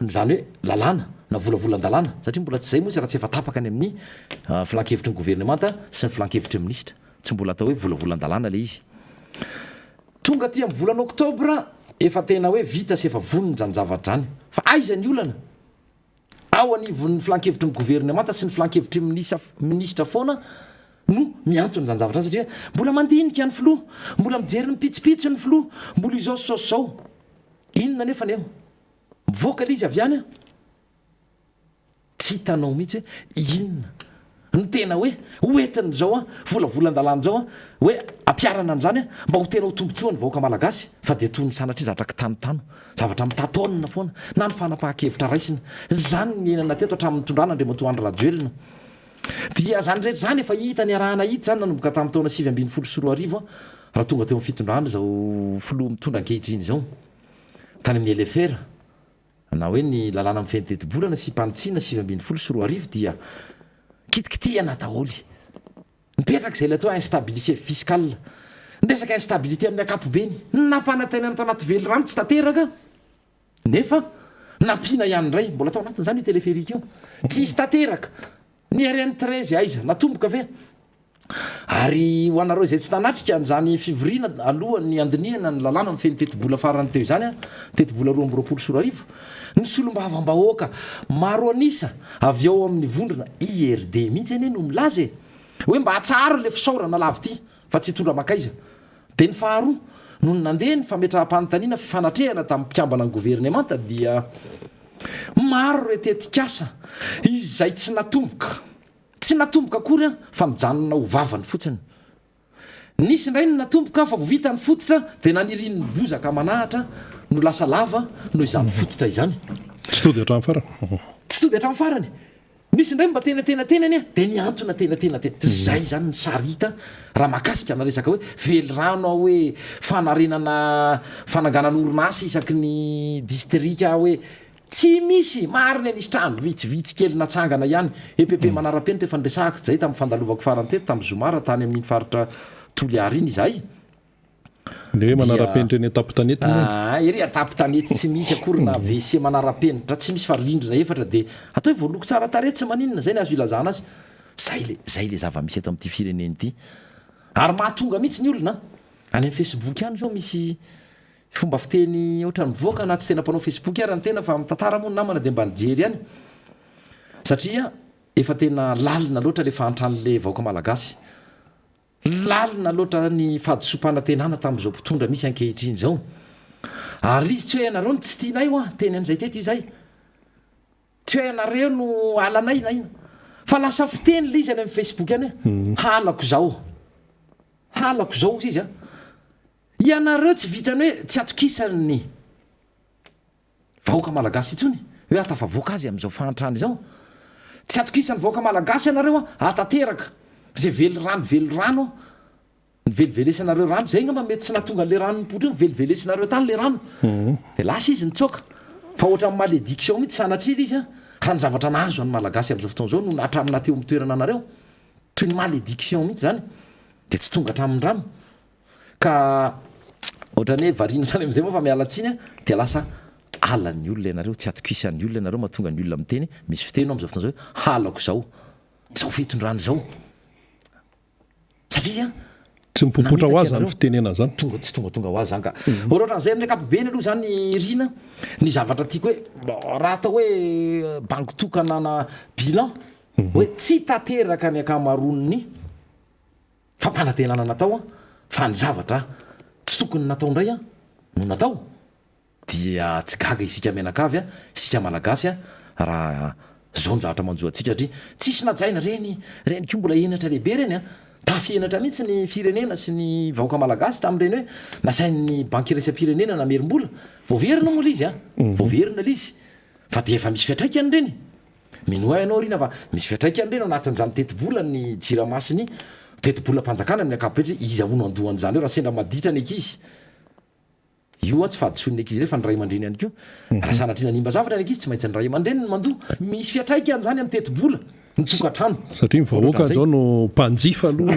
zany hoe lalàna na volavolan-dalàna satria mbola tsy zay moa izy raha tsy efa tapaka any amin'ny filankevitry ny gouvernemanta sy ny filankevitry ministra tsy mbola atao hoe volavolan-dalàna le izy tonga ty amin'ny volana oktobra efa tena hoe vita sy efa vonony zany zavatra zany fa aiza ny olana ao anivon'ny filankevitry ny gouvernemanta sy ny filankevitry ministra foana no miantony zany zavatra zany satria mbola mandinika ny filoha mbola mijery ny pitsipitsy ny filoha mbola izao sosy zao inona nefa ny eo mivoaka le izy avy any a tsy hitanao mihitsy hoe inona ny tena hoe hoentin' zao a volavolan-dalàna zao a hoe ampiarana an'izany a mba ho tena ho tombotsoa ny vahoaka malagasy fa dia toy ny sanatry zavatra kitanotano zavatra mitatônina foana na ny fanapahan-kevitra raisina zany mienana teto hatramin'ny tondrana andriamatoandry rajoelona dia zany rehetra zany efa hita ny arahana hita zany nanomboka tamin'ny taona 7 raha tonga teo amin'ny fitondrana zao filoha mitondra ankehitriny zao tany amin'ny elefera na hoe ny lalàna amin'ny fentetbolana sy mpanitsina 7 dia kitikitihana daholy mipetraka izay le atao instabilité fiscale Resaka instabilité amin'ny akapobeny nampanantenana tao anaty vely rano tsy tanteraka nefa nampiana ihany ndray mbola tao anatin'izany io téléphérique io tsy isy tanteraka ny RN13 aiza natomboka ve ary ho anareo izay tsy tanatrika n'izany fivoriana alohan'ny andinihana ny lalàna mifeny tetibola farany teo izany a tetibola 2024 ny solombavam-bahoaka maro anisa avy ao amin'ny vondrona IRD mihitsy eny no milaza e hoe mba hatsara le fisaorana lavy ity fa tsy hitondra makaiza de ny faharoa no nandeha ny fametraha-panontaniana fifanatrehana tamin'ny mpikambana ny gouvernemanta dia maro retetikasa izay tsy natomboka akory a fa mijanona ho vavany fotsiny nisy indray ny natomboka fa vovita ny fototra de naniriny ny bozaka manahatra no lasa lava no izany fototra izany tsy to de hatramin'ny farany tsy to de hatramin'ny farany misy indray mba tenatenatena any a de niantona tenatenatena zay zany ny sarita raha makasika na resaka hoe vely rano a hoe fanarenana fananganana orinasa isaky ny distrika hoe tsy misy mariny anisy trano vitsivitsy kely natsangana ihany EPP manara-penitra efa nresahako zay tamin'ny fandalovako farany teto tamin'ny zomara tany amin'ny faritra Toliary iny izahay le hoe manara-penitra ny atapy-tanety ery atapy-tanety tsy misy akory na WC manara-penitra tsy misy fa rindrina efatra de atao hoe voaloko tsara tare tsy maninona zay ny azo ilazana azy zay le zava-misy eto amin'ity fireneny ity ary mahatonga mihitsy ny olona any amin'ny Facebook ihany zao misy fomba fiteny ohatra mivoaka na tsy tena mpanao Facebook ary ny tena fa mitantara moa ny namana de mba nijery ihany satria efa tena lalina loatra le fahantran'le vahoaka malagasy lalina loatra ny fahadisom-panantenana tamin'izao mpitondra misy ankehitriny zao ary izy tsy hoe ianareo no tsy tianay ho a teny an'izay teto io zay tsy hoe ianareo no alanay na ina fa lasa fiteny le izy any amin'ny Facebook any halako zao izy a ianareo tsy vitany hoe tsy atokisany vahoaka malagasy itsony hoe atafavoaka azy amin'izao fahantrany zao tsy atokisany vahoaka malagasy ianareo a atateraka zay vely rano ny velivelesanareo rano zay ngamba mety tsy nahatonga an'le rano nipotra iny velivelesanareo tany le rano de lasa izy nitsoka fa ohatra amin'ny malédiction mihitsy sanatrira izy a raha ny zavatra nahazo any malagasy amin'izao fotoana zao no natramina teo amin'ny toerana anareo toy ny malédiction mihitsy zany de tsy tonga hatramin'ny rano ka ohatrany hoe varina zany am'izay moa fa mialatsiny a de lasa alan'ny olona ianareo tsy atokisan'ny olona ianareo mahatonga ny olona miteny misy fiteny amin'izao fotoana zao hoe halako zao fetondrano zao satria tsy mipopotra ho azy zany fitenena zany tsy tonga ho azy zany ka ohatra'izay amin'ny akapobeny aloha zany rina ny zavatra tiako hoe raha atao hoe banky tokana na bilan hoe tsy tanteraka ny akamaroniny fampanantenana natao a fa ny zavatra tsy tokony natao indray a no natao dia tsy gaga isika menakavy a isika malagasy a raha zao ny zavatra manjoa atsika satria tsisy najaina reny ko mbola enatra lehibe reny a tafienatra mihitsy ny firenena sy ny vahoaka malagasy tamin'ireny hoe nasain'ny banky iraisam-pirenena namerim-bola voaverina moa lizy a voaverina lizy fa de efa misy fiatraikany reny minoa ianao rina fa misy fiatraikany reny anatin'izany tetibola ny jiramasiny tetibola mpanjakana amin'ny akapopetra izy ahono andohany zany eo raha sendra maditra ny ekizy io a tsy fahadisoan'ny ekizy re fa ny ray aman-dreny ihany ko raha sanatrina nimba zavatra ny ekizy tsy maintsy ny ray aman-dreny ny mandoha misy fiatraikany zany amin'ny tetibola nytokantrano satria mivahoaka zao no mpanjifa aloha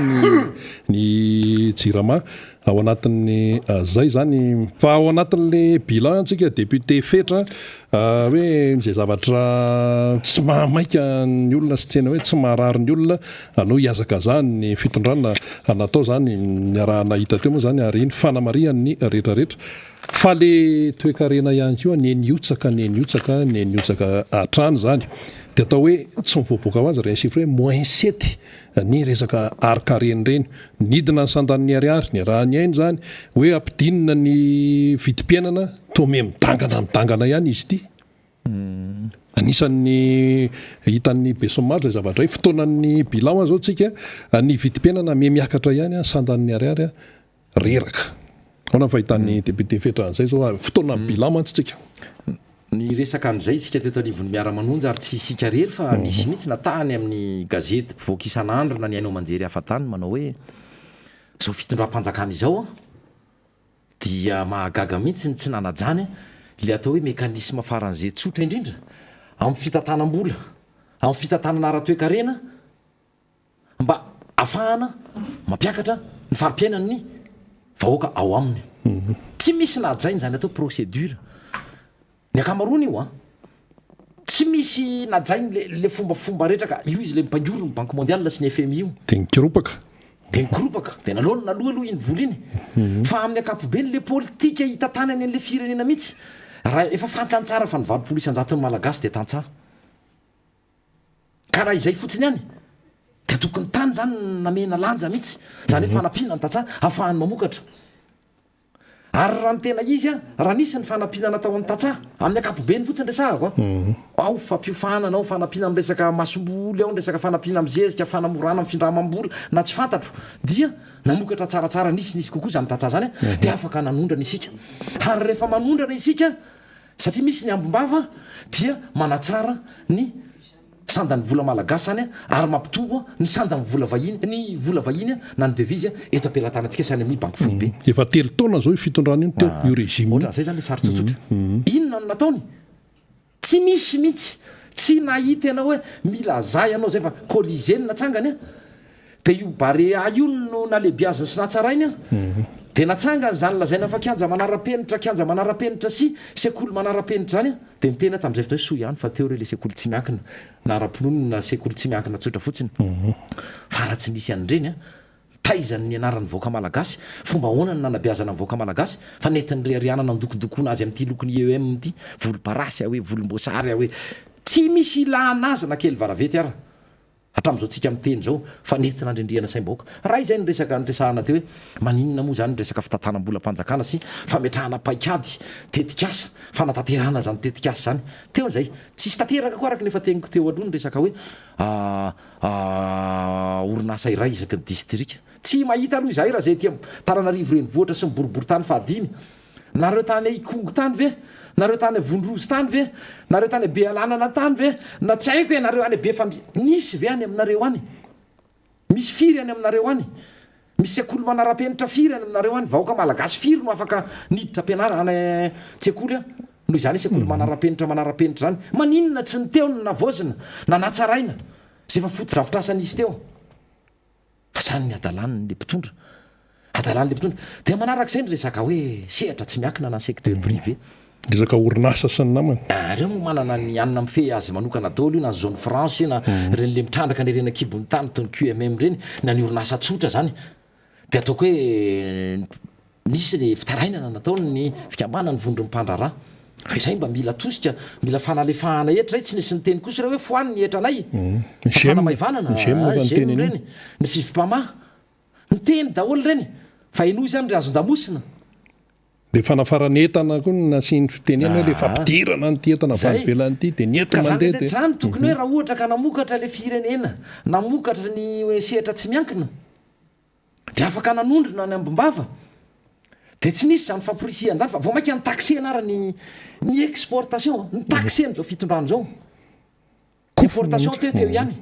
ny jirama ao anatin'ny zay zany fa ao anatin'le bilan antsika député fetra hoe zay zavatra tsy mahamaika ny olona sy tsena hoe tsy maharary ny olona anao hiazaka zany ny fitondrana natao zany ny raha nahita teo moa zany ary ny fanamarian'ny rehetrarehetra fa le toekarena ihany koa neniotsaka atrany zany de atao hoe tsy mivoaboaka ho azy reny sifra hoe -7 ny resaka arkareny reny nidina ny sandan'ny ariary ny raha ny ainy zany hoe ampidinina ny vidim-piainana to me midangana ihany izy ity anisan'ny hitan'ny besomaro zay zavatra hoe fotoanan'ny bilan zao tsika ny vidim-piainana miakatra ihany sandan'ny ariary reraka aona fahitan'ny député fetran'izay zao fotoanan'ny bilan mantsy tsika ny resaka an'izay tsika teto anivon'ny miara-manonja ary tsy isika rery fa nisy mihitsy natahany amin'ny gazety mpivoaka isan'andro na ny ainao manjery hafatany manao hoe zao fitondram-panjakana izao a dia mahagaga mihitsy ny tsy nanajany le atao hoe mekanisma faran'izay tsotra indrindra amin'ny fitantanam-bola amin'ny fitantanana ara-toekarena mba ahafahana mampiakatra ny farim-piainany vahoaka ao aminy tsy misy najainy zany atao procédure ny akamaroany io a tsy misy najainy le fombafomba rehetra ka io izy le mipangoro ny banque mondiale sy ny FMI io de nikiropaka de nikiropaka de naloha aloha iny vola iny fa amin'ny akapobeny le politika hitantanany an'le firenena mihitsy raha efa fantany tsara fa nivalopolo isanjaton'ny malagasy de tantsara ka raha izay fotsiny ihany de tokony tany zany namena lanja mihitsy zany hoe fanampiana ny tantsaha ahafahany mamokatra ary raha ny tena izy a raha nisy ny fanampiana natao amin'ny tantsaha amin'ny akapobeny fotsiny resahako a ao fampiofanana ao fanampiana amin'ny resaka masomboly ao ny resaka fanampiana amin'ny zezika fanamorana amin'ny findramam-bola na tsy fantatro dia namokatra tsaratsara nisy kokoa zany tantsaha zany a de afaka nanondrana isika ary rehefa manondrana isika satria misy ny ambombava dia manatsara ny sandany vola malagasy zany a ary mampitombo ny sandany vola vahiny ny vola vahiny na ny devise eto ampelantanantsika sy any amin'ny banky foibe efa telo taona zao fitondrana iny teo io régime ohatran'izay zany le sary tsotsotra inona no nataony tsy misy mihitsy tsy nahita ianao hoe mila zay ianao zay fa colligeny natsangany a de io barea io no nalebiaziny sy natsarainy a de natsangany zany lazaina fa kianja manara-penitra sy sekoly manara-penitra zany a de nitena tam'izay fotoa soa ihany fa teo re le sekoly tsy miankina na ara-pinono na sekoly tsy miankina tsotra fotsiny fa raha tsy nisy an'ireny a taizany ny anaran'ny voaka malagasy fomba ahoana ny nanabiazana ny voaka malagasy fa netiny riarianana ndokodokoana azy am'ty lokony EM ty volomparasy hoe volomboasary hoe tsy misy ilanazana kely varavety ara hatram'izao tsika miteny zao fa netina andrindriana saim-baoaka raha izay ny resaka nyresahana teo hoe maninona moa zany ny resaka fitantanam-bola-panjakana sy fametrahana paikady tetikasa fanatanterahana zany tetikasa zany teo an'izay tsisy tanteraka koa araky nefa teniko teo aloha ny resaka hoe orinasa iray isaky ny distrika tsy mahita aloha izay raha zay ty Taranarivo renivohitra sy miboribory tany fahadimy nareo tany ikongo tany ve nareo tany vondrozy tany ve nareo tany be alanana tany ve na tsy haiko hoe nareo any be nisy ve any aminareo any misy firy any aminareo any misy sekoly manara-penitra firy any aminareo any vahoaka malagasy firy no afaka niditra ampianara any tsekoly a noho izany sekoly manara-penitra zany maninona tsy ny teo ny navozina na natsaraina zay fa foto-dravitrasa nisy teo fa zany ny adalany le mpitondra adalany le mpitondra de manarak'izay ny resaka hoe sehatra tsy miankina na secteur privé resaka orinasa sy ny namany reo mo manana ny anina mifehy azy manokana dolo io na zone France na reny le mitrandraka ny rena kibony tany toy ny QMM reny na ny orinasa tsotra zany de ataoko hoe nisy le fitarainana nataony ny fikambana ny vondro mpandrara izay mba mila tosika mila fanalefahana etra zay tsy nisy ny teny kosa reo hoe foany ny etranay fanamaivanana reny ny fivimpama ny teny daholo reny fa ino zany ry azon-damosina de fanafaranetana koa nasiany fitenena le fampidirana ny entana avy velan'ity de ny eto mandeha de zany tokony hoe raha ohatra ka namokatra le firenena namokatra ny sehatra tsy miankina de afaka nanondrona ny ambombava de tsy nisy zany famporisiana zany fa vao mainka ny taxena ara ny exportation ny taxeny zao fitondrano zao importation teo ihany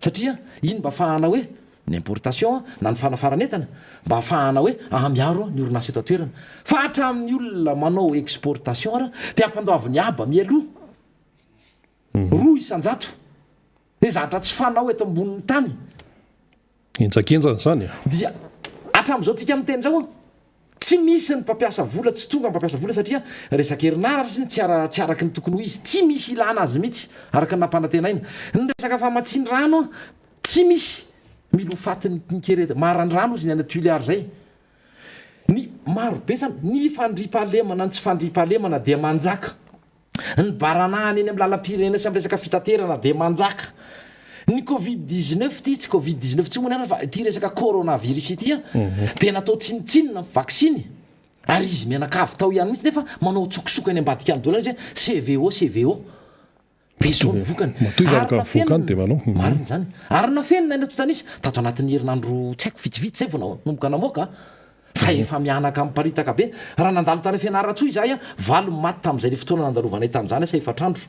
satria iny mba ahafahana hoe ny importation na ny fanafaranetana mba ahafahana hoe miaro ny orinasa eto atoerana fa hatramin'ny olona manao exportation ara de ampandoaviny aba mialoha roa isanjato hoe zatra tsy fanao eto ambonin'ny tany enjakenjana zany dia hatram'izao tsika miteny zao tsy misy ny mpampiasa vola tsy tonga mpampiasa vola satria resaka herinaratra tsy araky ny tokony ho izy tsy misy ilana azy mihitsy araka ny nampanantenaina ny resaka famatsiny rano tsy misy milo fatiny kereta marandrano izy ny any tuiliary zay ny marobe zany ny fandripahalemana ny tsy fandripahalemana de manjaka ny baranahany eny amin'ny lalam-pirenena sy amin'ny resaka fitaterana de manjaka ny covid-19 ty tsy covid-19 tsy moana fa ty resaka coronavirus ity de natao tsinitsinina vaksiny ary izy mianakavy tao ihany mihitsy nefa manao tsokosoka any ambadika any dolana zay CVO de zao nyvokany mariny zany ary nafenina eny atotanisy tato anatin'ny herinandro tsy haiko vitsivitsy zay vao nomboka namoaka fa efa mianaka miparitaka be raha nandalo tany fianaratsoa izahay valo maty tam'izay le fotoana nandalovanay tam'izany sa efatrandro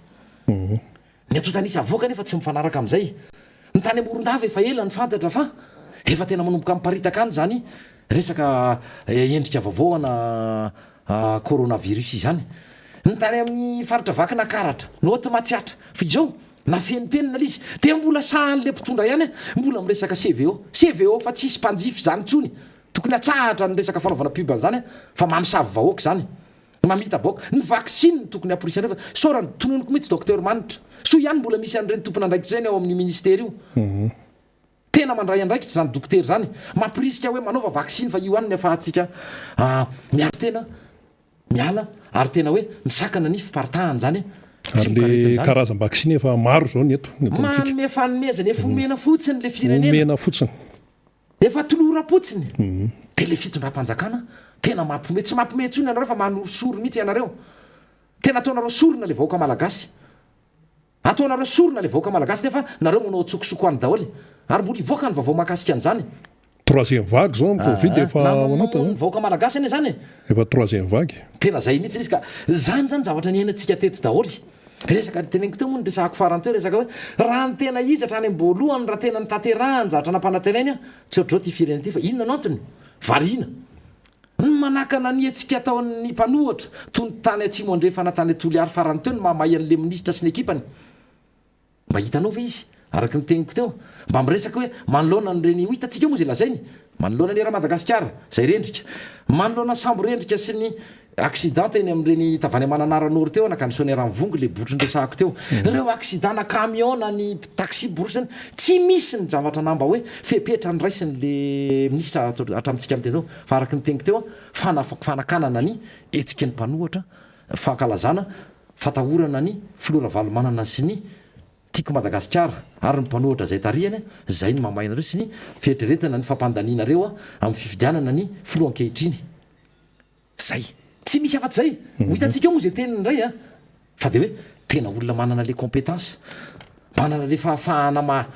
ny atotanisy avoaka nefa tsy mifanaraka am'izay ny tany amorondava efa ela ny fantatra fa efa tena manomboka miparitaka any zany resaka endrika vavaoana coronavirus izany ny tany amin'ny faritra vaky nakaratra noty matsiatra fa izao na fenipenina l izy de mbola sahan'le mpitondra ihany mbola miresaka CVO fa tsisy mpanjify zany tsony tokony atsahatra ny resaka fanaovana pub zany fa mamosavy vahoaka zany mamita baoka ny vaksiny tokony aporisana fa sorany tononoko mihitsy docteur manitra so ihany mbola misy an'ireny tompona andraikitra zany ao amin'ny ministera io tena mandray andraikitra zany dokotera zany mampirisika hoe manaova vaksiny fa io any afahantsika miaro tena miala ary tena hoe misakana ny fiparitahany zany le karazam-vaksiny efa maro zao ny eto manome fanomezana efa omena fotsiny le firenena omena fotsiny efa tolora-potsiny de le fitondram-panjakana tena mampome tsy mampome tsony ianareo fa manosoro mihitsy ianareo tena ataonareo sorona le vahoaka malagasy ataonareo sorona le vahoaka malagasy nefa nareo manao tsokosoko any daholy ary mbola ivoaka ny vavao mahakasika an'izany troisième vague zao covid efa ny vahoaka malagasy ane zany efa troisième vague tena zay mihitsy izy ka zany zavatra ny hainantsika teto daholy resaka teneniko teo moa ny resahako farany teo resaka hoe raha ny tena izatra any amboalohany raha tena ny tanterahany zavatra nampanantenainy tsy ohatr'zao ty firenena ty fa inona no antony variana ny manakana ny etsika ataon'ny mpanohatra toy ny tany atsimo andrefa natany toly ary farany teo ny mahamay an'le ministra sy ny ekipany mba hitanao ve izy araky ny teniko teo mba miresaka hoe manoloana nyreny hitatsika moa zay lazainy manoloana ny era madagasikara zay rendrika manoloana sambo rendrika sy ny accident eny amin'ireny tavany mananaran'ory teo na ka nisony ranvongo le botry nresahako teo ireo accident na camion na ny taxi borosany tsy misy ny zavatra namba hoe fepetra ny raisiny le ministra hatramitsika am'te teo fa araky ny teniko teo fanakanana ny etsika ny mpanohatra fahakalazana fatahorana ny filora valomanana sy ny tiako madagasikara ary ny mpanohatra zay tariany zay ny mamainareo sy ny fietreretana ny fampandanianareo amin'ny fifidianana ny filohan-kehitriny zay tsy misy afa-tsy zay hitatsika eo moa zay teniny indray fa de hoe tena olona manana le compétence manana le fahafahana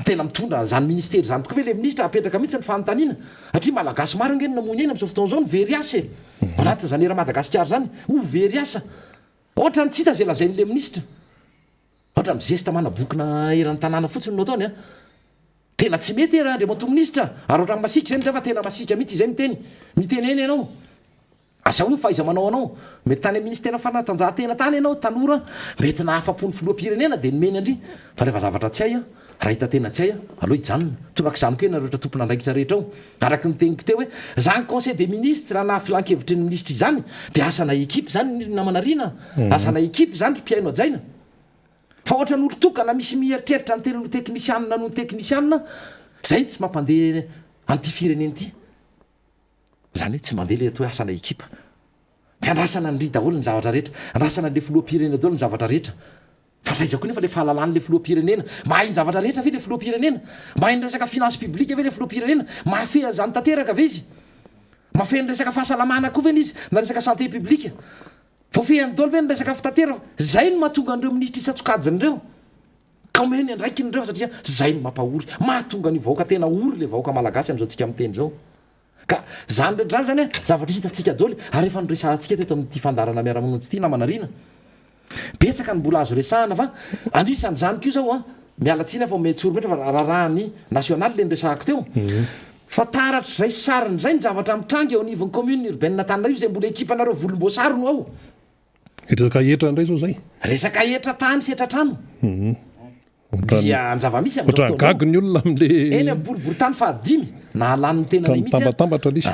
tena mitondra zany ministera zany tokoa ve le ministra apetraka mihitsy ny fanontaniana satria malagasy maro ngeny namony eny am'izao fotoana zao ny very asa anaty zany era madagasikara zany very asa ohatra ny tsy hita zay lazain'le ministra ohatra mizesta manabokina eran'ny tanàna fotsiny no ataony tena tsy mety andriamato ministra ary ohatra masika zay fa tena masika mihitsy izay miteny eny ianao asa o faiza manao anao mety tany ministera fanatanjahantena tany ianao tanora mety nahafa-pony filoam-pirenena de nomeny andry fa rehefa zavatra tsy hay raha hita tena tsy hay aloha hijanona torak' izanyko ena rehetra tompona andraikitra rehetra ao araky ny teniko teo hoe zany conseil des ministres na filan-kevitry ny ministra izany de asana ekipe zany namanarina asana ekipe zany mpiaino ajaina fa ohatra n'olo tokana misy mieritreritra ny tenano teknisianina no teknisianina zay tsy mampandeha an'ty fireneny ty zany hoe tsy mandeha le atao hoe asana ekipa de andrasana nyry daholo ny zavatra rehetra andrasana le filoam-pirenena daholo ny zavatra rehetra fa traizako nefa le fahalalany le filoam-pirenena mahay ny zavatra rehetra ve le filoam-pirenena mahay ny resaka finance publique ve le filoam-pirenena mahafeha zany tanteraka ve izy mahafeha ny resaka fahasalamana koa ve ny izy na resaka santé publique voafehany daholo ve ny resaka fitantera zay no mahatonga an'ireo ministra isatsokajiny reo ka omeny andraiky nyreo satria zay no mampahory mahatonga ny vahoaka tena ory le vahoaka malagasy am'izao tsika miteny zao ka zany rehetra zany zany zavatra hitatsika daholy ary efa nyresahantsika teto amin'ity fandarana miara-manonjy ity namanarina betsaka ny mbola azo resahana fa anisan'ny zany ko zao mialatsiny fa metsory metra fa raharahan'ny nasionaly le nyresahako teo fa taratra zay sariny zay ny zavatra mitrangy eo anivon'ny commune urbaine Tananarivo zay mbola ekipanareo volomboasary no ao resaka etra indray zao zay resaka etra tany sy etra trano dia nzava-misy gago ny olona am'le eny amboribory tany fahadimy na halan'ny tena le mitambatambatra lisy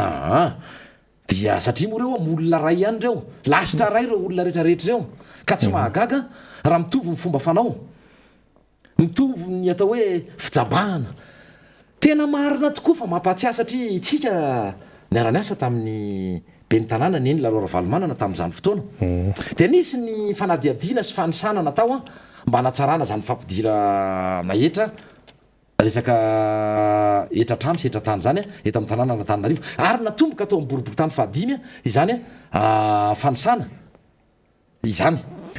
dia satria moa reo molona ray ihany reo lasitra ray reo olona rehetrarehetra reo ka tsy mahagaga raha mitovy ny fomba fanao mitovy ny atao hoe fijabahana tena marina tokoa fa mampatsiahy satria itsika niara-ny asa tamin'ny be ny tanàna ny eny lalora valomanana tamin'izany fotoana dia nisy ny fanadiadiana sy fanisana natao mba natsarana zany fampidira nahetra resaka etra trano sy etra tany zany eto amin'ny tanàna Antananarivo ary natomboka atao miboribory tany fahadimy izany fanisana izany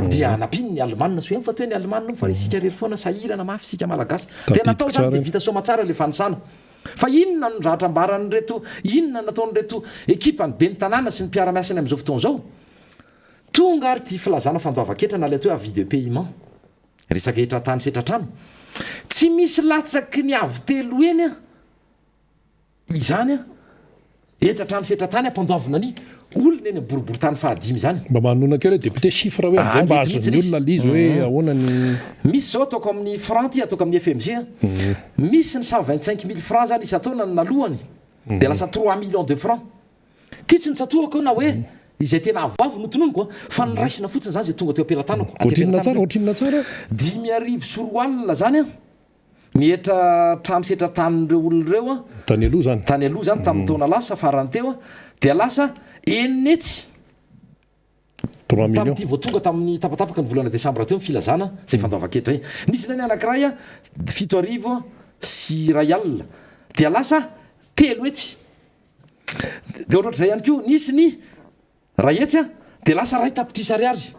dia napiny ny Alemana sy hoe fa toe ny Alemana fa isika rery foana sahirana mafy sika malagasy dia natao zany de vita soma tsara le fanisana fa inona no rahatra ambarany reto inona nataony reto ekipa ny be ny tanàna sy ny mpiara-miasany am'izao fotoana zao tonga ary ty filazana fandoava-ketra na le atao hoe avis de paiement resaka etra tany sy etra trano tsy misy latsaky ny avy telo eny izany etra trano sy etra tany ampandoavina ny olona eny boribory tany fahadimy zany mba manonakeo hoe député chiffre hoe zao mba azon'ny olona lizy hoe ahoana ny misy zao ataoko amin'ny franc ty ataoko amin'ny FMG misy ny 125 000 francs zany isataona ny nalohany de lasa 3 millions de francs ty tsy nitsatohako na hoe izay tena avavo notononiko fa niraisina fotsiny zany zay tonga teo ampelantanako ohatrinona tsara 5,4 zany a mietra trano setra tanin'ireo olon'ireo a tany aloha zany tamin'ny taona lasa farany teo a dia lasa enetsy 3 millions tamty voatonga tamin'ny tapatapaka ny volana desambra teo filazana zay fandoavaketra igny nisy nany anankiray a 7,000 sy ray alina dia lasa 3 etsy de ohatr'zay ihany ko nisy ny ray etsy a dia lasa ray tapitrisa ariary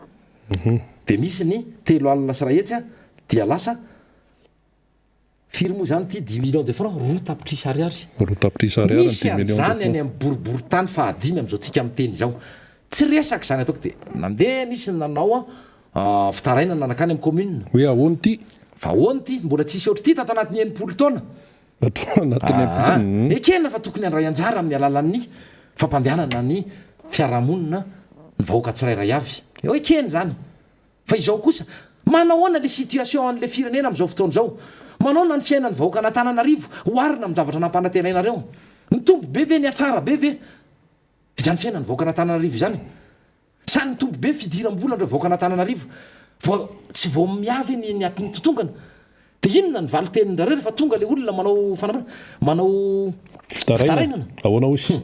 dia misy ny 3 alina sy ray etsy a dia lasa firy moa zany ty 10 millions de francs roa tapitrisa ariary misy an'izany any amin'ny boribory tany fahadimy am'izao tsika amin'ny teny zao tsy resaka zany ataoko de nandeha nisy nanao a fitaraina nanakany amin'ny commune hoe ahoany ty fa ahoany ty mbola tsisy ohatry ty tato anatin'ny 9 taona ekena fa tokony andray anjara amin'ny alalan'ny fampandehanana ny fiarahamonina ny vahoaka tsirairay avy eo ekeny zany fa izao kosa manao ana le situation an'le firenena am'izao fotoana zao manao na ny fiainany vahoaka anatananarivo oarina amin'ny zavatra nampanantenainareo ny tombo be ve ny atsara be ve izany fiainany vahoaka anatananarivo izany sa ny tombo be fidiram-bola andreo vahoaka anatananarivo tsy vao miavy ny atin'ny totongana de inona ny valy tenindrareo fa tonga le olona manao fitarainana ahoana osy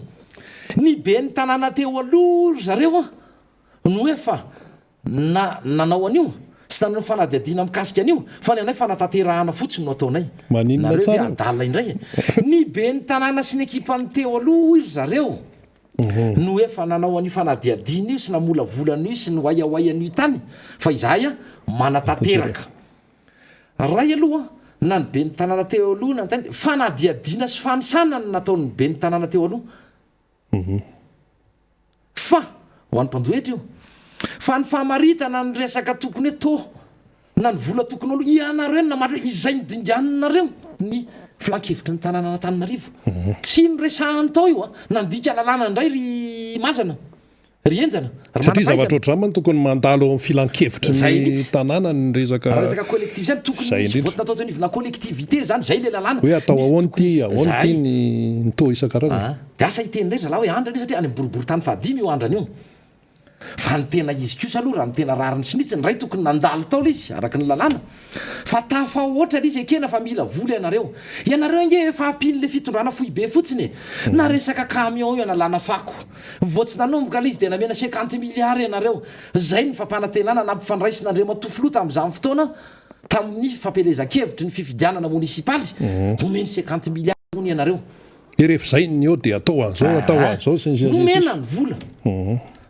ny be ny tanàna teo aloha zareo a no hoe fa nanao an'io sy nanao fanadiadiana mikasika an'io fa ny anay fanatanterahana fotsiny no ataonay maninona tsara adalina indray ny be ny tanàna sy ny ekipany teo aloha iry zareo no efa nanao an'io fanadiadiana io sy namola volana io sy ny oaiaoaian'io tany fa izahay a manatanteraka ray aloha na ny be ny tanàna teo aloha na nytany fanadiadiana sy fanisana ny nataon'ny be ny tanàna teo aloha fa ho an'ny mpandohetra io fa ny fahamaritana ny resaka tokony hoe to na ny vola tokony aloha ianareo na maro izay nydinganareo ny filankevitra ny tanàna anatananarivo tsy nyresahany tao io a nandika lalàna indray ry mazana ry enjana satria zavatra ohatramany tokony mandalo amin'ny filankevitry ny tanàna ny resaka collectivité zany tokony votina atao tonivina collectivité zany zay le lalàna hoe atao ahoany ty ny to isan-karazana de asa iteny ndray zalahy hoe andrany io satria any amin'ny boribory tany fahadimy io andrany io fa ny tena izy kosa aloha raha ny tena rariny sinitsy ny ray tokony nandalo tao l izy araka ny lalàna fa tafa ohatra l izy ekena fa mila vola ianareo nge efa ampiny le fitondrana foy be fotsiny na resaka camion io analàna fako voatsy nanomboka l izy de namena 50 milliards ianareo zay ny fampanantenana nampifandraisinandre matofilota am'izany fotoana tamin'ny fampelezan-kevitry ny fifidianana munisipaly omeny 50 milliards ony ianareo rehefa zay ny eo de atao an'zao sy nomena ny vola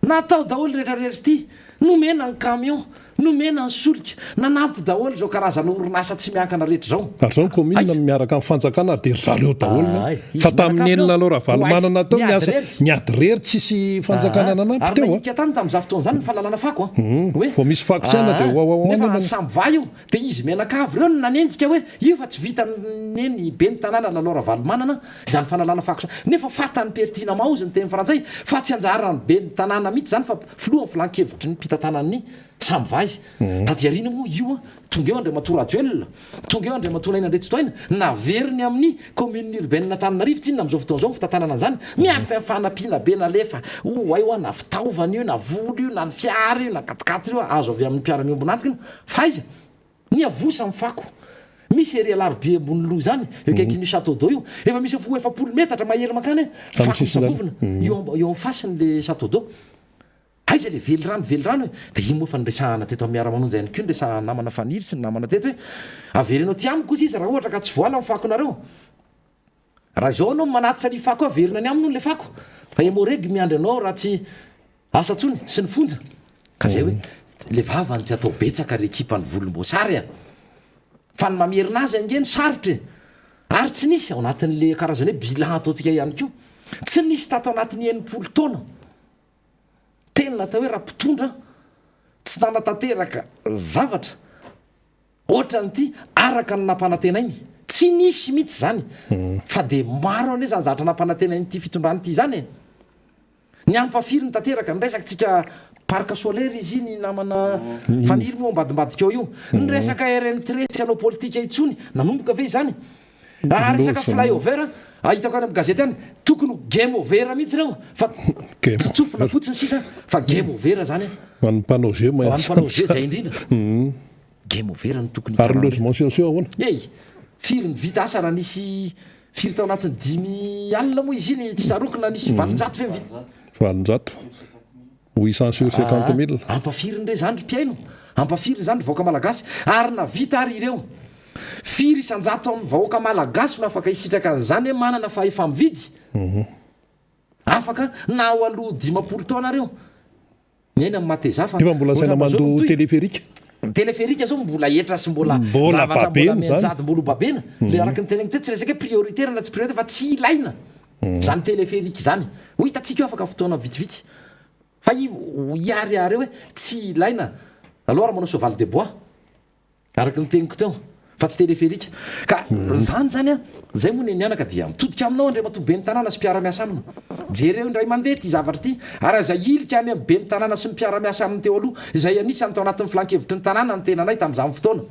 natao daholo rehetrarehetra ty nomena ny camion nomena ny solika nanampy daholo zao karazana orinasa tsy miankana rehetra zao ary zao ny commune miaraka amin'ny fanjakana de ry zareo daholona fa tamin'ny enina aloha raha valomanana tao miasa miady rery tsisy fanjakana nanampy teo naika tany tamin'izao fotoana zany ny fahalalana fako a hoe vao misy fako tsy aina de nefa samby io de izy menakavy reo no nanenjika hoe io fa tsy vita neny be ny tanàna lalora valomanana izany fanalana fako nefa fatany pertina maozy ny teny frantsay fa tsy anjarany be ny tanàna mihitsy zany fa filohan'ny filankevitry ny mpitantanany samby vai tadiarina moa io a tonga eo andriamatora ajoelona tonga eo andriamatora ina ndretsitoaina naveriny amin'ny commune urbaine Antananarivo tsy inona am'izao fotoana zao fitantanana zany miampy amin'ny fanampiana be nalefa oay io na fitaovana io na volo io na ny fiara io na katikatry io azo avy amin'ny mpiaramiombo nantika io faiza ny avosa amin'ny fako misy ery alarobe ambony loha zany ekaikin'io château d'eau io efa misy fo 7 metatra mahery makany fako misavovona eo amin'ny fasiny le château d'eau aiza le velirano de iny moa fa nyresahana teto miara-manonja ihany ko nyresaha namana faniry sy ny namana teto hoe averenao ty amiko kosa izy raha ohatra ka tsy voala amin'ny fakonareo raha zao anao manaty sany fako averina any aminy le fako fa emoregy miandry anao raha tsy asa tsony sy ny fonja ka zay hoe le vavany tsy atao betsaka ry ekipany volomboasary a fa ny mamerina azy angeny sarotra ary tsy nisy ao anatin'le karazany hoe bilan ataontsika ihany ko tsy nisy tato anatin'ny 9 taona tena natao hoe raha mpitondra tsy nanatanteraka zavatra ohatran'ity araka ny nampanantenainy tsy nisy mihitsy zany fa de maro ane zany zavatra nampanantenainy ty fitondrany ity zany ny ampafiry ny tanteraka ny resaka tsika parc solaire izy ny namana faniry moa ambadimbadika eo io ny resaka rn3 tsy anao politika itsony nanomboka ve zany resaka fly over ahitako any amin'ny gazety any tokony game over mihitsy reo fa tsotsofona fotsiny sisa fa game over zany hoan'ny mpanao jeu hoan'ympanao jeu zay indrindra game over no tokony ary logement sociaux ahoana firy ny vita asa raha nisy firy tao anatin'ny 10,000 moa izy iny tsy sarokina nisy valonjato fe vita 800 sur 50 000 ampafiriny re zany ry mpiaino ampafiriny zany ry vahoaka malagasy ary na vita ary ireo firy isanjato amin'ny vahoaka malagasy no afaka hisitraka an'izany manana fa efa mividy afaka na ao aloha 10 taona reo miaina amin'ny mateza fa efa mbola saina mandoa téléphérique téléphérique zao mbola etra sy mbola zavatra mbola menjady mbola babena le araky ny tenagny te tsy resaka hoe prioritaire na tsy prioritaire fa tsy ilaina zany téléphérique zany ho hitatsika eo afaka fotoana vitsivitsy fa iariary eo hoe tsy ilaina alors manao soval de bois araky ny teniko teo fa tsy téléphérique ka zany zany a zay moa nianaka dia mitodika aminao andre matobe ny tanàna sy mpiara-miasa amina jereo indray mandeha ty zavatra ty ary zay ilika any be ny tanàna sy mpiara-miasa aminy teo aloha izay anisany tao anatin'ny flankevitry ny tanàna ny tenanay tam'izany fotoana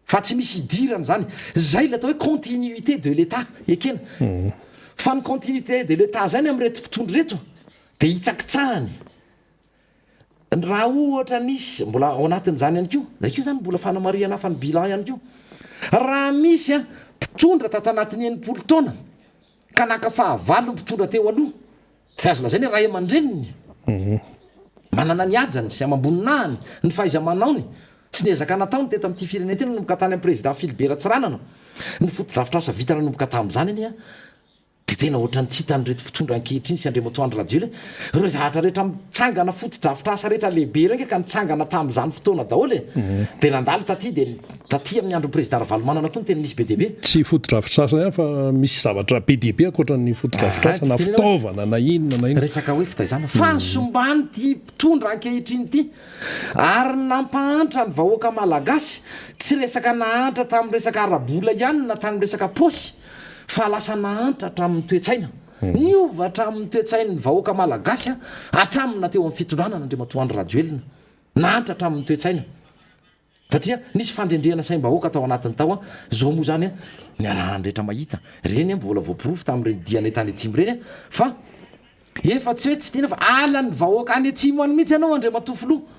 fa tsy misy idirana zany zay le atao hoe continuité de l'état ekena fa ny continuité de l'état zany am'reto mpitondry reto de hitsakitsahany raha ohatra nisy mbola ao anatin'izany ihany ko zay ko zany mbola fanamariana fa ny bilan ihany ko raha misy a mpitondra tato anatin'ny 80 taona ka naka fahavalo mpitondra teo aloha sy azo lazay ny ray aman-dreniny manana ny ajany sy amamboninahany ny fahaiza-manaony sy niezaka nataony teto amin'ity firenena tena nomboka tany amin'ny président Philibert Tsiranana ny foto-drafitra asa vita nanomboka tamin'izany any a de tena ohatrany tsy hitany reto fitondra ankehitriny sy Andriamatoandro radio reo zahatra rehetra mitsangana foto-drafitra asa rehetra lehibe reo ka nitsangana tamin'izany fotoana daholo de nandalo taty de taty amin'ny andro président Ravalomanana koa ny tena nisy be deaibe tsy foto-drafitra asa fa misy zavatra be deaibe akoatran'ny foto-drafitra asa na fitaovana na inona na ina resaka hoe fitaizana fansombany ty mpitondra ankehitriny ty ary nampahantra ny vahoaka malagasy tsy resaka nahantra tamin'ny resaka arabola ihany na tany resaka posy fa lasa nahantra hatramin'ny toetsaina niova hatramin'ny toetsaina ny vahoaka malagasy a hatramina teo amin'ny fitondrana n'Andriamatoandro Rajoelina nahantra hatramin'ny toetsaina satria nisy fandrendrehana saim-bahoaka tao anatin'ny tao a zao moa zany a ny arahany rehetra mahita reny a mbola voapirofo tamin'ireny diany tany atsimo reny a fa efa tsy hoe tsy tiana fa ala ny vahoaka any atsimo any mihitsy ianao Andriamatofoloha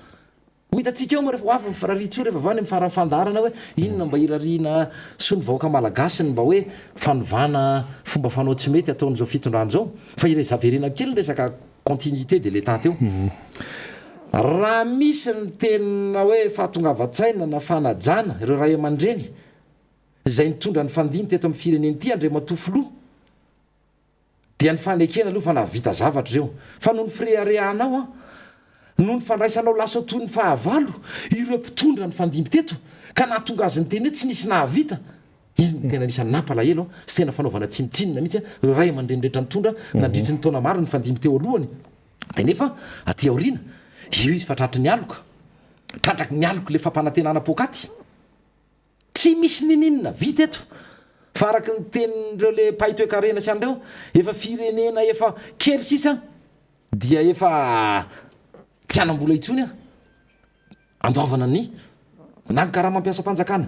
ho hitatsika eo moa rehefa hoavy mifararitso rehefa avany mifarany fandarana hoe inona mba irariana so ny vahoaka malagasy ny mba hoe fanovana fomba fanao tsy mety ataon'izao fitondrano zao fa irezaverena kely ny resaka continuité de l'état teo raha misy ny tena hoe fahatongavatsaina na fanajana ireo ray aman-dreny izay nitondra ny fandiny teto amin'ny fireneny ity Andriamatofoloha dia ny fanekena aloha fa navita zavatra reo fa noho ny fireharehanao a noho ny fandraisanao lasa toy ny fahavalo ireo mpitondra ny fandimby teto ka nahatonga azy ny teny hoe tsy nisy nahavita iny tena nisany nampalahelo sy tena fanaovana tsinitsinina mihitsy ireo ray aman-dreny rehetra nitondra nandritry ny taona maro ny fandimby teo alohany de nefa aty aoriana io izy fa tratry ny aloka tratraky ny aloko le fampanantenana pokaty tsy misy nininona vita eto fa araky ny tenin'ireo le mpaitoekarena sy an'ireo efa firenena efa kely sisa dia efa tsy anam-bola itsony a andoavana ny nagykaraha mampiasa mpanjakana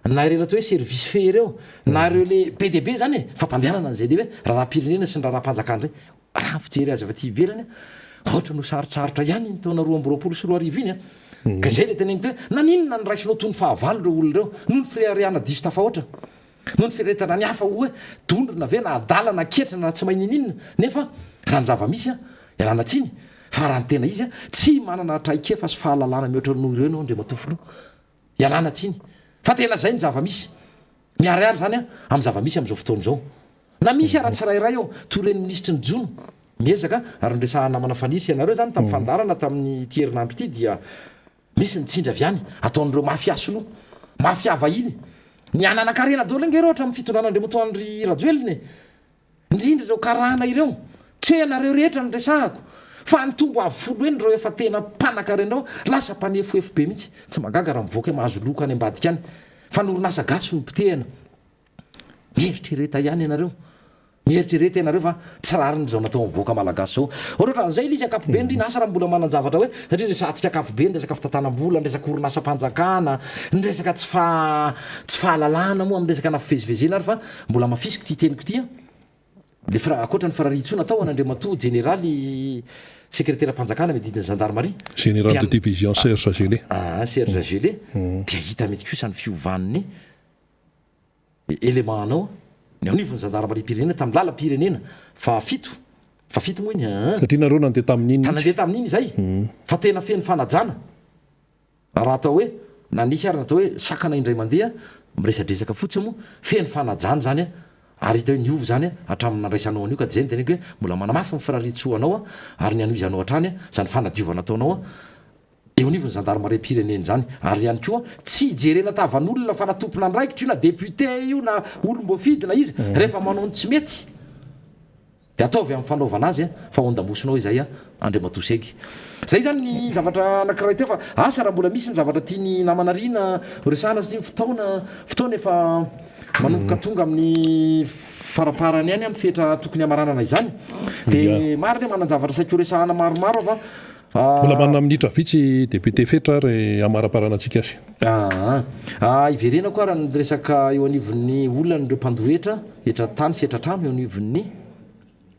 na ireo atao hoe service fe reo na reo le PDB zany e fa mpandehanana an'izay le hoe rahapirenena sy ny raha-mpanjakana zay raha fijery azy avy aty ivelany a ohatra no sarotsarotra ihany ny taona 2020 sy 2020 iny a ka zay le tenenity hoe naninona ny raisinao toy ny fahavalo reo olo reo noho ny firehariana diso tafahoatra noho ny firetana ny hafa hoe dondrona ve na adalana ketrana na tsy mahay nininona nefa raha ny zava-misy a ialana tsiny fa raha ny tena izy a tsy manana traikefa sy fahalalana mihoatra noho ireo nao Andriamatofoloha ialana tsiny fa tena zay ny zava-misy miariary zany a amin'ny zava-misy amin'izao fotoana izao na misy araha tsirairay eo toreny ministry ny jono miezaka ary nyresa namana fanirsy ianareo zany tamin'ny fandarana tamin'ny ty herinandro ity dia misy nitsindra avy any ataon'ireo mafiasoloha mafiavahiny ny ananakarena daholo nge reo ohatra amin'ny fitondran'Andriamatoandry Rajoelina indrindra ireo karana ireo tsy hoe ianareo rehetra ny resahako fa ny tombo avy folo eny reo efa tena mpanakarenao lasa mpanefoefo be mihitsy tsy magaga raha mivoaka mahazo loka any ambadika any fa noronasa gaso ny mpitehana mieritreireta ihany ianareo mieritrerety ianareo fa tsy rariny zao natao mivoaka malagasy zao ohatra an'izay izy akapobe ndrina asa raha mbola mananjavatra hoe satria resatsika akapobe ny resaka fitantanam-bola ny resaka orinasam-panjakana ny resaka tsy fahalalana moa amin'ny resaka nafivezivezena ary fa mbola mafisiky ty teniko tya le akoatra ny fararitsoa natao an'Andriamatoa généraly secrétaire-mpanjakana medidiny gendarmerie général de division Serge Gelé Serge Gelé dia hita mety kosa ny fiovan'ny élément anao ny aonivony gendarmerie pirenena tamin'ny lala-pirenena fa fito moa iny satria nareo nandeha tamin'iny nandeha tamin'iny izay fa tena feny fanajana raha atao hoe nanisy ary natao hoe sakana indray mandeha miresadresaka fotsiny moa feny fanajana zany ary hita hoe niovy zany hatramin'ny nandraisanao an'io ka dia zay ny teneko hoe mbola manamafy ny firaritsoanao ary ny anoizanao hatrany zany fanadiovana ataonao eo anivony gendarmerie pirenena zany ary ihany koa tsy jerena tavan'olona fa natompona andraikitra io na député io na olom-boafidina izy rehefa manao ny tsy mety dia ataovy amin'ny fanaovana azy fa ondamosinao izay Andriamatoa segy zay zany ny zavatra anankiray teo fa asa raha mbola misy ny zavatra tiany namanariana resahana sy fotoana efa manomboka tonga amin'ny faraparany ihany amin'ny fetra tokony hamaranana izany dia mariny mananjavatra saiko resahana maromaro fa mbola manana minitra vitsy député fetra ary amaraparana antsika azy iverena koa raha ny resaka eo anivon'ny olona nireo mpandohetra etratany sy etratrano eo anivon'ny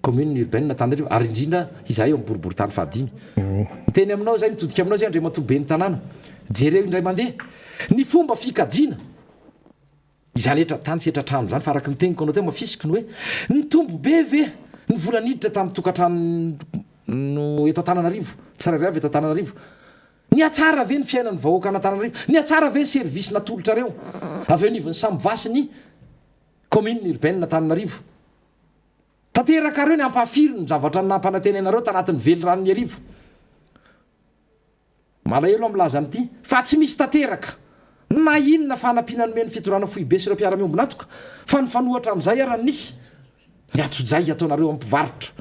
commune urbaine Antananarivo ary indrindra izahay eo amin'ny boribory-tany fahadimy miteny aminao zay mitodika aminao zay Andriamatoa be ny tanàna jereo indray mandeha ny fomba fikajiana izany etratany sy etratrano zany fa araky ny teniko anao teo mafisiky ny hoe ny tombo be ve ny volaniditra tamin'ny tokantrano no eto Antananarivo tsirairay avy eto Antananarivo ny atsara ve ny fiainan'ny vahoaka an'Antananarivo ny atsara ve ny service natolotra reo avy eo anivon'ny sambyvasiny commune urbaine Antananarivo tanteraka reo ny ampahafiry ny zavatra nampanantenanareo tanatin'ny vely rano ny arivo malahelo am'laza an'ity fa tsy misy tanteraka na inona fanampiana nomeny fitorana foibe sy ireo mpiara-miombonatoka fa ny fanohatra amin'izay arany nisy ny atsojay ataonareo ampivarotra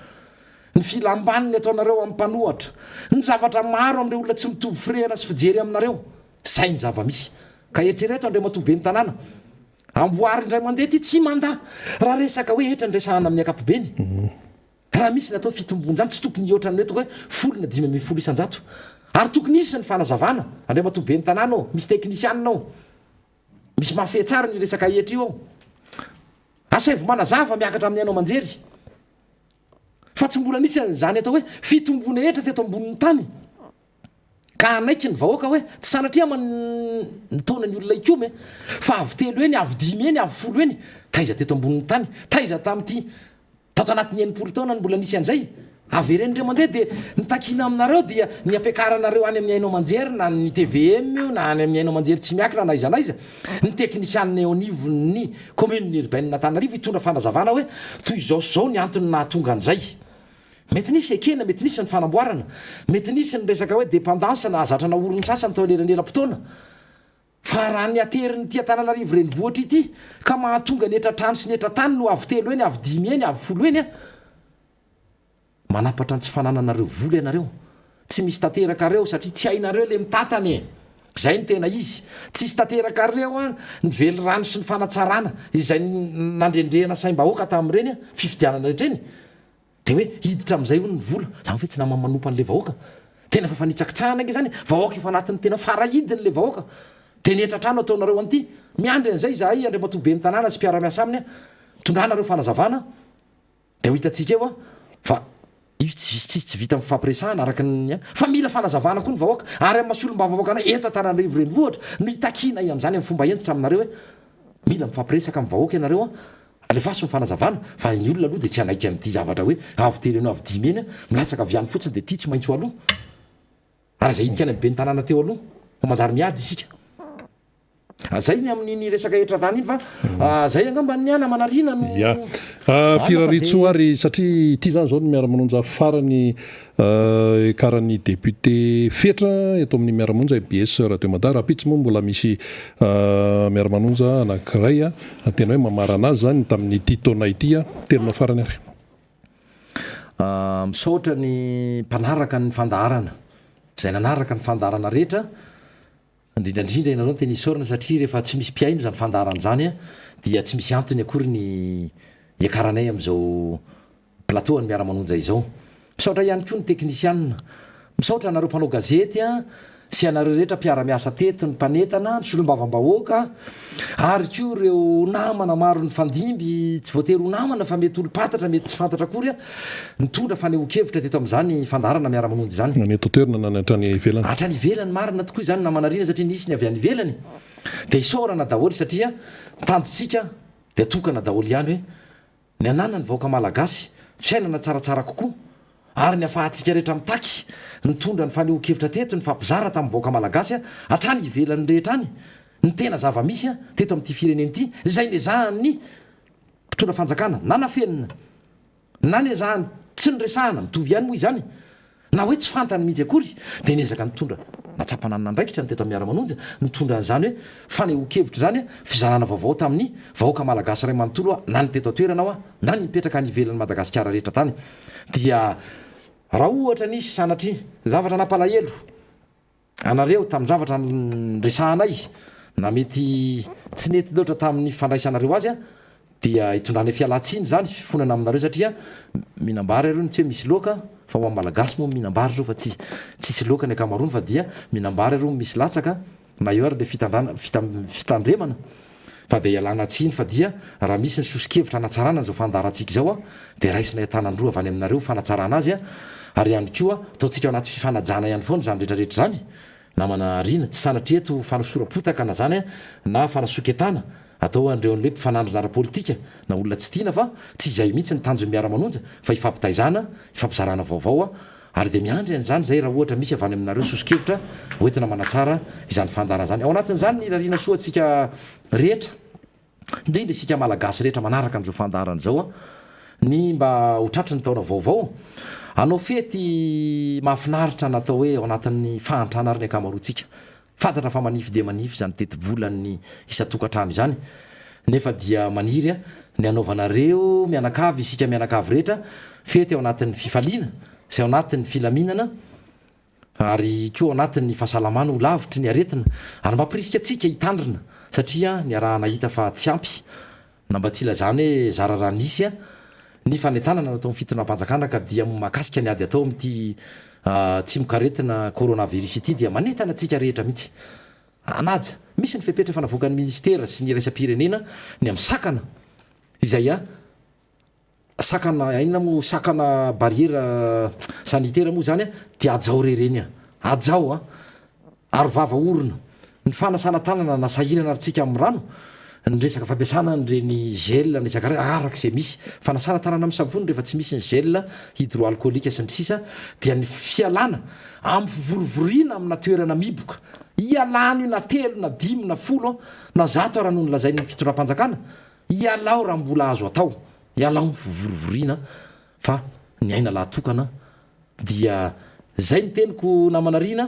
ny filambaniny ataonareo ampanohatra ny zavatra maro amin'ireo olona tsy mitovy firehana sy fijery aminareo zay ny zava-misy ka etrereto Andriamatoa be ny tanàna amboary indray mandeha ty tsy manda raha resaka hoe etra nyresahana amin'ny akapobeny raha misy natao fitombony zany tsy tokony oatra ny etoko hoe folona 500 isan-jato ary tokony isy ny fanazavana Andriamatoa be ny tanàna ao misy teknisianao misy mafy tsara ny resaka etra io ao asaivo manazava miakatra amin'ny ainao manjery fa tsy mbola nisy zany atao hoe fitombona etra teto ambonin'ny tany ka anaiky ny vahoaka hoe tsy sanatria nitaona ny olona ikome fa avy telo eny avy 5 eny avy 10 eny taiza teto ambonin'ny tany taiza tamin'ity tato anatin'ny 9 taona ny mbola nisy an'izay avy erenindreo mandeha dia nitakina aminareo dia ny ampiakaranareo any amin'ny ainao manjery na ny TVM io na any amin'ny ainao manjery tsy miakina na izanaiza ny teknisianina eo anivon'ny commune urbaine Antananarivo hitondra fanazavana hoe toy izao sy izao ny antony nahatonga an'izay mety nisy ekena mety nisy ny fanamboarana mety nisy ny resaka hoe dépendance na azatrana orony sasany tao aleranela-potoana fa raha ny ateriny ty Antananarivo reny vohatra ity ka mahatonga ny etratrano sy ny etratany no avy 3 eny avy 5 eny avy 10 eny manapatra ny tsy fanananareo vola ianareo tsy misy tanteraka reo satria tsy hainareo le mitatany zay ny tena izy tsisy tanteraka reo ny vely rano sy ny fanatsarana izay nandrendrehana saim-bahoaka tamin'ireny fifidianana rehetreny dia hoe hiditra amin'izay ho ny vola zany hoe tsy namamanompa an'le vahoaka tena fa fanitsakitsahana nge zany vahoaka efa anatin'ny tena farahidiny le vahoaka dia ny etratrano ataonareo an'ity miandry an'izay zahay Andriamatoa be ny tanàna sy mpiara-miasa aminy tondranareo fanazavana dia ho hitantsika eo fa io tsy vita amin'ny fampiresahana araka ny fa mila fanazavana koa ny vahoaka ary amin'ny masolomba vahoaka anay eto Antananarivo reny vohatra no hitakina amin'izany amin'ny fomba entitra aminareo hoe mila mifampiresaka amin'ny vahoaka ianareo alefaso ny fanazavana fa ny olona aloha dia tsy anaiky an'ity zavatra hoe avy telo eny avy 5 eny milatsaka avy ihany fotsiny dia ity tsy maintsy ho aloha ary zay hidika any be ny tanàna teo aloha ho manjary miady isika zay ny amin'iny resaka etratany iny fa zay angamba ny ana manarina no firaritsoa ary satria ity zany zao ny miara-manonja farany karany député fetra eto amin'ny miara-monja EBS Radio Madara apitsy moa mbola misy miara-manonja anankiray tena hoe mamarana azy zany tamin'ny ity taona ity telinao farany ary misaotra ny mpanaraka ny fandaharana zay nanaraka ny fandaharana rehetra indrindrandrindra ianareo ny tena isaorana satria rehefa tsy misy mpiaino zany fandaharana zany dia tsy misy antony akory ny iakaranay am'izao plateau ny miara-manonja izao misaotra ihany koa ny teknisianna misaotra anareo mpanao gazety a sy anareo rehetra mpiara-miasa teto ny mpanetana ny solombavam-bahoaka ary koa reo namana maro ny fandimby tsy voatery ho namana fa mety olo-patatra mety tsy fantatra akory a mitondra fanehoan-kevitra teto amin'izany fandarana miara-manonjy zany nanetotoerina na hatrany ivelany hatrany ivelany marina tokoa izany namanarina satria nisy ny avy any ivelany dia isaorana daholo satria tanjotsika dia tokana daholo ihany hoe ny anana ny vahoaka malagasy fiainana tsaratsara kokoa ary ny afahantsika rehetra mitaky nitondra ny fanehoan-kevitra teto ny fampizara tamin'ny vahoaka malagasy a hatrany ivelany rehetra any ny tena zava-misy a teto amin'ity fireneny ity zay nezahany mpitondra fanjakana na nafenina na nezahany tsy nyresahana mitovy ihany moa izany na hoe tsy fantany mihitsy akory dia nezaka nitondra natsapananina ndraikitra ny teto miara-manonja nitondra an'izany hoe fanehoan-kevitra zany a fizarana vaovao tamin'ny vahoaka malagasy ray manontolo a na ny teto atoerana ao a na ny mipetraka ny ivelan'ny madagasikara rehetra tany dia raha ohatra nisy sanatry zavatra nampalahelo anareo tamin'ny zavatra nresahanay na mety tsy nety loatra tamin'ny fandraisanareo azy a dia hitondrany fialatsiny zany fifonana aminareo satria mihinambary areo ny tsy hoe misy loaka fa ho amin'ny malagasy moa mihinambary reo fa tsisy loaka ny akamarony fa dia mihinambary areo misy latsaka na eo ary le fitandremana fa dia ialana tsiny fa dia raha misy ny sosikevitra hanatsarana zao fandarantsika zao a dia raisina tanandroa avy any aminareo fanatsarana azy a ary ihany koa ataontsika ao anaty fifanajana ihany foana zany rehetrarehetra zany namana rina tsy sanatry eto fanasorapotaka na zany a na fanasoketana atao andreo an'le mpifanandrina ara-politika na olona tsy tiana fa tsy izay mihitsy ny tanjo miara-manonja fa ifampitaizana ifampizarana vaovao a ary dia miandry an'izany zay raha ohatra misy avy any aminareo sosikevitra hoentina manatsara izany fandarana zany ao anatin'izany ny rarina soatsika rehetra indrindra isika malagasy rehetra manaraka an'izao fandarana zao a ny mba ho tratry ny taona vaovao anao fety mahafinaritra natao hoe ao anatin'ny fahantrana ary ny akamaroantsika fantatra fa manify dia manify zany teti-bolan'ny isa-tokantrano izany nefa dia maniry a ny anaovanareo mianakavy isika mianakavy rehetra fety ao anatin'ny fifaliana sy ao anatin'ny filaminana ary koa ao anatin'ny fahasalamana ho lavitry ny aretina ary mampirisika atsika hitandrina satria ny arahana hita fa tsy ampy na mba tsy ilazany hoe zara raha nisy a ny fanetanana natao amin'ny fitonam-panjakana ka dia mahakasika ny ady atao amin'ity tsy mikaretina coronavirus ity dia manentana atsika rehetra mihitsy anaja misy ny fepetra fanavoakan'ny ministera sy ny raisam-pirenena ny amin'ny sakana izay a sakana aina moa sakana barriera sanitaire moa zany a dia ajao rereny a ajao a ary vava orona ny fanasana tanana na sahirana arytsika amin'ny rano ny resaka fampiasana nyreny gel ny isakare arak'izay misy fanasana tanana amin'ny savony rehefa tsy misy ny gel hydroalcoolique sy ny sisa dia ny fialana amin'ny fivorovoriana amina toerana miboka ialano na telo na dimy na folo na zato raha noho ny lazain'ny fitondram-panjakana ialao raha mbola azo atao ialao ny fivorovoriana fa ny aina lahatokana dia zay ny teniko namanarina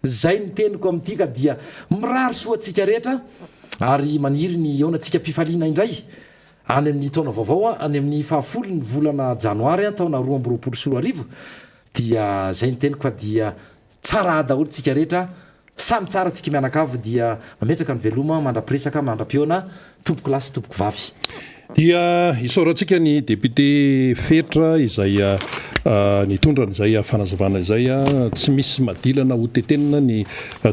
zay ny teniko amin'ity ka dia mirary soatsika rehetra ary maniry ny eonatsika mpifaliana indray any amin'ny taona vaovao a any amin'ny fahafolo ny volana janoary a taona 2024 dia zay ny teniko fa dia tsara daholo tsika rehetra samy tsara tsika mianakavy dia mametraka ny veloma mandra-piresaka mandra-piona tompoko lasy tompoko vavy dia isaorantsika ny député fetra izay nitondra n'izay fanazavana izay tsy misy madilana ho tetenina ny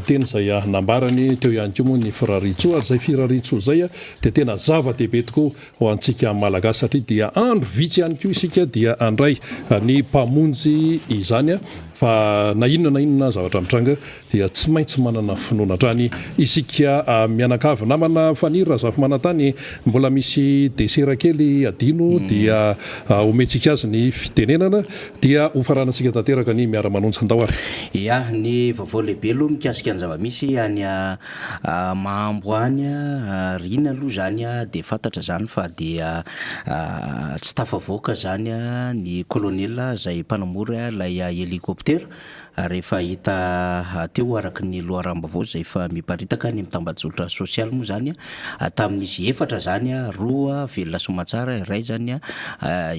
teny izay nambarany teo ihany koa moa ny firaritso ary zay firaritso zay dia tena zava-dehibe tokoa ho antsika malagasy satria dia andro vitsy ihany koa isika dia andray ny mpamonjy izany fa na inona zavatra mitranga dia tsy maintsy manana finoana trany isika mianakavy namana faniry raha zafy manatany mbola misy desera kely adino dia omentsika azy ny fitenenana dia hofaranantsika tanteraka ny miara-manonjy andao ary ia ny vaovao lehibe aloha mikasika ny zava-misy any mahambo any rina aloha zany dia fantatra zany fa dia tsy tafavoaka zany ny colonel zay mpanamory lay hélicoptère rehefa hita teo araky ny loharambavao zay efa miparitaka ny mitambajotra sosialy moa zany tamin'izy efatra zany roa velona somatsara iray zany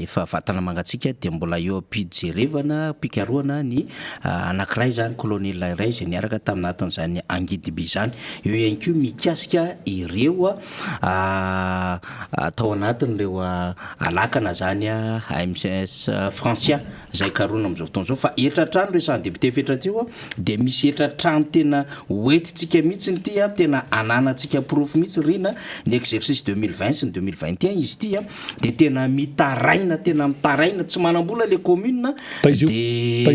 efa vatana mangatsika dia mbola eo mpijerevana mpikaroana ny anankiray zany kolonela iray zay niaraka taminatin'izany angidiby zany. Eo ihany koa mikasika ireo tao anatin'ireo alakana zany AMS Francia zay karoana am'izao fotoana zao. Fa etratrano reo sany député fetratio de misy etratrano tena hoentitsika mihitsy ny ty tena ananantsika profo mihitsy rina ny exercice 2020 sy ny 2021 izy ty de tena mitaraina tena mitaraina tsy manambola le commune de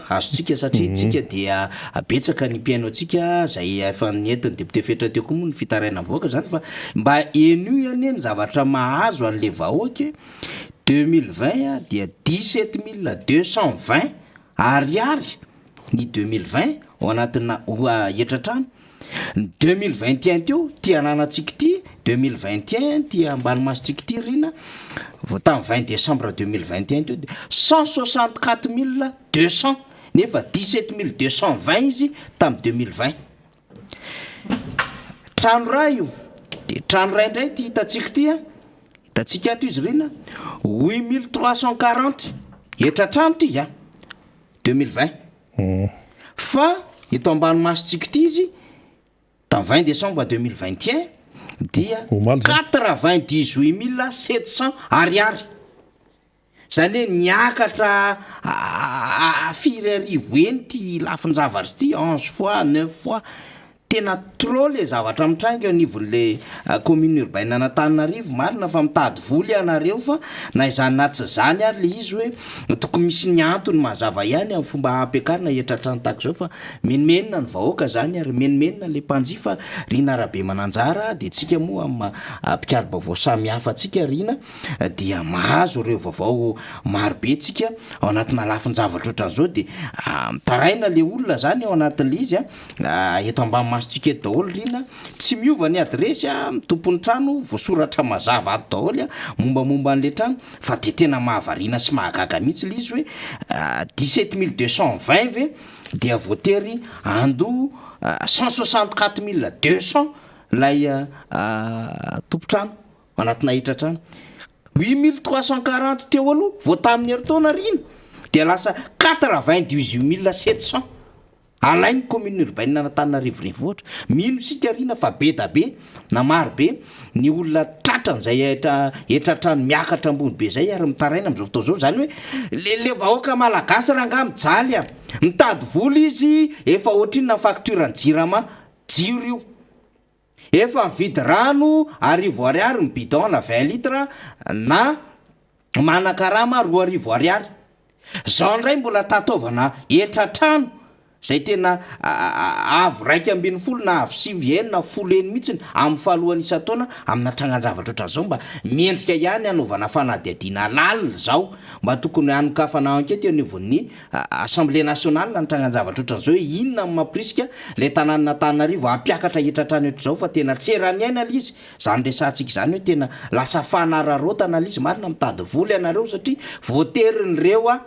azontsika satria tsika dia betsaka ny mpiaino atsika zay efa nientiny député fetratio koa moa ny fitaraina avoaka zany fa mba enu iany ny zavatra mahazo an'le vahoaky 2020 dia 17220 ariary ny 2020 ao anatina etratrano. 2021 teo tia ananatsika ty 2021 tia ambany masitsika ty rina tamin'ny 20 décembre 2021 teo de 164200 nefa 17220 izy tamin'ny 2020. Trano ray io de trano ray indray ty hitatsika ty hitatsika ato izy rina 8340 etratrano ty 2020 fa eto ambany masitsika ty izy tamin'ny 20 décembre 2021 dia 98700 ariary. Zany hoe niakatra firy arivo eny ty lafin-javatry ty 11 fois 9 fois tena trop le zavatra mitranga anivon'le commune urbaine Antananarivo. Marina fa mitady voly anareo fa na izany na tsy zany ary le izy hoe tokony misy ny antony mazava ihany amin'ny fomba ampiakarina etratrano tahaka zao fa menimenina ny vahoaka zany ary menimenina le mpanjifa Rina Rabemananjara de tsika moa amin'ny mpikaro-baovao samy hafa tsika Rina dia mahazo reo vaovao marobe tsika ao anatina lafin-javatra ohatran'izao de mitaraina le olona zany ao anatin'le izy eto ambany masitsika eto daholo Rina tsy miova ny adresy tompony trano voasoratra mazava ato daholo mombamomba an'le trano fa de tena mahavariana sy mahagaga mihitsy le izy hoe 17220 ve dia voatery ando 164200 lay tompotrano anatina etratrano 8340 teo aloha vao tamin'ny heritaona Rina dia lasa 98700 alainy commune urbaine Antananarivo renivohitra. Mino sika Rina fa be da be na maro be ny olona tratrany zay etratrano miakatra ambony be zay ary mitaraina am'izao fotoana zao zany hoe le vahoaka malagasy raha nga mijaly mitady voly izy efa ohatriny facture ny jirama jiro io efa mividy rano arivo ariary ny bidon na 20 litres na manakarama 2 ariary. Zao ndray mbola tataovana etratrano zay tena avo raiky ambin'ny folo na avo sivy eny na folo eny mihitsy amin'ny fahalohany isa-taona amina trangan-javatra ohatran'izao mba miendrika ihany anaovana fanadihadiana lalina zao mba tokony hanokafana enquête eo anivon'ny Assemblée nationale ny trangan-javatra ohatran'izao hoe inona amin'ny mampirisika le tanàna Antananarivo ampiakatra etratrano eto zao fa tena tserany aina le izy zany resantsika zany hoe tena lasa fanararotana le izy marina mitady voly anareo satria voaterin''reo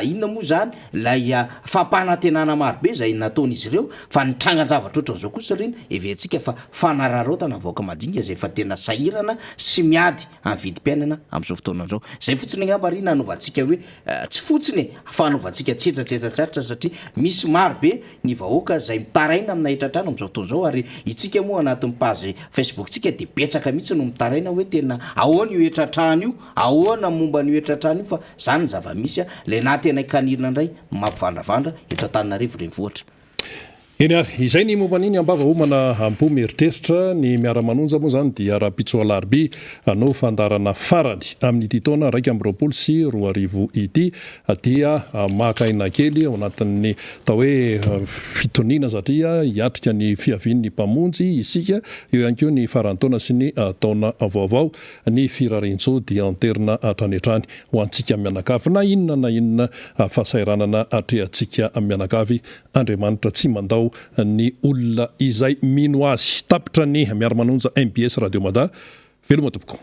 inona moa zany lay fampanantenana marobe zay nataon'izy ireo fa ny trangan-javatra ohatran'izao kosa Rina everantsika fa fanararotana voaka madinika zay fa tena sahirana sy miady amin'ny vidim-piainana amin'izao fotoanan'izao. Zay fotsiny angamba Rina anaovantsika hoe tsy fotsiny fa anaovantsika tsetsatsetsatsarotra satria misy marobe ny vahoaka zay mitaraina amina etratrano amin'izao fotoan'izao ary itsika moa anatin'ny page Facebook tsika de betsaka mihitsy no mitaraina hoe tena ahoana io etratrano io ahoana momba n'io etratrano io fa zany ny zava-misy le na tena ikanirina indray mampivandravandra eto Antananarivo renivohitra. Eny ary izay ny momba an'iny ambava homana ampo mieritreritra ny miara-manonja moa zany dia raha-pitso alarby anao fandarana farany amin'ity taona 2024 ity dia makaina kely ao anatin'ny tao hoe fitoniana satria hiatrika ny fiavian'ny mpamonjy isika eo ihany koa ny farantaona sy ny taona vaovao ny firarintso dia anterina hatranetrany ho antsika mianakavy na inona fahasairanana atrehantsika mianakavy. Andriamanitra tsy mandao ny olona izay mino azy tapitra ny miara-manonja MBS Radio Mada veloma tompoko.